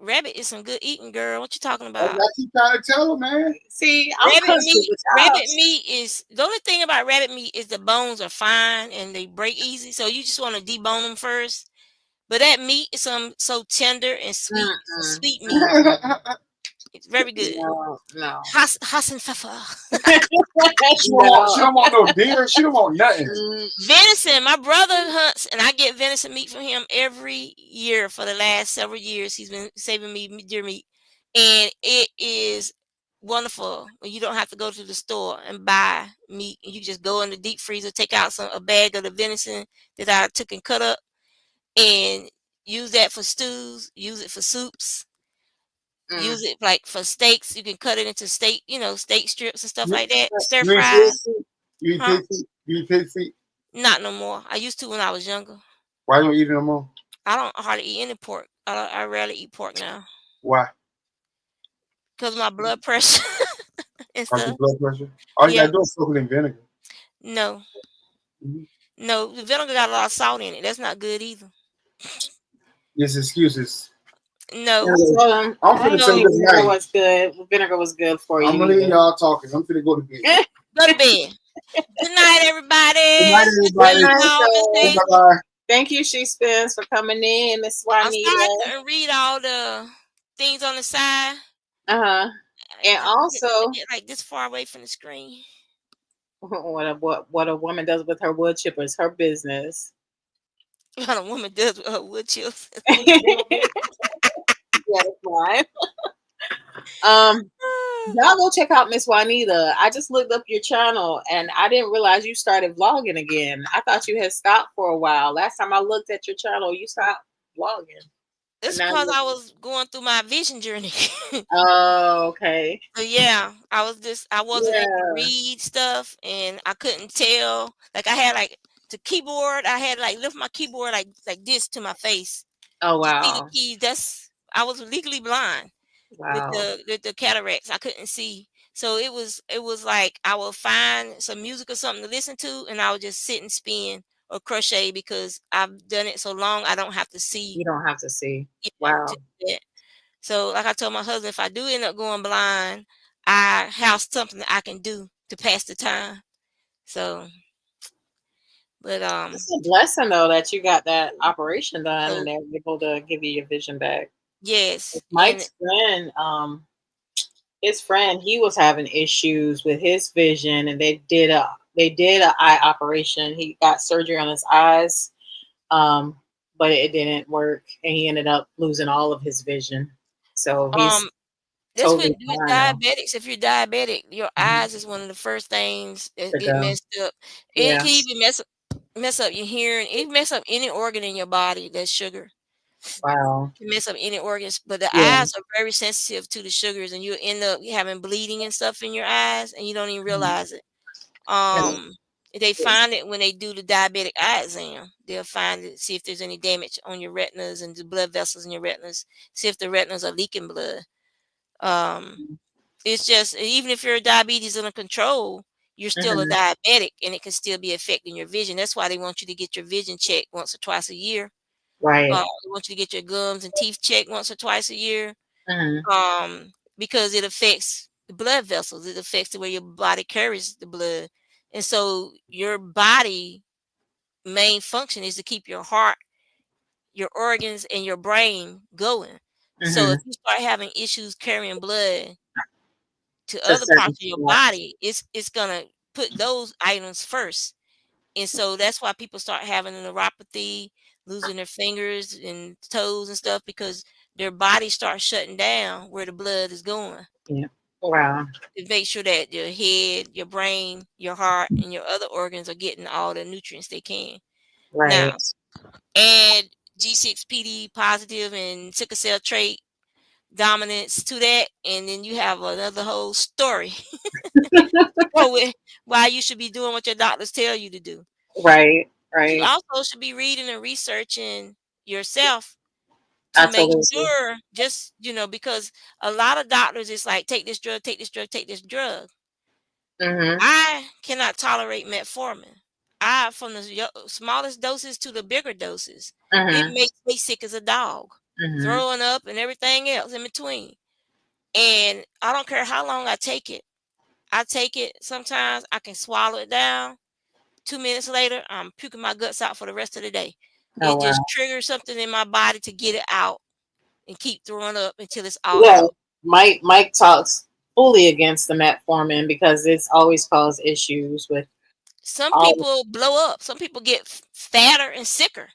rabbit is some good eating, girl. What you talking about? I keep trying to tell her, man. See, rabbit meat is the only thing about rabbit meat is the bones are fine and they break easy. So you just want to debone them first. But that meat is so tender and sweet, sweet meat. It's very good. No. Hassenpfeffer. She don't want no deer. She don't want nothing. Venison. My brother hunts, and I get venison meat from him every year for the last several years. He's been saving me deer meat, and it is wonderful when you don't have to go to the store and buy meat. You just go in the deep freezer, take out a bag of the venison that I took and cut up, and use that for stews. Use it for soups. Use it like for steaks. You can cut it into steak strips and stuff like that. Stir fry. You eat pig feet? Not no more. I used to when I was younger. Why don't you eat it no more? I don't hardly eat any pork. I rarely eat pork now. Why? Because of my blood pressure and stuff. Your blood pressure? All you gotta do is soak it in vinegar. No. No, the vinegar got a lot of salt in it. That's not good either. Yes, excuses. No. I'm finna tell you vinegar was good. Vinegar was good for you. I'm gonna leave y'all talking. I'm finna go to bed. Go to bed. Good night, everybody. Good night, everybody. Bye-bye. Thank you, She Spins, for coming in, Miss Juanita. I'm starting to read all the things on the side. And also, get like this far away from the screen. What a woman does with her wood chipper is her business. What a woman does with her wood chips. Yeah, that's fine. Y'all go check out Miss Juanita. I just looked up your channel and I didn't realize you started vlogging again. I thought you had stopped for a while. Last time I looked at your channel, you stopped vlogging. It's because I was going through my vision journey. Oh, okay. So yeah, I wasn't able to read stuff and I couldn't tell. Like I had the keyboard, I had lift my keyboard like this to my face. Oh wow. See the keys. I was legally blind. Wow. With the cataracts. I couldn't see. So it was like I would find some music or something to listen to and I would just sit and spin or crochet because I've done it so long I don't have to see. You don't have to see. Wow. So like I told my husband, if I do end up going blind, I have something that I can do to pass the time. So, but It's a blessing though that you got that operation done and so they're able to give you your vision back. yes, and Mike's friend, his friend, he was having issues with his vision, and they did a eye operation. He got surgery on his eyes, um, but it didn't work, and he ended up losing all of his vision. So he's um that's totally with fine now. diabetics. If you're diabetic, your Mhm. eyes is one of the first things that To get go. messed up. It Yeah. can even mess up your hearing. It mess up any organ in your body that's sugar. Wow. Can mess up any organs, but the Yeah. eyes are very sensitive to the sugars, and you end up having bleeding and stuff in your eyes, and you don't even Mhm. realize it. And Um, they find it when they do the diabetic eye exam. They'll find it, see if there's any damage on your retinas and the blood vessels in your retinas. See if the retinas are leaking blood. Um, it's just even if your diabetes under control, you're still a mhm. diabetic, and it can still be affecting your vision. That's why they want you to get your vision checked once or twice a year. Right. They want you to get your gums and teeth checked once or twice a year. Mhm. Because it affects the blood vessels. It affects the way your body carries the blood. And so your body main function is to keep your heart, your organs, and your brain going. So if Mhm. you start having issues carrying blood to To other certain parts of your spots. body, it's gonna put those items first. And so that's why people start having a neuropathy, losing their fingers and toes and stuff because their body starts shutting down where the blood is going. Yeah. Wow. To make sure that your head, your brain, your heart, and your other organs are getting all the nutrients they can. Right. Now, add G6PD positive and sickle cell trait dominance to that, and then you have another whole story to go with why you should be doing what your doctors tell you to do. Right. You Right. also should be reading and researching yourself to I make totally agree. sure, just, because a lot of doctors, it's like, take this drug, take this drug, take this drug. Mhm. I cannot tolerate metformin. From the smallest doses to the bigger doses, it Mhm. makes me sick as a dog, Mhm. throwing up and everything else in between. And I don't care how long I take it. I take it. Sometimes I can swallow it down. 2 minutes later, I'm puking my guts out for the rest of the day. Oh It wow. just triggers something in my body to get it out and keep throwing up until it's all Yeah. out. Mike talks fully against the metformin because it's always caused issues with Some all. people blow up. Some people get fatter and sicker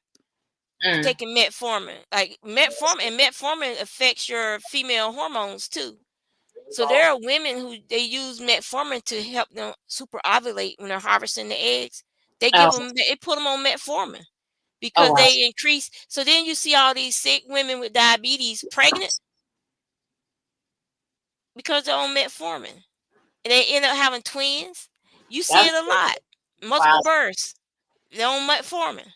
Mm. taking metformin. Like metformin affects your female hormones too. So there are women who they use metformin to help them super ovulate when they're harvesting the eggs. Oh, They put them on metformin oh because wow. they increase. So then you see all these sick women with diabetes pregnant because they're on metformin, and they end up having twins. You see That's it a lot, multiple wow. births. They're on metformin.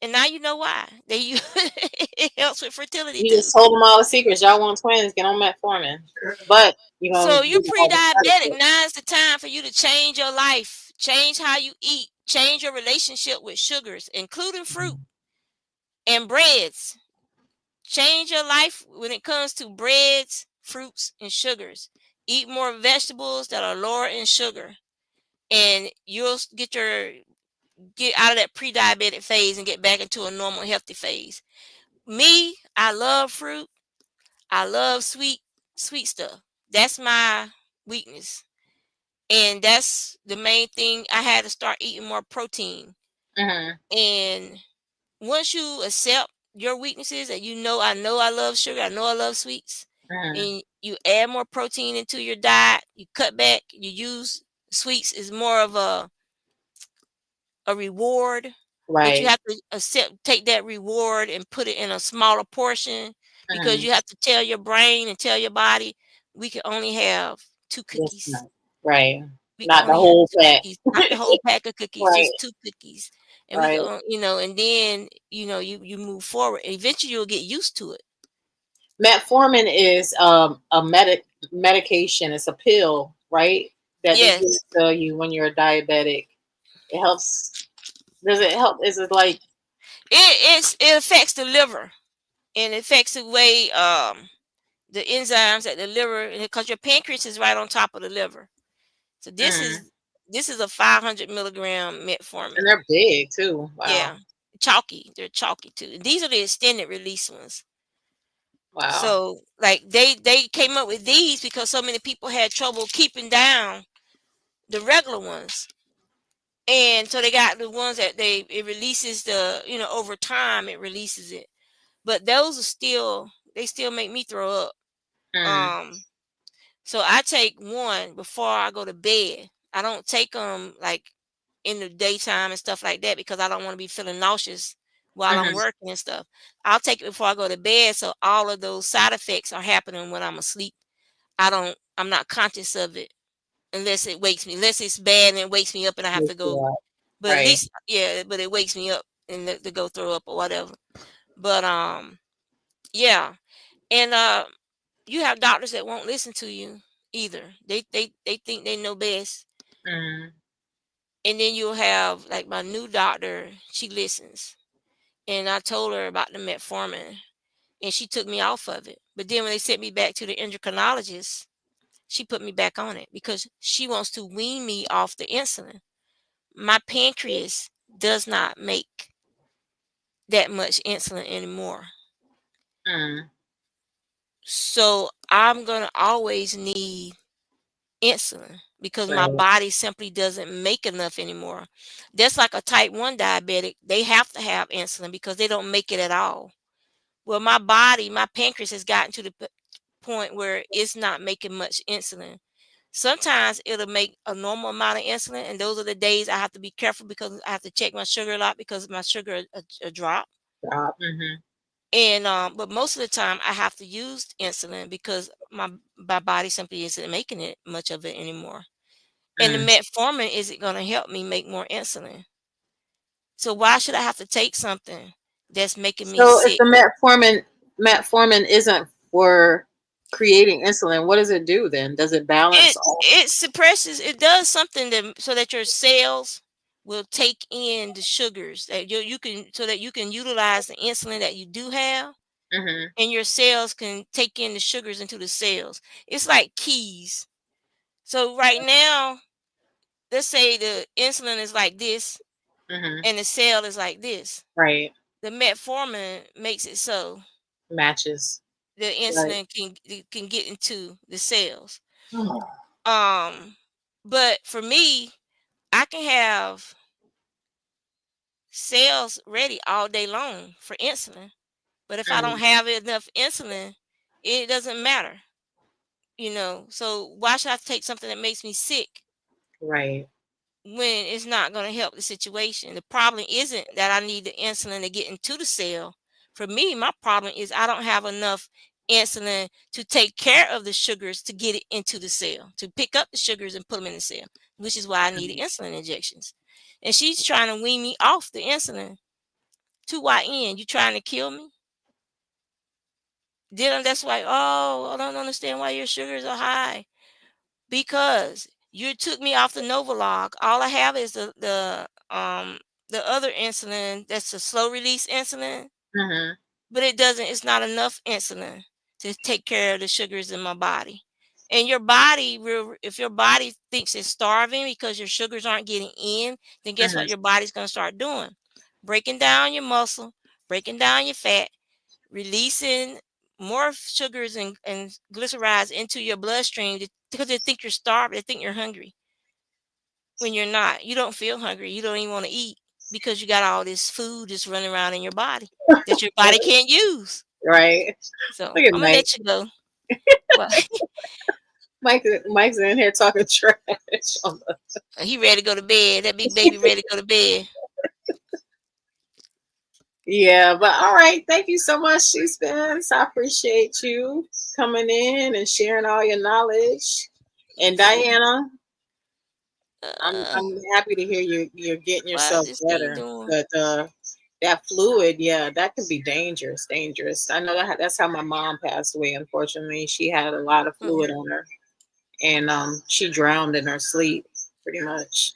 And now you know why. It helps with fertility You too. just told them all the secrets. Y'all want twins? Get on metformin. But you gonna So do you're all the side pre-diabetic. effects. Now's the time for you to change your life, change how you eat, change your relationship with sugars, including fruit and breads. Change your life when it comes to breads, fruits, and sugars. Eat more vegetables that are lower in sugar, and you'll get out of that pre-diabetic phase and get back into a normal healthy phase. Me, I love fruit. I love sweet stuff. That's my weakness. And that's the main thing. I had to start eating more protein. Mhm. And once you accept your weaknesses, and I know I love sugar, I know I love sweets, Mhm. and you add more protein into your diet, you cut back, you use sweets is more of a reward, but you Right. have to take that reward and put it in a smaller portion because Mhm. you have to tell your brain and tell your body we can only have two This cookies. month. Right. We can Not the only have whole two pack. cookies, not the whole pack of cookies, Right. just two cookies. And we can, Right. and then you move forward. Eventually, you'll get used to it. Metformin is a medication. It's a pill, right? That they give Yes, to you when you're diabetic. It helps. Does it help? Is it like it affects the liver and it affects the way the enzymes at the liver, because your pancreas is right on top of the liver. So this is a 500 milligram metformin. And they're big too. Wow. Yeah, chalky. They're chalky too. These are the extended release ones. Wow. So like they came up with these because so many people had trouble keeping down the regular ones. And so they got the ones that it releases the, over time it releases it. But those are still make me throw up. So I take one before I go to bed. I don't take them like in the daytime and stuff like that because I don't want to be feeling nauseous while I'm working and stuff. I'll take it before I go to bed, so all of those side effects are happening when I'm asleep. I'm not conscious of it unless it wakes me, unless it's bad and it wakes me up and I have to go. But at least, but it wakes me up and to go throw up or whatever. But yeah. And you have doctors that won't listen to you either. They think they know best. And then you'll have like my new doctor, she listens. And I told her about the metformin and she took me off of it. But then when they sent me back to the endocrinologist, she put me back on it because she wants to wean me off the insulin. My pancreas does not make that much insulin anymore. So I'm going to always need insulin because my body simply doesn't make enough anymore. That's like a type 1 diabetic. They have to have insulin because they don't make it at all. Well, my pancreas has gotten to the point where it's not making much insulin. Sometimes it'll make a normal amount of insulin, and those are the days I have to be careful because I have to check my sugar a lot because my sugar a drop. And but most of the time I have to use insulin because my body simply isn't making it much of it anymore. And the metformin isn't going to help me make more insulin. So why should I have to take something that's making me sick? So if the metformin isn't for creating insulin, what does it do then? Does it balance? It suppresses. It does something so that your cells will take in the sugars that you can, so that you can utilize the insulin that you do have. And your cells can take in the sugars into the cells. It's like keys. So right now, let's say the insulin is like this and the cell is like this. Right. The metformin makes it so matches the insulin can get into the cells. But for me, I can have cells ready all day long for insulin. But if I don't have enough insulin, it doesn't matter. So why should I take something that makes me sick? Right. When it's not going to help the situation. The problem isn't that I need the insulin to get into the cell. For me, my problem is I don't have enough insulin to take care of the sugars to get it into the cell, to pick up the sugars and put them in the cell, which is why I need insulin injections. And she's trying to wean me off the insulin. To what end? You trying to kill me? That's why, I don't understand why your sugars are high. Because you took me off the Novolog. All I have is the other insulin that's a slow release insulin. But it's not enough insulin to take care of the sugars in my body. And your body if your body thinks it's starving because your sugars aren't getting in, then guess what your body's going to start doing? Breaking down your muscle, breaking down your fat, releasing more sugars and glycerides into your bloodstream because they think you're starved. They think you're hungry when you're not. You don't feel hungry. You don't even want to eat because you got all this food just running around in your body that your body can't use. Right. So I'm going to let you go. Mike's in here talking trash. He ready to go to bed. That big baby ready to go to bed. Yeah, but all right. Thank you so much, Spence. I appreciate you coming in and sharing all your knowledge. And Diana, I'm happy to hear you're getting yourself better. But that fluid, that can be dangerous. I know that's how my mom passed away. Unfortunately, she had a lot of fluid on her, and she drowned in her sleep, pretty much.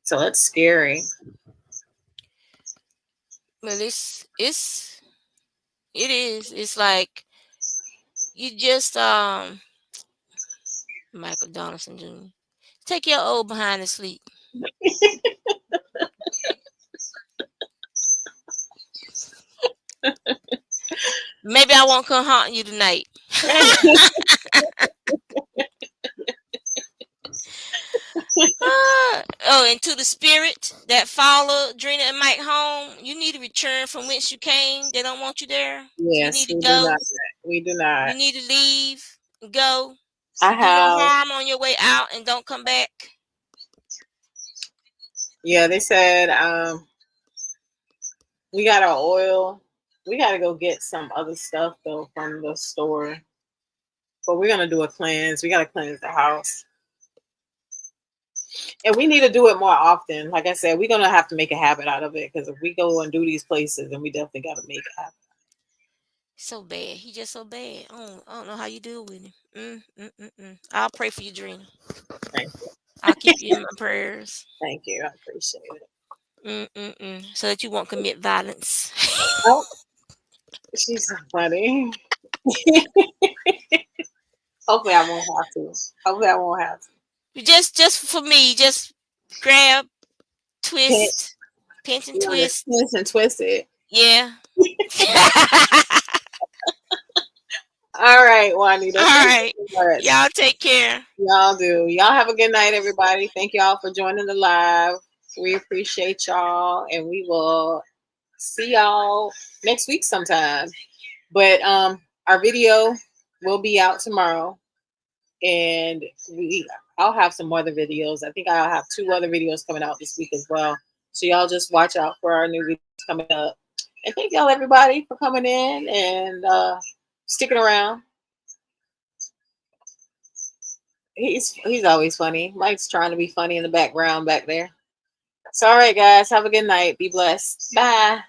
So that's scary. But it is. It's like You just Michael Donaldson Jr. Take your old behind to sleep. Maybe I won't come haunting you tonight. And to the spirit that followed Drina and Mike home, you need to return from whence you came. They don't want you there. Yes, you need to go. We do not. You need to leave. Go. I Do no have. harm on your way out and don't come back. Yeah, they said we got our oil. We got to go get some other stuff though from the store. But we're gonna do a cleanse. We gotta cleanse the house. And we need to do it more often. Like I said, we're gonna have to make a habit out of it because if we go and do these places, then we definitely gotta make it happen. So bad. He just so bad. I don't know how you deal with him. I'll pray for you, Drina. Thank you. I'll keep you in my prayers. Thank you. I appreciate it. So that you won't commit violence. Oh, she's so funny. Hopefully I won't have to. Just for me, just grab, twist, pinch and twist. Pinch and twist it. Yeah. All right, Juanita. All right. Y'all take care. Y'all do. Y'all have a good night, everybody. Thank y'all for joining the live. We appreciate y'all, and we will see y'all next week sometime. But our video will be out tomorrow, and I'll have some other videos. I think I'll have 2 other videos coming out this week as well. So y'all just watch out for our new videos coming up. And thank y'all everybody for coming in and sticking around. He's always funny. Mike's trying to be funny in the background back there. So all right, guys, have a good night. Be blessed. Bye.